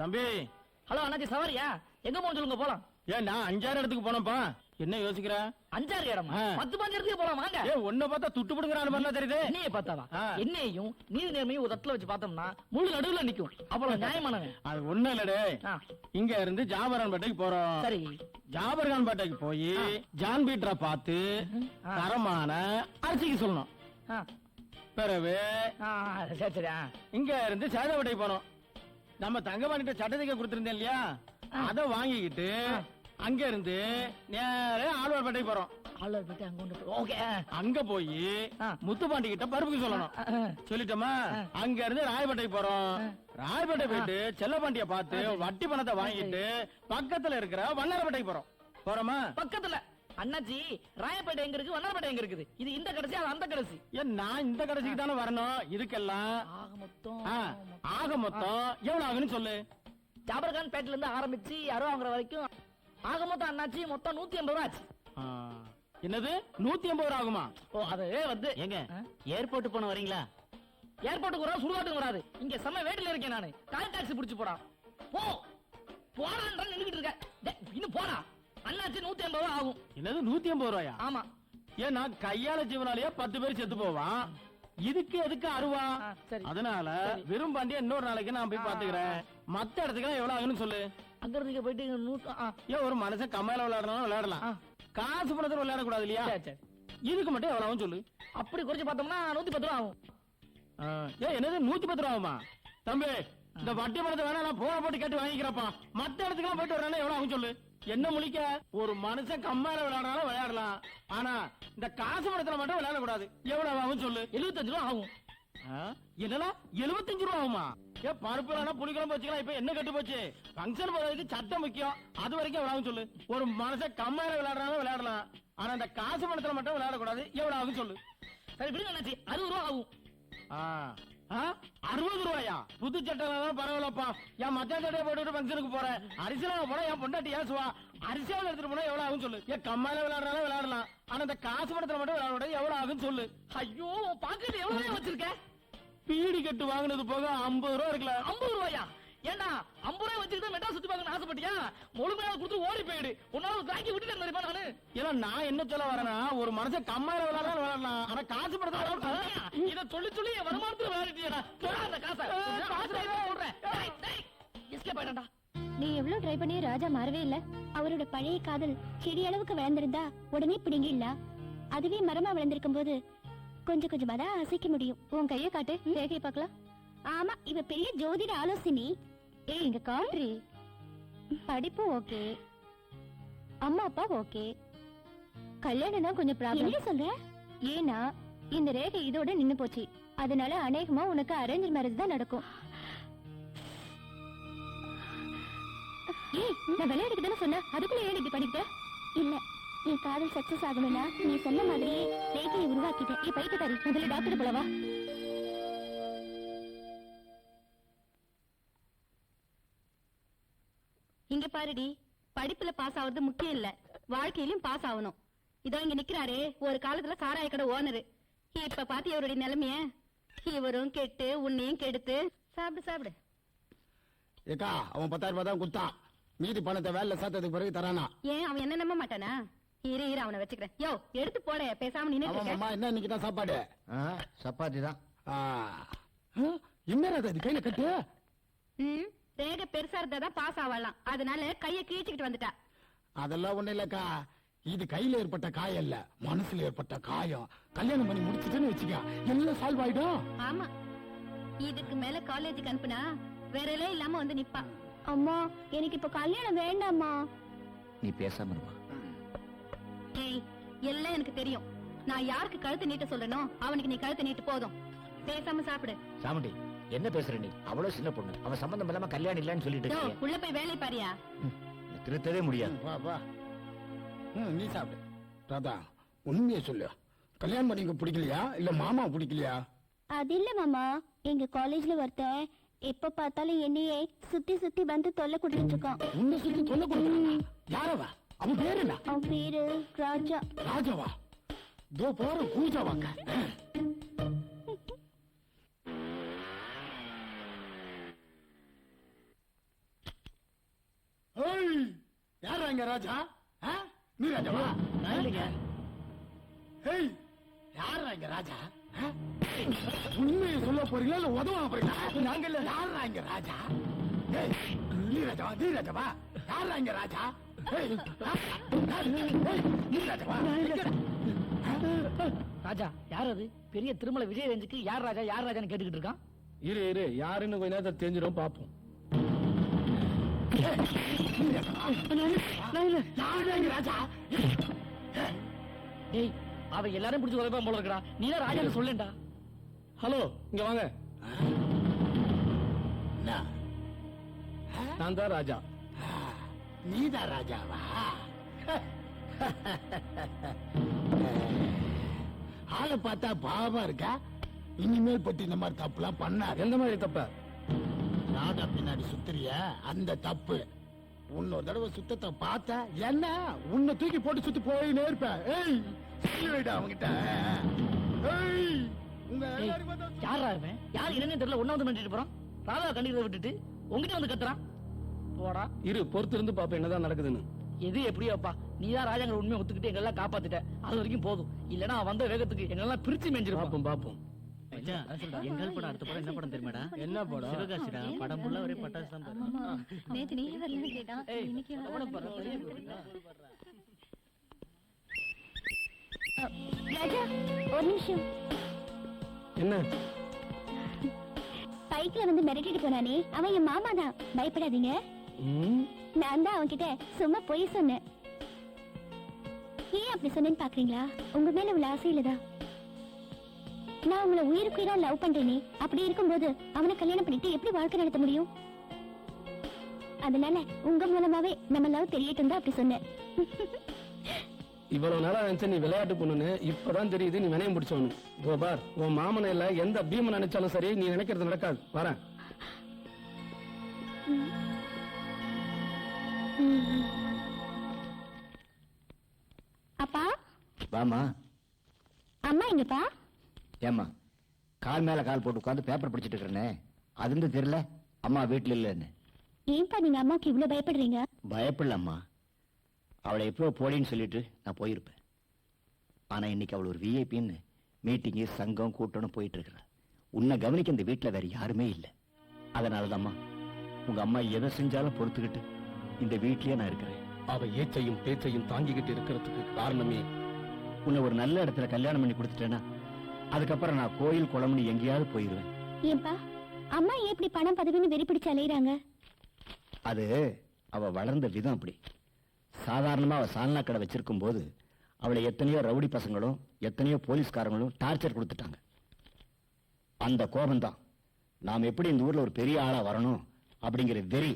D: தம்பி.
H: ஹலோ அண்ணாச்சி, சவாரியா? எங்க போக சொல்லுங்க, போலாம்.
D: ஏன் நான் 5-6 இடத்துக்கு போனப்பா. என்ன யோசிக்கிற?
H: 5-6 இடமா? 10-15 இடத்துக்கு போலாம் வாங்க.
D: ஒன்ன பார்த்தா துட்டு பிடுங்கறான்னு பண்ணா தெரியுது.
H: என்னைய பார்த்தாவா? என்னையும் நீதி நேர்மையும் ஒரு இடத்துல வச்சு பார்த்தோம்னா முழு நடுவுல நிக்கும். அவ்வளவு நியாயமானவன்.
D: அது ஒண்ணு இல்லடே. இங்க இருந்து ஜாபரான்பேட்டைக்கு போறோம்.
H: சரி,
D: ஜாபரான்பேட்டைக்கு போய் ஜான் பீட்டரை பார்த்து தரமான அரிசிக்கு சொல்லணும். பிறகு
H: சரி சரி,
D: இங்க இருந்து சேதப்பேட்டைக்கு போனோம். நம்ம தங்கமணிட்ட சட்டத்தைக்கு கொடுத்திருந்தேன் இல்லையா, அத வாங்கிக்கிட்டு அங்க இருந்து நேரே ஆழ்வார்பேட்டைக்கு போறோம்.
H: ஆழ்வார்பேட்டை அங்க கொண்டு போய் ஓகே,
D: அங்க போய் முத்துப்பாண்டி கிட்ட பருப்புக்கு சொல்லணும். சொல்லிட்டோமா? அங்க இருந்து ராயப்பேட்டைக்கு போறோம். ராயப்பேட்டை போயிட்டு செல்லப்பாண்டிய பார்த்து வட்டி பணத்தை வாங்கிட்டு பக்கத்துல இருக்கிற வண்ணாரப்பேட்டைக்கு போறோம். போறோமா?
H: பக்கத்துல அண்ணாச்சி, ராயப்பேட்டை எங்க இருக்கு, வண்ணாரப்பேட்டை எங்க இருக்குது? இது இந்த கடைசி, அது அந்த கடைசி.
D: ஏன் நான் இந்த கடைசிக்கு தானே வரணும். இதுக்கெல்லாம் ஆக மொத்தம் எவ்வளவு ஆகுன்னு சொல்லு.
H: ஜாபர்கான் பேட்ல இருந்து ஆரம்பிச்சு அருவாங்கிற வரைக்கும் ஆக மொத்தம் அண்ணாச்சி மொத்தம் 150 ரூபாய் ஆச்சு.
D: என்னது 150 ரூபா ஆகுமா?
H: ஓ, அது வந்து
F: எங்க ஏர்போர்ட் போன வரீங்களா?
H: ஏர்போர்ட்டுக்கு வராது, சுடுகாட்டுக்கு வராது. இங்க செம்ம வேட்டில இருக்கேன் நானு. கால் டாக்ஸி புடிச்சு போறான். போ போறான் நின்னுகிட்டு இருக்க. இன்னும் போடா. அண்ணாச்சி 150 ரூபாய் ஆகும்.
D: என்னது 150 ரூபாயா?
H: ஆமா.
D: ஏன் நான் கையால ஜீவனாலேயே 10 பேர் செத்து போவான். இதுக்கு எதுக்கு 60? அதனால விரும்பாண்டிய இன்னொரு நாளைக்கு நான் போய் பாத்துக்கிறேன். மத்த இடத்துக்கு எவ்வளவு ஆகுன்னு சொல்லு.
H: அங்க இருந்து போயிட்டு
D: ஏன் ஒரு மனுஷன் கம்மையில விளையாடணும் விளையாடலாம், காசு பணத்துல விளையாட கூடாது இல்லையா? இதுக்கு மட்டும் எவ்வளவு சொல்லு.
H: அப்படி குறைச்சு பார்த்தோம்னா 110 ரூபா ஆகும்.
D: ஏன் என்னது 110 ரூபா ஆகுமா? தம்பி, இந்த வட்டி பணத்தை வேணா நான் போன போட்டு கேட்டு வாங்கிக்கிறப்பா. மத்த இடத்துக்கு போயிட்டு வரேன்னா எவ்வளவு ஆகும் சொல்லு.
F: என்ன முழிக்க? ஒரு மனுஷன் கம்மால விளையாடுறாலும் விளையாடலாம், ஆனா இந்த காசு படத்துல மட்டும் விளையாட கூடாது. எவ்வளவு ஆகும் சொல்லு?
H: 75 ரூபா ஆகும்.
F: என்னடா 75 ரூபா ஆகுமா? ஏன் பருப்பு இல்லைன்னா புளிக்குழம்பு வச்சுக்கலாம். இப்ப என்ன கட்டு போச்சு? ஃபங்க்ஷன் போறதுக்கு சட்டம் முக்கியம். அது வரைக்கும் எவ்வளவு ஆகும் சொல்லு? ஒரு மனுஷன் கம்மால விளையாடுறாலும் விளையாடலாம், ஆனா இந்த காசு படத்துல மட்டும் விளையாட கூடாது. எவ்வளவு ஆகும் சொல்லு?
H: சரி விடுங்க அண்ணாச்சி, 60 ரூபா ஆகும்.
F: 60 ரூபாயா? புது சட்டம் பரவாயில்லப்பா. என் மத்திய சட்டையை போட்டுட்டு ஃபங்க்ஷனுக்கு போறேன். அரிசியில போனா என் பொண்டாட்டி ஏசுவா. அரிசியாவது எடுத்துட்டு போனா எவ்வளவு ஆகும் சொல்லு? ஏன் கம்மால விளையாடுறாலும் விளையாடலாம், ஆனா இந்த காசு படத்துல மட்டும் விளையாட கூடாது. எவ்வளவு ஆகும் சொல்லு?
H: ஐயோ பாக்கெட் எவ்வளவு வச்சிருக்க?
F: பீடி கட்டு வாங்கினது போக 50 ரூபா இருக்குல்ல?
H: 50 ரூபாயா? ஏண்டா 50 ரூபாய் வச்சுக்கிட்டு மெட்ராஸ் சுத்தி பார்க்கணும்னு ஆசைப்பட்டியா? முழுமையாக கொடுத்து ஓடி போயிடு. உன்னால தாக்கி விட்டுட்டேன் தெரியுமா நானு?
F: ஏன்னா நான் என்ன சொல்ல வரேன்னா, ஒரு மனுஷன் கம்மால விளையாடலாம் விளையாடலாம், ஆனா காசு படத்துல
H: இத சொல்லி என் வருமானத்துல விளையாடிட்டியடா. அந்த காசை சொல்றேன். எஸ்கேப் ஆயிட்டா.
B: நீ எவ்வளவு ட்ரை பண்ணி ராஜா மாறவே இல்ல. அவரோட பழைய காதல் செடி அளவுக்கு வளர்ந்திருந்தா உடனே பிடிங்கிடல. அதுவே மரமா வளர்ந்திருக்கும் போது கொஞ்சம் கொஞ்சமா தான் அசைக்க முடியும். உன் கைய காட்டு, ரேகையை பார்க்கலாம். ஆமா, இவ பெரிய ஜோதிட ஆலோசனை. ஏய் இங்க காட்ரி. படிப்பு ஓகே, அம்மா அப்பா ஓகே, கல்யாணம் தான் கொஞ்சம் ப்ராப்ளம். என்ன சொல்ற? ஏன்னா இந்த ரேகை இதோட நின்னு போச்சு. அதனால அநேகமா உனக்கு அரேஞ்ச் மேரேஜ் தான் நடக்கும். ஏய் நான் விளையாடுக்கு தானே சொன்னேன், அதுக்குள்ள ஏன் இப்படி பண்ணிட்ட? இல்ல, என் காதல் சக்சஸ் ஆகணும்னா நீ சொன்ன மாதிரியே ரேகையை உருவாக்கிட்டேன். ஏ பைத்தியக்காரி, முதல்ல டாக்டர் போலவா. இங்க பாருடி, படிப்புல பாஸ் ஆகுறது முக்கியம் இல்ல, வாழ்க்கையிலும் பாஸ் ஆகணும். இதோ இங்க நிக்கிறாரே, ஒரு காலத்துல சாராய கடை ஓனரு. இப்ப பாத்தி அவருடைய நிலைமைய. இவரும் கெட்டு உன்னையும் கெடுத்து. சாப்பிடு சாப்பிடு.
K: ஏக்கா அவன் 10,000 ரூபாய் தான் கொடுத்தான், மீதி பணத்தை வேலை சேர்த்ததுக்கு பிறகு தரானா?
B: ஏன் அவன் என்ன நம்ப மாட்டானா? இரு அவனை வச்சுக்கிறேன். யோ எடுத்து போட, பேசாம நின்னுட்டு.
K: என்ன இன்னைக்கு தான் சாப்பாடு?
F: சப்பாத்தி தான்.
K: என்ன அது கையில கட்டு?
B: ரேகை பெருசா இருந்தாதான் பாஸ் ஆகலாம், அதனால கைய கிழிச்சுக்கிட்டு வந்துட்டா.
K: அதெல்லாம் ஒண்ணு இல்லக்கா, இது கையில ஏற்பட்ட காயம் இல்ல, மனசுல ஏற்பட்ட காயம். கல்யாணம் பண்ணி முடிச்சுட்டுன்னு வச்சுக்க, எல்லாம் சால்வ் ஆயிடும்.
B: ஆமா, இதுக்கு மேல காலேஜுக்கு அனுப்புனா வேற எல்லாம் இல்லாம வந்து நிப்பா. அம்மா எனக்கு இப்ப கல்யாணம் வேண்டாம்மா.
F: நீ பேசாம இருமா.
B: ஏய் எல்லாம் எனக்கு தெரியும். நான் யாருக்கு கழுத்து நீட்ட சொல்றேனோ அவனுக்கு நீ கழுத்து நீட்டு போதும். பேசாம சாப்பிடு.
F: சாமுண்டி என்ன பேசுற நீ? அவ்வளவு சின்ன பொண்ணு, அவன் சம்பந்தம் இல்லாம கல்யாணம் இல்லன்னு சொல்லிட்டு
B: உள்ள போய் வேலை பாரியா.
F: திருத்தவே முடியாது.
K: வா வா, நீ சாப்பிடு. ராதா உண்மையை சொல்லு, கல்யாணம் பண்ணிக்க பிடிக்கலையா இல்ல மாமா பிடிக்கலையா?
B: அது இல்ல மாமா, எங்க காலேஜ்ல ஒருத்தன் எப்ப பார்த்தாலும் என்னையே சுத்தி சுத்தி வந்து தொல்லை கொடுத்துட்டு இருக்கான்.
K: உன்னை சுத்தி தொல்லை கொடுக்கறானா? யாரவா? அவன் பேரு என்ன?
B: அவன் பேரு ராஜா.
K: ராஜாவா? தோ போற பூஜாவாங்க. யாரா இங்க ராஜா? நீ ராஜாவா? யாரா இங்க ராஜா? உண்மையை சொல்ல போறீங்களா இல்ல உதவ போறீங்களா? நாங்க இல்ல. யாரா இங்க ராஜா? நீ ராஜாவா? நீ ராஜாவா? யாரா இங்க ராஜா? நீ ராஜாவா?
H: ராஜா யார் அது? பெரிய திருமலை விஜய் ரேஞ்சுக்கு யார் ராஜா யார் ராஜான்னு கேட்டுக்கிட்டு இருக்கான்.
D: இரு யாருன்னு கொஞ்ச நேரத்தை தெரிஞ்சிடும் பாப்போம்.
K: ராஜா
H: டேய் அவ எல்லாரும் பிடிச்சு உதவா போல இருக்கடா. நீ தான் ராஜான்னு சொல்லேன்டா.
D: ஹலோ இங்க வாங்க. நான் தான் ராஜா.
K: நீதான் ராஜாவா? ஆளை பார்த்தா பாவா இருக்கா. இனிமேல் பத்தி இந்த மாதிரி தப்புலாம் பண்ணாத.
D: எந்த மாதிரி தப்ப?
K: ராஜா பின்னாடி சுத்துறியா, அந்த தப்பு. இன்னொரு தடவை சுத்தத்தை பார்த்த என்ன உன்னை தூக்கி போட்டு சுத்தி போயினே இருப்பேன். ஏய் சொல்லிடா அவங்கிட்ட. ஏய் உங்க
H: யாரா இருப்பேன்? யார் என்னன்னு தெரியல. ஒண்ணா வந்து பண்ணிட்டு போறான். ராதா கண்டிக்கிறத விட்டுட்டு உங்ககிட்ட வந்து கத்துறான். போடா.
D: இரு பொறுத்து இருந்து பாப்ப என்னதான் நடக்குதுன்னு.
H: எது எப்படியோப்பா, நீதான் ராஜாங்கிற உண்மையை ஒத்துக்கிட்டு எங்கெல்லாம் காப்பாத்திட்ட. அது வரைக்கும் போதும். இல்லன்னா வந்த வேகத்துக்கு எங்கெல்லாம் பிரிச்சு மேஞ்சிருப்போம்.
D: பாப்போம்.
F: எங்கள் படம் அடுத்த படம் என்ன படம் தெரியுமாடா?
D: என்ன படம்?
F: சிவகாசிடா. படம் ஃபுல்லா ஒரே பட்டாசு தான் பாரு.
B: நேத்து நீ வரலன்னு கேட்டான். இன்னைக்கு ராஜா ஒரு நிமிஷம்.
D: என்ன?
B: பைக்ல வந்து மிரட்டிட்டு போனானே அவன் என் மாமா தான். பயப்படாதீங்க. நான் தான் அவன்கிட்ட சும்மா பொய் சொன்னேன். ஏன் அப்படி சொன்னேன்னு பாக்குறீங்களா? உங்க மேல உள்ள ஆசையில தான். நான் உங்களை உயிருக்குயிரா லவ் பண்றேனே, அப்படி இருக்கும்போது அவனை கல்யாணம் பண்ணிட்டு எப்படி வாழ்க்கை நடத்த முடியும்? அதனால உங்க மூலமாவே நம்ம லவ் தெரியட்டும் தான் அப்படி சொன்னேன்.
D: இவ்வளவு நாளா நினைச்ச நீ விளையாட்டு பொண்ணுன்னு இப்பதான் தெரியுது நீ வினயம் பிடிச்சவனு. கோபார், உன் மாமனை இல்ல எந்த பீமன் நினைச்சாலும் சரி, நீ நினைக்கிறது நடக்காது. வரேன்.
B: அப்பா,
L: வாமா.
B: அம்மா எங்கப்பா?
L: ஏம்மா, கால் மேல கால் போட்டு உட்காந்து பேப்பர் படிச்சுட்டு இருக்கிறனே, அது இருந்து தெரியல அம்மா வீட்டுல இல்லன்னு.
B: ஏன்பா நீங்க அம்மாவுக்கு இவ்வளவு பயப்படுறீங்க?
L: பயப்படலம்மா, அவளை எப்போ போடின்னு சொல்லிட்டு நான் போயிருப்பேன். ஆனா இன்னைக்கு அவள் ஒரு விஐபின்னு மீட்டிங்கு சங்கம் கூட்டணும் போயிட்டு இருக்கிறா. உன்னை கவனிக்க இந்த வீட்டுல வேற யாருமே இல்லை. அதனாலதாம்மா உங்க அம்மா எதை செஞ்சாலும் பொறுத்துக்கிட்டு இந்த வீட்லயே நான் இருக்கிறேன்.
D: அவ ஏச்சையும் பேச்சையும் தாங்கிக்கிட்டு இருக்கிறதுக்கு காரணமே
L: உன்னை ஒரு நல்ல இடத்துல கல்யாணம் பண்ணி கொடுத்துட்டேன்னா அதுக்கப்புறம் நான் கோயில் குளம்னு எங்கேயாவது போயிருவேன்.
B: ஏன்பா அம்மா எப்படி பணம் பதவின்னு வெறி பிடிச்சு அலையிறாங்க?
L: அது அவ வளர்ந்த விதம் அப்படி. சாதாரணமா அவ சால்னா கடை வச்சிருக்கும் போது அவளை எத்தனையோ ரவுடி பசங்களும் எத்தனையோ போலீஸ்காரங்களும் டார்ச்சர் கொடுத்துட்டாங்க. அந்த கோபம் தான் நாம் எப்படி இந்த ஊர்ல ஒரு பெரிய ஆளா வரணும் அப்படிங்கிற வெறி.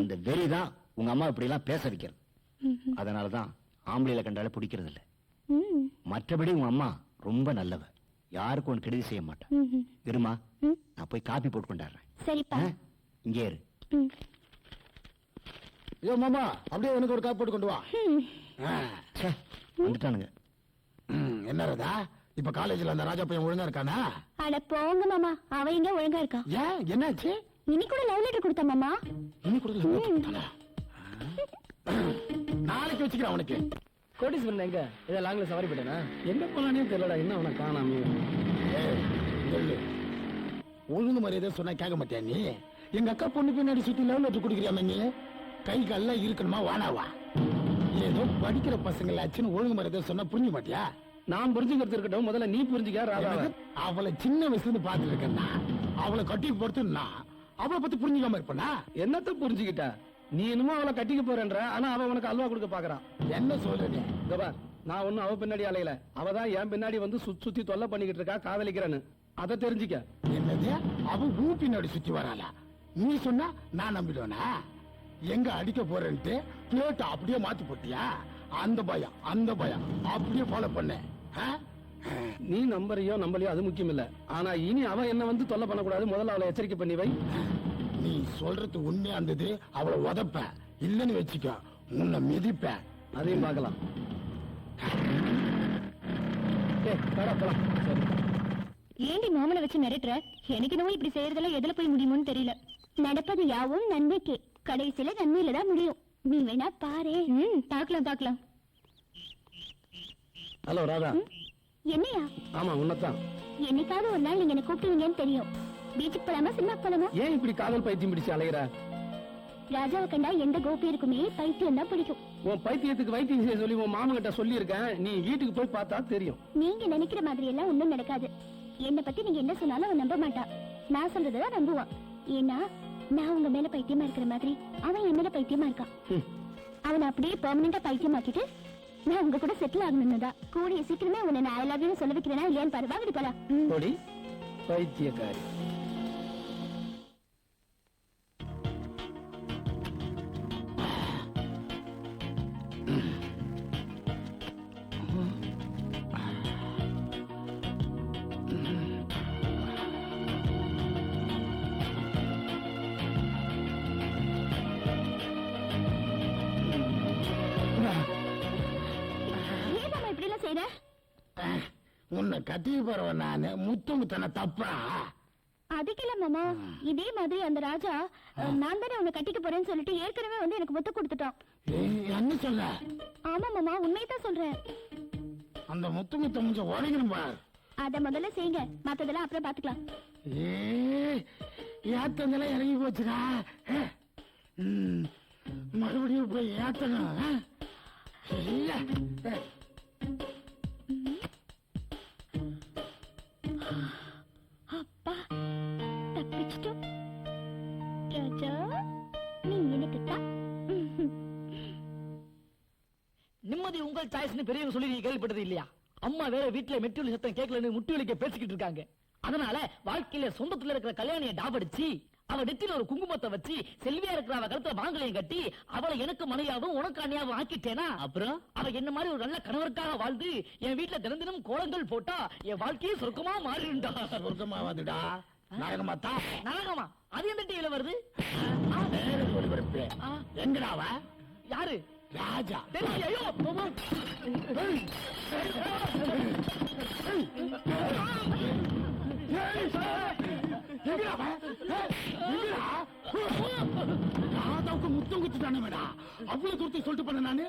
L: அந்த வெறி தான் உங்க அம்மா இப்படி எல்லாம் பேச வைக்கிறது. அதனாலதான் ஆம்பளையில கண்டாலே பிடிக்கிறது இல்ல. மற்றபடி உங்க அம்மா ரொம்ப நல்லவ, யாருக்கும் ஒன்று கெடுதி செய்ய மாட்டா. இருமா, நான் போய் காப்பி போட்டு கொண்டாடுறேன்.
B: சரிப்பா,
L: இங்கே இரு.
K: ஐயோ மாமா, அப்படியே எனக்கு ஒரு காப்பி போட்டு கொண்டு வா.
L: ச்சே, வந்துட்டானுங்க.
K: என்ன ராதா, இப்ப காலேஜ்ல அந்த ராஜா பையன் ஒழுங்கா இருக்கானா?
B: அட போங்க மாமா, அவ எங்க ஒழுங்கா இருக்கா?
K: ஏன், என்னாச்சு?
B: இன்னைக்கு கூட லவ் லெட்டர் கொடுத்தா மாமா.
K: இன்னும் கூட letter கொடுத்தானா? நாளைக்கு வச்சுக்கிறேன் அவனுக்கு.
D: கோடீஸ்வரன் எங்க? இதை லாங்கில சவாரி போயிட்டானா? எங்க போனானே தெரியலடா. என்ன அவனை காணாமே.
K: ஏய், சொல்லு. ஒழுங்கு மரியாதை சொன்னா கேட்க மாட்டியா நீ? எங்க அக்கா பொண்ணு பின்னாடி சுத்தி லவ் லெட்டர் குடுக்கறியாமே நீ? கை கல்லாம் இருக்கணுமா வானாவா? ஏதோ படிக்கிற பசங்களாச்சுன்னு ஒழுங்கு மரியாதை சொன்னா புரிஞ்சு மாட்டியா?
D: நான் புரிஞ்சுக்கிறது இருக்கட்டும், முதல்ல நீ புரிஞ்சுக்க ராதாவை.
K: அவளை சின்ன வயசுல இருந்து பாத்துட்டு இருக்கேன்னா, அவளை கட்டி பொறுத்துனா அவளை பத்தி புரிஞ்சுக்காம இருப்பனா?
D: என்னத்த புரிஞ்சுக்கிட்டா? நீ என்னமோ அவளை கட்டிக்க போறேன்ற, ஆனா அவ உனக்கு அல்வா கொடுக்க பாக்குறான்.
K: என்ன சொல்றீங்க?
D: கபார், நான் ஒண்ணும் அவ பின்னாடி அலையல. அவதான் என் பின்னாடி வந்து சுத்தி தொல்லை பண்ணிக்கிட்டு இருக்கா, காதலிக்கிறேன்னு. அதை தெரிஞ்சுக்க.
K: என்னது? அவ ஊ பின்னாடி சுத்தி வராளா? நீ சொன்னா நான் நம்பிடுவேனா? எங்க அடிக்க போறேன்ட்டு பிளேட் அப்படியே மாத்தி போட்டியா? அந்த பயம் அப்படியே ஃபாலோ பண்ண.
D: நீ நம்பரையோ நம்பலையோ அது முக்கியம் இல்ல. ஆனா இனி அவன் என்ன வந்து தொல்லை பண்ணக்கூடாது. முதல்ல அவளை எச்சரிக்கை பண்ணி வை.
K: நீ சொல்றது உண்மையா இருந்தது, அவளை உதப்ப. இல்லன்னு வச்சுக்க, உன்னை மிதிப்ப.
D: அதையும் பார்க்கலாம்.
B: ஏண்டி மாமனை வச்சு மிரட்டுற? எனக்கு என்னவோ இப்படி செய்யறதெல்லாம் எதுல போய் முடியுமோன்னு தெரியல. நடப்பது யாவும் நன்மைக்கு, கடைசியில நன்மையில தான் முடியும். நீ வேணா பாரு. பாக்கலாம்.
D: ஹலோ ராதா.
B: என்னையா?
D: ஆமா, உன்னதான்.
B: என்னைக்காவது ஒரு நாள் நீங்க என்ன கூப்பிடுவீங்கன்னு தெரியும். பீச்சுக்கு போலாமா, சினிமா போலாமா?
D: ஏன் இப்படி காதல் பைத்தியம் பிடிச்சு அலையிற?
B: ராஜாவை கண்டா எந்த கோபி இருக்குமே பைத்தியம் தான் பிடிக்கும்.
D: உன் பைத்தியத்துக்கு வைத்தியம் செய்ய சொல்லி உன் மாமன் கிட்ட சொல்லி இருக்கேன். நீ வீட்டுக்கு போய் பார்த்தா தெரியும்.
B: நீங்க நினைக்கிற மாதிரி எல்லாம் ஒண்ணும் நடக்காது. என்ன பத்தி நீங்க என்ன சொன்னாலும் அவன் நம்ப மாட்டான். நான் சொல்றதுதான் நம்புவான். ஏன்னா நான் உங்க மேல பைத்தியமா இருக்கிற மாதிரி அவன் என் மேல பைத்தியமா இருக்கான். அவனை அப்படியே பெர்மனண்டா பைத்தியமாக்கிட்டு நான் உங்க கூட செட்டில் ஆகணும்னுதான். கூடிய சீக்கிரமே உன்னை நான் ஐ லவ் யூ சொல்ல வைக்கிறேன்னா இல்லையான்னு பாரு. வாங்கடி போலாம்.
D: போடி பைத்தியக்காரி.
K: உன்னை கட்டி போறவன் நானு முத்தமுத்தன தப்பா?
B: அதுக்கில்ல மாமா, இதே மாதிரி அந்த ராஜா நான் தானே உன்னை கட்டிக்க போறேன்னு சொல்லிட்டு ஏற்கனவே வந்து எனக்கு முத்த கொடுத்துட்டான்.
K: என்ன சொல்ல?
B: ஆமா மாமா, உண்மையதான் சொல்றேன்.
K: அந்த முத்த கொஞ்சம் உடைக்கணும் பார்.
B: அத முதல்ல செய்யுங்க, மத்ததெல்லாம் அப்புறம் பாத்துக்கலாம்.
K: ஏத்தங்கெல்லாம் இறங்கி போச்சுடா. மறுபடியும் போய் ஏத்தணும்.
B: அப்பா, தப்பிச்சிட்டோம். ராஜா, நீ எனக்கு தான்.
H: ஆயிடுச்சுன்னு பெரியவங்க சொல்லி நீங்க கேள்விப்பட்டது இல்லையா? அம்மா வேற வீட்டுல மெட்டி சத்தம் கேட்கலன்னு முட்டி வலிக்க பேசிக்கிட்டு இருக்காங்க. அதனால வாழ்க்கையில சொந்தத்துல இருக்கிற கல்யாணியை டாபடிச்சு அவ நெத்தில ஒரு குங்குமத்தை வச்சு செல்வியா இருக்கிற அவ கழுத்துல மாங்கலையும் கட்டி அவளை எனக்கு மனையாவும் உனக்கு அண்ணியாவும் ஆக்கிட்டேனா, அப்புறம் அவ என்ன மாதிரி ஒரு நல்ல கணவருக்காக வாழ்ந்து என் வீட்டுல தினம் தினம் கோலங்கள் போட்டா என் வாழ்க்கையே சொர்க்கமா மாறிடுண்டா.
K: சொர்க்கமாவாதுடா, நரகமாத்தா.
H: நரகமா? அது எந்த டிவில வருது?
K: எங்கடாவ?
H: யாரு?
K: ராஜா.
H: தெரியல. ஐயோ
K: ராதாவுக்கு முத்தம் குத்துட்டானே மேடா, அவ்வளவு தூரத்தை சொல்லிட்டு பண்ண நானு.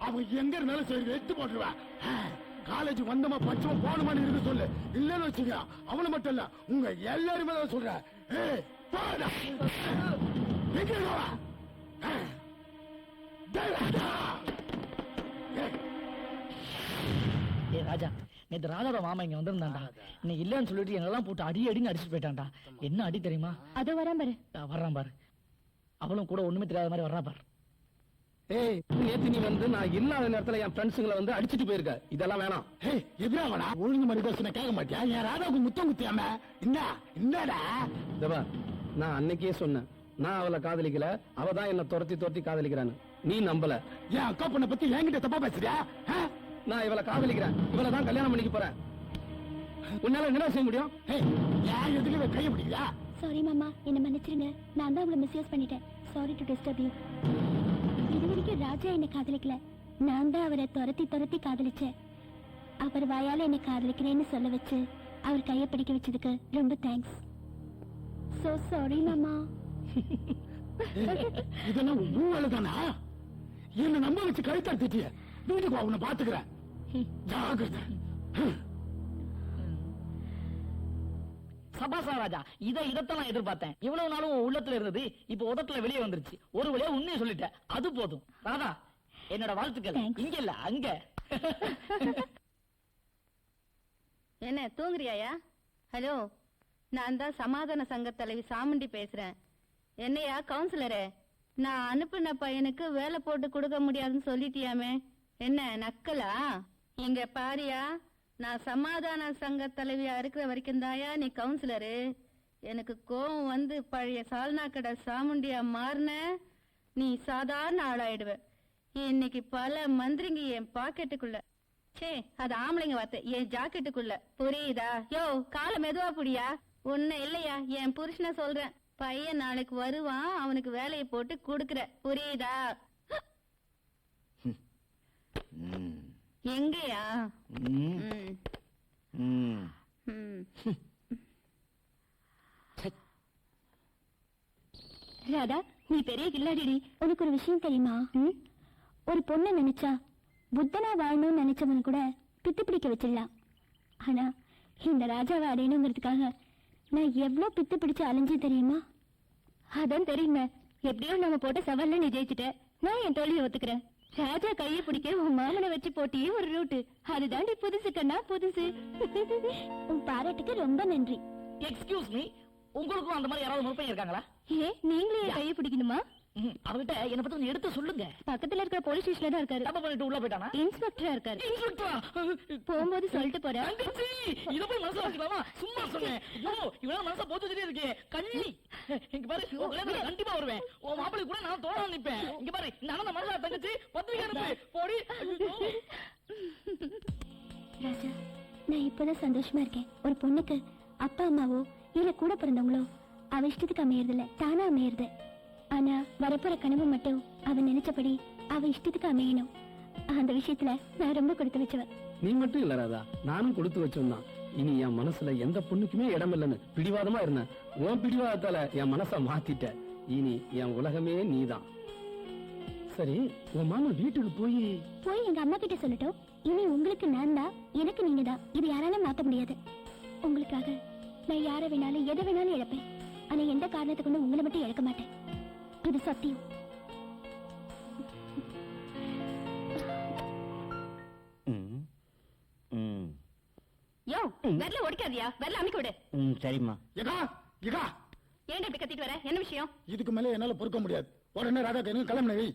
K: அவன் எங்க இருந்தாலும் சரி வெட்டு போட்டுருவேன். காலேஜ் வந்தமா பச்சமா போனமான்னு இருக்கு சொல்லு, இல்லன்னு வச்சுக்க அவனை மட்டும் இல்ல உங்க எல்லாருமே தான் சொல்றேன்.
H: ஏ ராஜா, நேத்து ராதாவோட மாமா இங்க வந்திருந்தாண்டா. நீ இல்லன்னு சொல்லிட்டு எங்கெல்லாம் போட்டு அடி அடின்னு அடிச்சுட்டு போயிட்டான்டா. என்ன அடி தெரியுமா?
B: அதோ வரான் பாரு.
H: வர்றான் பாரு. அவளும் கூட ஒண்ணுமே தெரியாத மாதிரி வர்றா பாரு.
D: ஏய், நேத்து நீ வந்து நான் இல்லாத நேரத்துல என் ஃப்ரெண்ட்ஸுங்களை வந்து அடிச்சிட்டு போயிருக்க. இதெல்லாம் வேணாம்.
K: எப்படியா ஒழுங்கு மாதிரி பேசுன கேட்க மாட்டியா? என் ராதாவுக்கு முத்தம் குத்தியாம என்னடா?
D: தேவா, நான் அன்னைக்கே சொன்னேன், நான் அவளை காதலிக்கல, அவ தான் என்ன துரத்தி துரத்தி காதலிக்கிறான்னு. நீ நம்பல.
K: என் அக்கா பொண்ணை பத்தி என்கிட்ட தப்பா பேசுறியா?
D: நான் இவளை காதலிக்கிறேன், இவளை தான் கல்யாணம் பண்ணிக்க போறேன். உன்னால என்ன செய்ய முடியும்?
K: ஏன் எதுக்கு கைய பிடிக்கல?
B: சாரி மாமா, என்ன மன்னிச்சிருங்க. நான் தான் உங்களை மிஸ்யூஸ் பண்ணிட்டேன். Sorry to disturb you. இது வரைக்கும் ராஜா என்னை காதலிக்கல, நான் தான் அவரை துரத்தி துரத்தி காதலிச்சேன். அவர் வாயால என்னை காதலிக்கிறேன்னு சொல்ல வச்சு அவர் கையை பிடிக்க வச்சதுக்கு ரொம்ப தேங்க்ஸ். சோ சாரி மாமா.
K: இதெல்லாம் ஊழல தானா? என்ன நம்ப வச்சு கழுத்தாட்டிய வீட்டுக்கு அவனை பாத்துக்கிறேன். ஜாகிரதை.
H: சபாசா ராஜா, இதத்தான் நான் எதிர்பார்த்தேன். இவ்வளவு நாளும் உள்ளத்துல இருந்தது இப்ப உதட்டுல வெளியே வந்துருச்சு. ஒரு வழியா உண்மையை சொல்லிட்டேன், அது போதும். ராதா, என்னோட வாழ்த்துக்கள். இங்க இல்ல அங்க.
M: என்ன தூங்குறியாயா? ஹலோ, நான் தான் சமாதான சங்க தலைவி சாமுண்டி பேசுறேன். என்னையா கவுன்சிலரே, நான் அனுப்பின பையனுக்கு வேலை போட்டு கொடுக்க முடியாதுன்னு சொல்லிட்டியாமே, என்ன நக்கலா? இங்க பாரியா, நான் சமாதான சங்க தலைவியா இருக்கிற வரைக்கும் தாயா நீ கவுன்சிலரு. எனக்கு கோவம் வந்து பழைய சால்னா கடை சாமுண்டியா மாறின நீ சாதாரண ஆளாயிடுவ. இன்னைக்கு பல மந்திரிங்க என் பாக்கெட்டுக்குள்ள, சே அது ஆம்பளைங்க வார்த்தை, என் ஜாக்கெட்டுக்குள்ள, புரியுதா? யோ கால மெதுவா புடியா. ஒண்ணு இல்லையா, என் புருஷனை சொல்றேன். பையன் நாளைக்கு வருவான், அவனுக்கு வேலையை போட்டு குடுக்கற, புரியுதா? எங்கயா?
B: ராதா, நீ பெரிய கில்லாடிடி. உனக்கு ஒரு விஷயம் தெரியுமா? ஒரு பொண்ணை நினைச்சா புத்தனா வாழணும்னு நினைச்சவன் கூட பித்து பிடிக்க வச்சிடலாம். ஆனா இந்த ராஜாவை அடையணுங்கிறதுக்காக நான் எவ்வளவு பித்து பிடிச்சு அலைஞ்சு தெரியுமா? அதான் தெரியுங்க. எப்படியோ நம்ம போட்ட சவால்ல நீ ஜெயிச்சுட்ட. நான் என் தோல்வியை ஒத்துக்கிறேன். ராஜா கையை பிடிக்க உன் மாமனை வச்சு போட்டியே ஒரு ரூட்டு. அதுதாண்டி புதுசு கண்ணா, புதுசு. உன் பாராட்டுக்கு ரொம்ப நன்றி.
H: எக்ஸ்கியூஸ் மீ, உங்களுக்கும் அந்த மாதிரி யாராவது முற்பையும் இருக்காங்களா?
B: நீங்களே கையை பிடிக்கணுமா?
H: அவர்கிட்ட என்ன பத்தி எடுத்து சொல்லுங்க.
B: பக்கத்துல இருக்கிற போலீஸ் ஸ்டேஷன்ல தான் இருக்காரு.
H: தப்பு பண்ணிட்டு உள்ள போயிட்டானா?
B: இன்ஸ்பெக்டரா இருக்காரு.
H: இன்ஸ்பெக்டரா?
B: போகும்போது சொல்லிட்டு போறேன்.
H: இத போய் மனசுல வச்சுக்கலாமா? சும்மா சொன்னேன். ஐயோ, இவன் மனச போட்டுட்டே இருக்கே. கண்ணி இங்க பாரு, உங்களை கண்டிப்பா வருவேன். உன் மாப்பிள்ளை கூட நான் தோணா நிப்பேன். இங்க பாரு, நான் மனசுல தங்கச்சி பத்திரிக்கை அனுப்பு போடி.
B: ராஜா, நான் இப்பதான் சந்தோஷமா இருக்கேன். ஒரு பொண்ணுக்கு அப்பா அம்மாவோ இல்ல கூட பிறந்தவங்களோ அவ இஷ்டத்துக்கு அமையறதில்ல, தானா அமையறது. ஆனா வரப்போற கனவு மட்டும் அவன் நினைச்சபடி அவ இஷ்டத்துக்கு அமையணும். அந்த விஷயத்துல நான் ரொம்ப கொடுத்து வச்சவன்.
D: நீ மட்டும் இல்ல ராதா, நானும் கொடுத்து வச்சோம்தான். இனி என் மனசுல எந்த பொண்ணுக்குமே இடம் இல்லைன்னு பிடிவாதமா இருந்தேன். உன் பிடிவாதத்தால என் மனச மாத்திட்ட. இனி என் உலகமே நீதான். சரி, உன் மாமா வீட்டுக்கு போய்
B: எங்க அம்மா கிட்ட சொல்லட்டும். இனி உங்களுக்கு நான் தான், எனக்கு நீங்க தான். இது யாராலும் மாத்த முடியாது. உங்களுக்காக நான் யாரை வேணாலும் எதை வேணாலும் இழப்பேன். ஆனா எந்த காரணத்தை கொண்டு உங்களை மட்டும் இழக்க மாட்டேன். இது சத்தியம்.
M: யோ வெல்ல ஒடிக்காதியா, வெல்ல அமைக்க விடு.
L: சரிம்மா.
M: ஏன் இப்படி கத்திட்டு வர? என்ன விஷயம்?
K: இதுக்கு மேல என்னால பொறுக்க முடியாது. உடனே ராதா கையில கிளம்புன வை.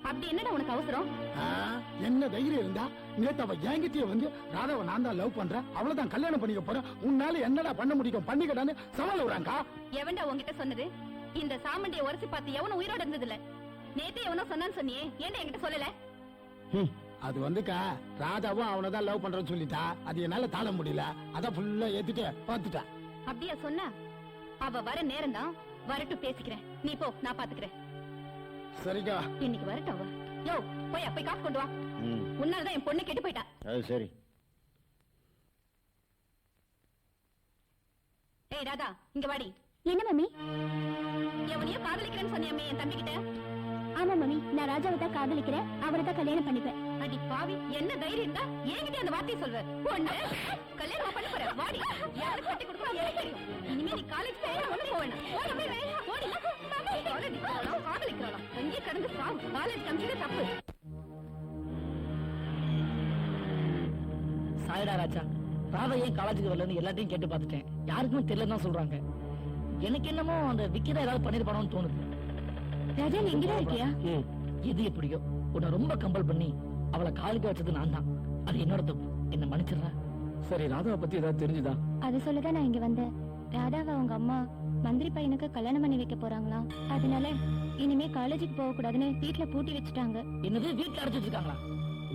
M: அப்படி என்னடா உனக்கு அவசரம்?
K: என்ன தைரியம் இருந்தா நேத்து அவ என்கிட்டயே வந்து ராதாவை நான் தான் லவ் பண்றேன், அவ்வளவுதான் கல்யாணம் பண்ணிக்க போறேன், உன்னால என்னடா பண்ண முடியும் பண்ணிக்கடான்னு சவால் விடுறாங்க.
M: எவன்டா உன்கிட்ட சொன்னது? இந்த சாமண்டியை உரசி பார்த்து எவனும் உயிரோட இருந்தது இல்ல. நேத்து எவனோ சொன்னான்னு சொன்னியே, ஏன்டா என்கிட்ட சொல்லல?
K: அது வந்துக்கா ராதாவும் அவனதான் லவ் பண்றேன்னு சொல்லிட்டா, அது என்னால தாழ முடியல, அதான் ஃபுல்லா ஏத்துட்டு பார்த்துட்டா.
M: அப்படியா சொன்னா? அவ வர நேரம் தான், வரட்டும் பேசிக்கிறேன். நீ போ, நான் பாத்துக்கிறேன்.
K: சரிக்கா.
M: இன்னைக்கு வரட்டும் அவ. யோ போய் அப்ப காசு கொண்டு வா. உன்னாலதான் என் பொண்ணு கெட்டு போயிட்டா.
L: அது சரி.
M: ஏய் ராதா, இங்க வாடி.
B: என்ன மம்மி?
M: எவனையோ காதலிக்கிறேன்னு சொன்னியம்மே என் தம்பி கிட்ட.
B: ஆமா மம்மி, நான் ராஜாவை தான் காதலிக்கிறேன், அவரை தான் கல்யாணம் பண்ணிப்பேன்.
M: அடி பாவி, என்ன தைரியம் இருந்தா என்கிட்ட அந்த வார்த்தையை சொல்வ? ஒண்ணு கல்யாணம் பண்ண போற, வாடி. யாருக்கு கட்டி கொடுக்கணும் எனக்கு தெரியும். இனிமே நீ காலேஜ் போய் ஒண்ணு போவேன். ஓடி காலேஜ் போகலாம், காதலிக்கலாம். அங்கே கடந்து சாவு. காலேஜ் கமிஷனே தப்பு.
H: சாயடா ராஜா, ராதா ஏன் காலேஜுக்கு வரலன்னு எல்லாத்தையும் கேட்டு பார்த்துட்டேன். யாருக்குமே தெரியலன்னு தான் சொல்றாங்க. எனக்கு என்னமோ அந்த விக்கிதான் ஏதாவது பண்ணிருப்பானோன்னு தோணுது.
B: ராஜா நீ இங்கதான் இருக்கியா?
H: எது எப்படியோ உன்னை ரொம்ப கம்பல் பண்ணி அவளை காலுக்கு வச்சது நான் தான். அது என்னோட தப்பு, என்ன மன்னிச்சிடுறா.
F: சரி, ராதாவை பத்தி ஏதாவது தெரிஞ்சுதா?
B: அது சொல்லதான் நான் இங்க வந்தேன். ராதாவை அவங்க அம்மா மந்திரி பையனுக்கு கல்யாணம் பண்ணி வைக்க போறாங்களா, அதனால இனிமே காலேஜுக்கு போக கூடாதுன்னு வீட்டுல பூட்டி வச்சுட்டாங்க.
H: என்னது, வீட்டுல அடைச்சிட்டு இருக்காங்களா?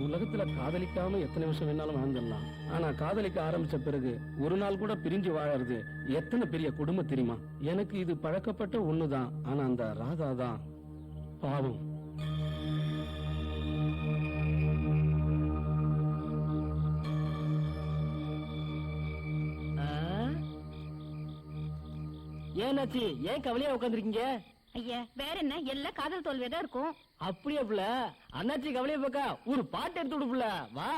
D: உலகத்துல காதலிக்காம எத்தனை வருஷம் வேணாலும் வாழ்ந்துடலாம், ஆனா காதலிக்க ஆரம்பிச்ச பிறகு ஒரு நாள் கூட பிரிஞ்சு வாழறது எத்தனை பெரிய குடும்பம் தெரியுமா? எனக்கு இது பழக்கப்பட்ட ஒண்ணுதான், ஆனா அந்த ராதா தான் பாவம்.
H: ஏன்னாச்சு, ஏன் கவலையா உட்காந்துருக்கீங்க?
M: ஐயா வேற என்ன, எல்லாம் காதல் தோல்வியதான் இருக்கும்.
H: அப்படியே புள்ள, அண்ணாச்சி கவலையை போக்கா ஒரு பாட்டு எடுத்து விடு புள்ள, வா.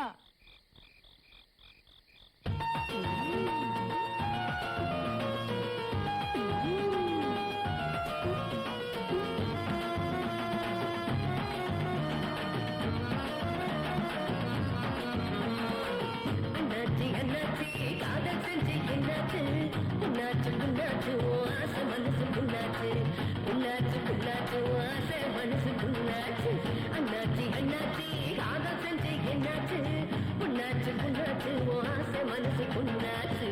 J: அண்ணாச்சி அண்ணாச்சி காதல் செஞ்சு என்னாச்சு? புண்ணாச்சு புண்ணாச்சு ஆசை மனசு புண்ணாச்சு, புண்ணாச்சு புண்ணாச்சு ஆசை மனசு புண்ணாச்சு. அண்ணாச்சி அண்ணாச்சி காதல் செஞ்சு என்னாச்சு? புண்ணாச்சு புண்ணாச்சு ஆசை மனசு புண்ணாச்சு.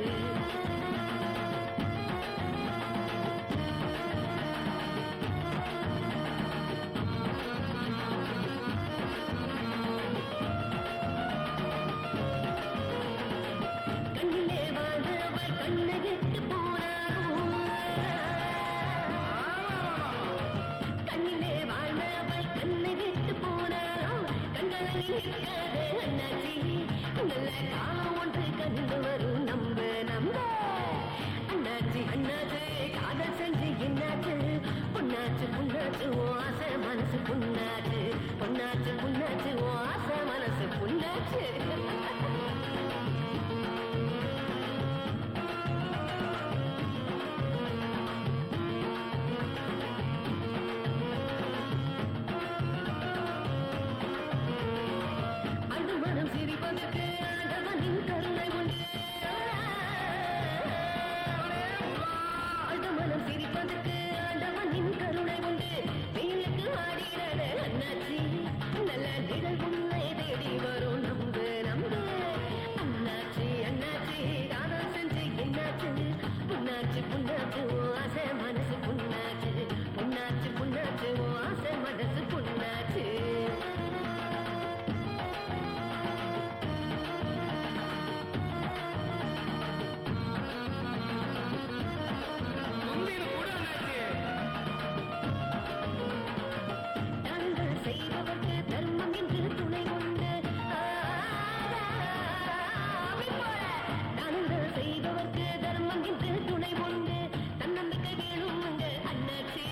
J: கண்ணிலே வாழ்ந்தவள் கண்ணகிட்டு போனாரோ, கண்ணிலே வாழ்ந்தவள் கண்ணகிட்டு போனாரோ, கண்களில் நிற்காத அண்ணாச்சி நல்ல காலம் ஒன்று கண்டு வரும் நம்ப நம்ப. அண்ணாச்சி அண்ணாச்சி காதல் செஞ்சு என்னாச்சு? பொண்ணாச்சு பொண்ணாச்சு ஆசை மனசு பொண்ணாச்சு, பொண்ணாச்சு பொண்ணாச்சு ஆசை மனசு பொண்ணாச்சு. அழுமனம் சிரிப்பதற்கு ஆண்டவனின் கருணை உண்டு, அழுமனம் சிரிப்பதற்கு ஆண்டவனின் கருணை உண்டு. வெயிலுக்கு ஆடிடாத அண்ணாச்சி நல்ல நிழல் உன்னை தேடி வரும் நம்ப நம்ப. அண்ணாச்சி அண்ணாச்சி காதல் செஞ்சு என்னாச்சு? புண்ணாச்சு புண்ணாச்சு ஆசை மனசு புண்ணாச்சு, புண்ணாச்சு புண்ணாச்சு ஆசை மனசு புண்ணாச்சு. தாங்கள் செய்பவர்க்கு தர்மம் என்று துணை உண்டு, தாங்கள் செய்பவர்க்கு தர்மம் என்று துணை உண்டு. தன்னம்பிக்கை வேணும் உண்டு அண்ணாச்சி,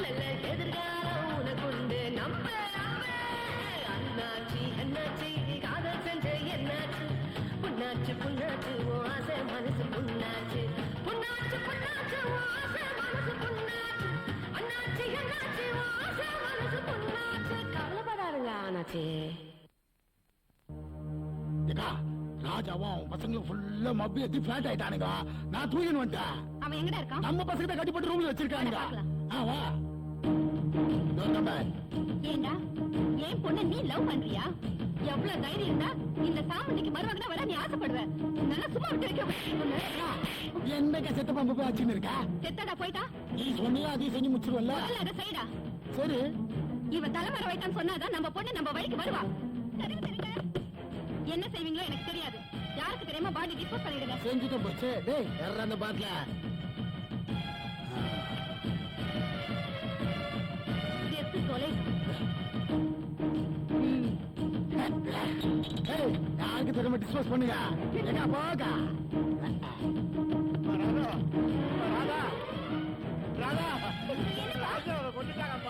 J: நல்ல எதிர்காலம் உனக்குண்டு நம்ப நம்ப. அண்ணாச்சி அண்ணாச்சி காதல் செஞ்ச என்னாச்சு? புண்ணாச்சு புண்ணாச்சு ஆசை மனசு புண்ணாச்சு, புண்ணாச்சு புண்ணாச்சு ஆசை மனசு புண்ணாச்சு. அண்ணாச்சி அண்ணாச்சி ஆசை மனசு புண்ணாச்சு. கவலைப்படாதுங்க அண்ணாச்சி.
K: ஏக்கா, ராஜாவும் அவன் பசங்களும் ஃபுல்லா மப்பி எத்தி பிளாட் ஆயிட்டானுங்க. நான் தூக்கின்னு வந்துட்டேன்.
M: அவன் எங்கடா இருக்கான்?
K: நம்ம பசங்க கட்டிப்பட்டு ரூம்ல வச்சிருக்கானுங்க.
M: பார்க்கலாம்.
K: வா
B: ஏண்டா ஏன் பொண்ணு நீ லவ் பண்றியா? எவ்வளவு தைரியம் இருந்தா இந்த சாமந்திக்கு மருமகனா வர நீ ஆசைப்படுவ? நல்லா சும்மா விட்டு வைக்க
K: என்னக்கா செத்த பாம்பு போய் ஆச்சுன்னு இருக்கா?
B: செத்தடா போயிட்டா.
K: நீ சொன்னியா அதையும் செஞ்சு முடிச்சிருவல்ல?
B: முதல்ல அதை செய்டா.
K: சரி,
B: இவன் தலைமறை வைத்தான்னு சொன்னாதான் நம்ம பொண்ணு நம்ம வழிக்கு வருவா. சரிங்க சரிங்க. என்ன செய்வீங்களோ எனக்கு தெரியாது. யாருக்கு தெரியாம பாடி டிஸ்போஸ் பண்ணிடுங்க.
K: செஞ்சுட்டு போச்சு. டேய் யாரா அந்த பாட்டில?
B: செத்து தொலை.
K: யாருக்கு தெரியாம டிஸ்போஸ் பண்ணுங்க. எங்க போக
B: ராஜாவை கொண்டுட்டாங்களா?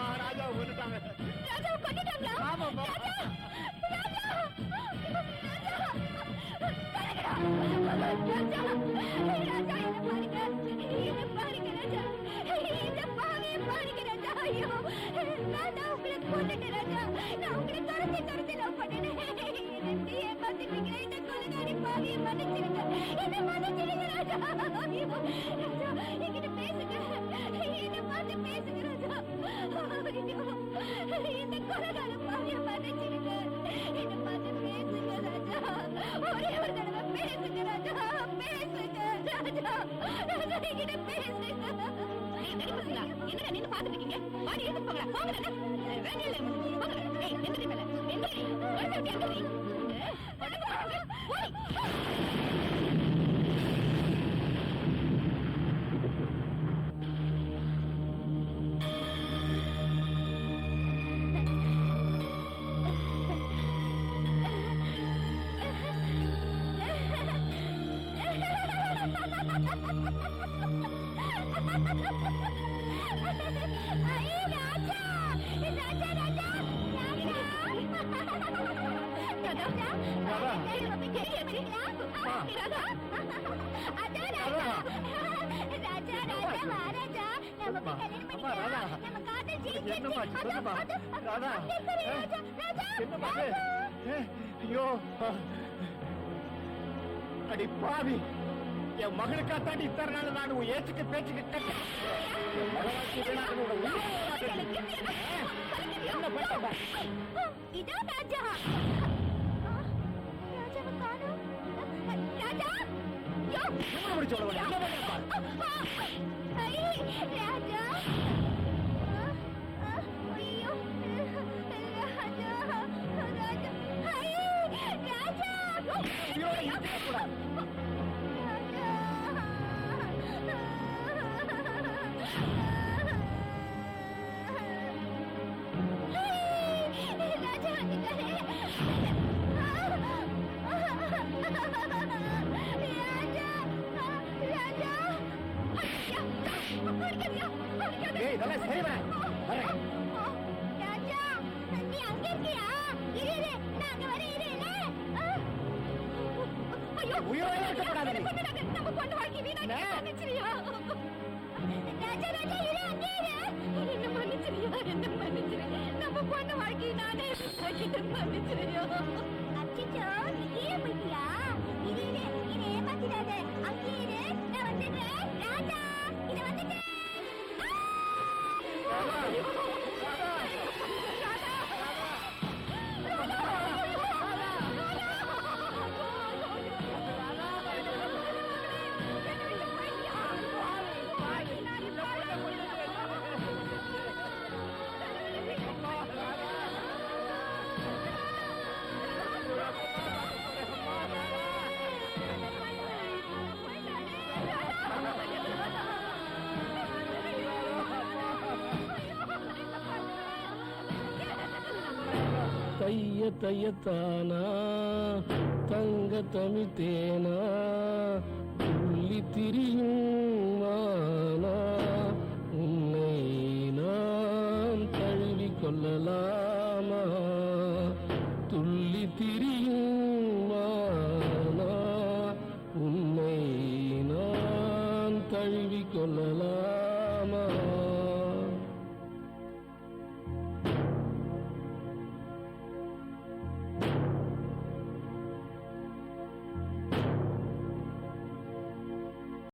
B: இந்த கொலைகார பாவிய மன்னிச்சிருங்க. என்ன பார்த்து பேசுங்க ராஜா. ஒரே ஒரு தடவை பேசுங்க ராஜா. பேசுங்க ராஜா. ராஜா என்கிட்ட பேசுங்க. என்னடா நின்னு பாத்துட்டு இருக்கீங்க? வாடி எடுத்து போங்கடா. போங்கடா. வேலையில போங்கடா. ஏய் எந்திரி மேல. எந்திரி. எந்திரி.
K: அடி பாவி, என் மகளுக்கா தாண்டி இத்தனை நாள் நான் உன் ஏச்சுக்கு பேச்சுக்கு கட்டேன். என்ன பண்ண
B: இதோ ராஜா. ராஜாவை காணோம். ராஜா யோ
K: முடிச்சு
B: ராஜா. ஐயோ ராஜா. ராஜா. ராஜா.
D: தைய தையத்தானா தங்க தமிழ் தேனா துள்ளி திரியும் மானா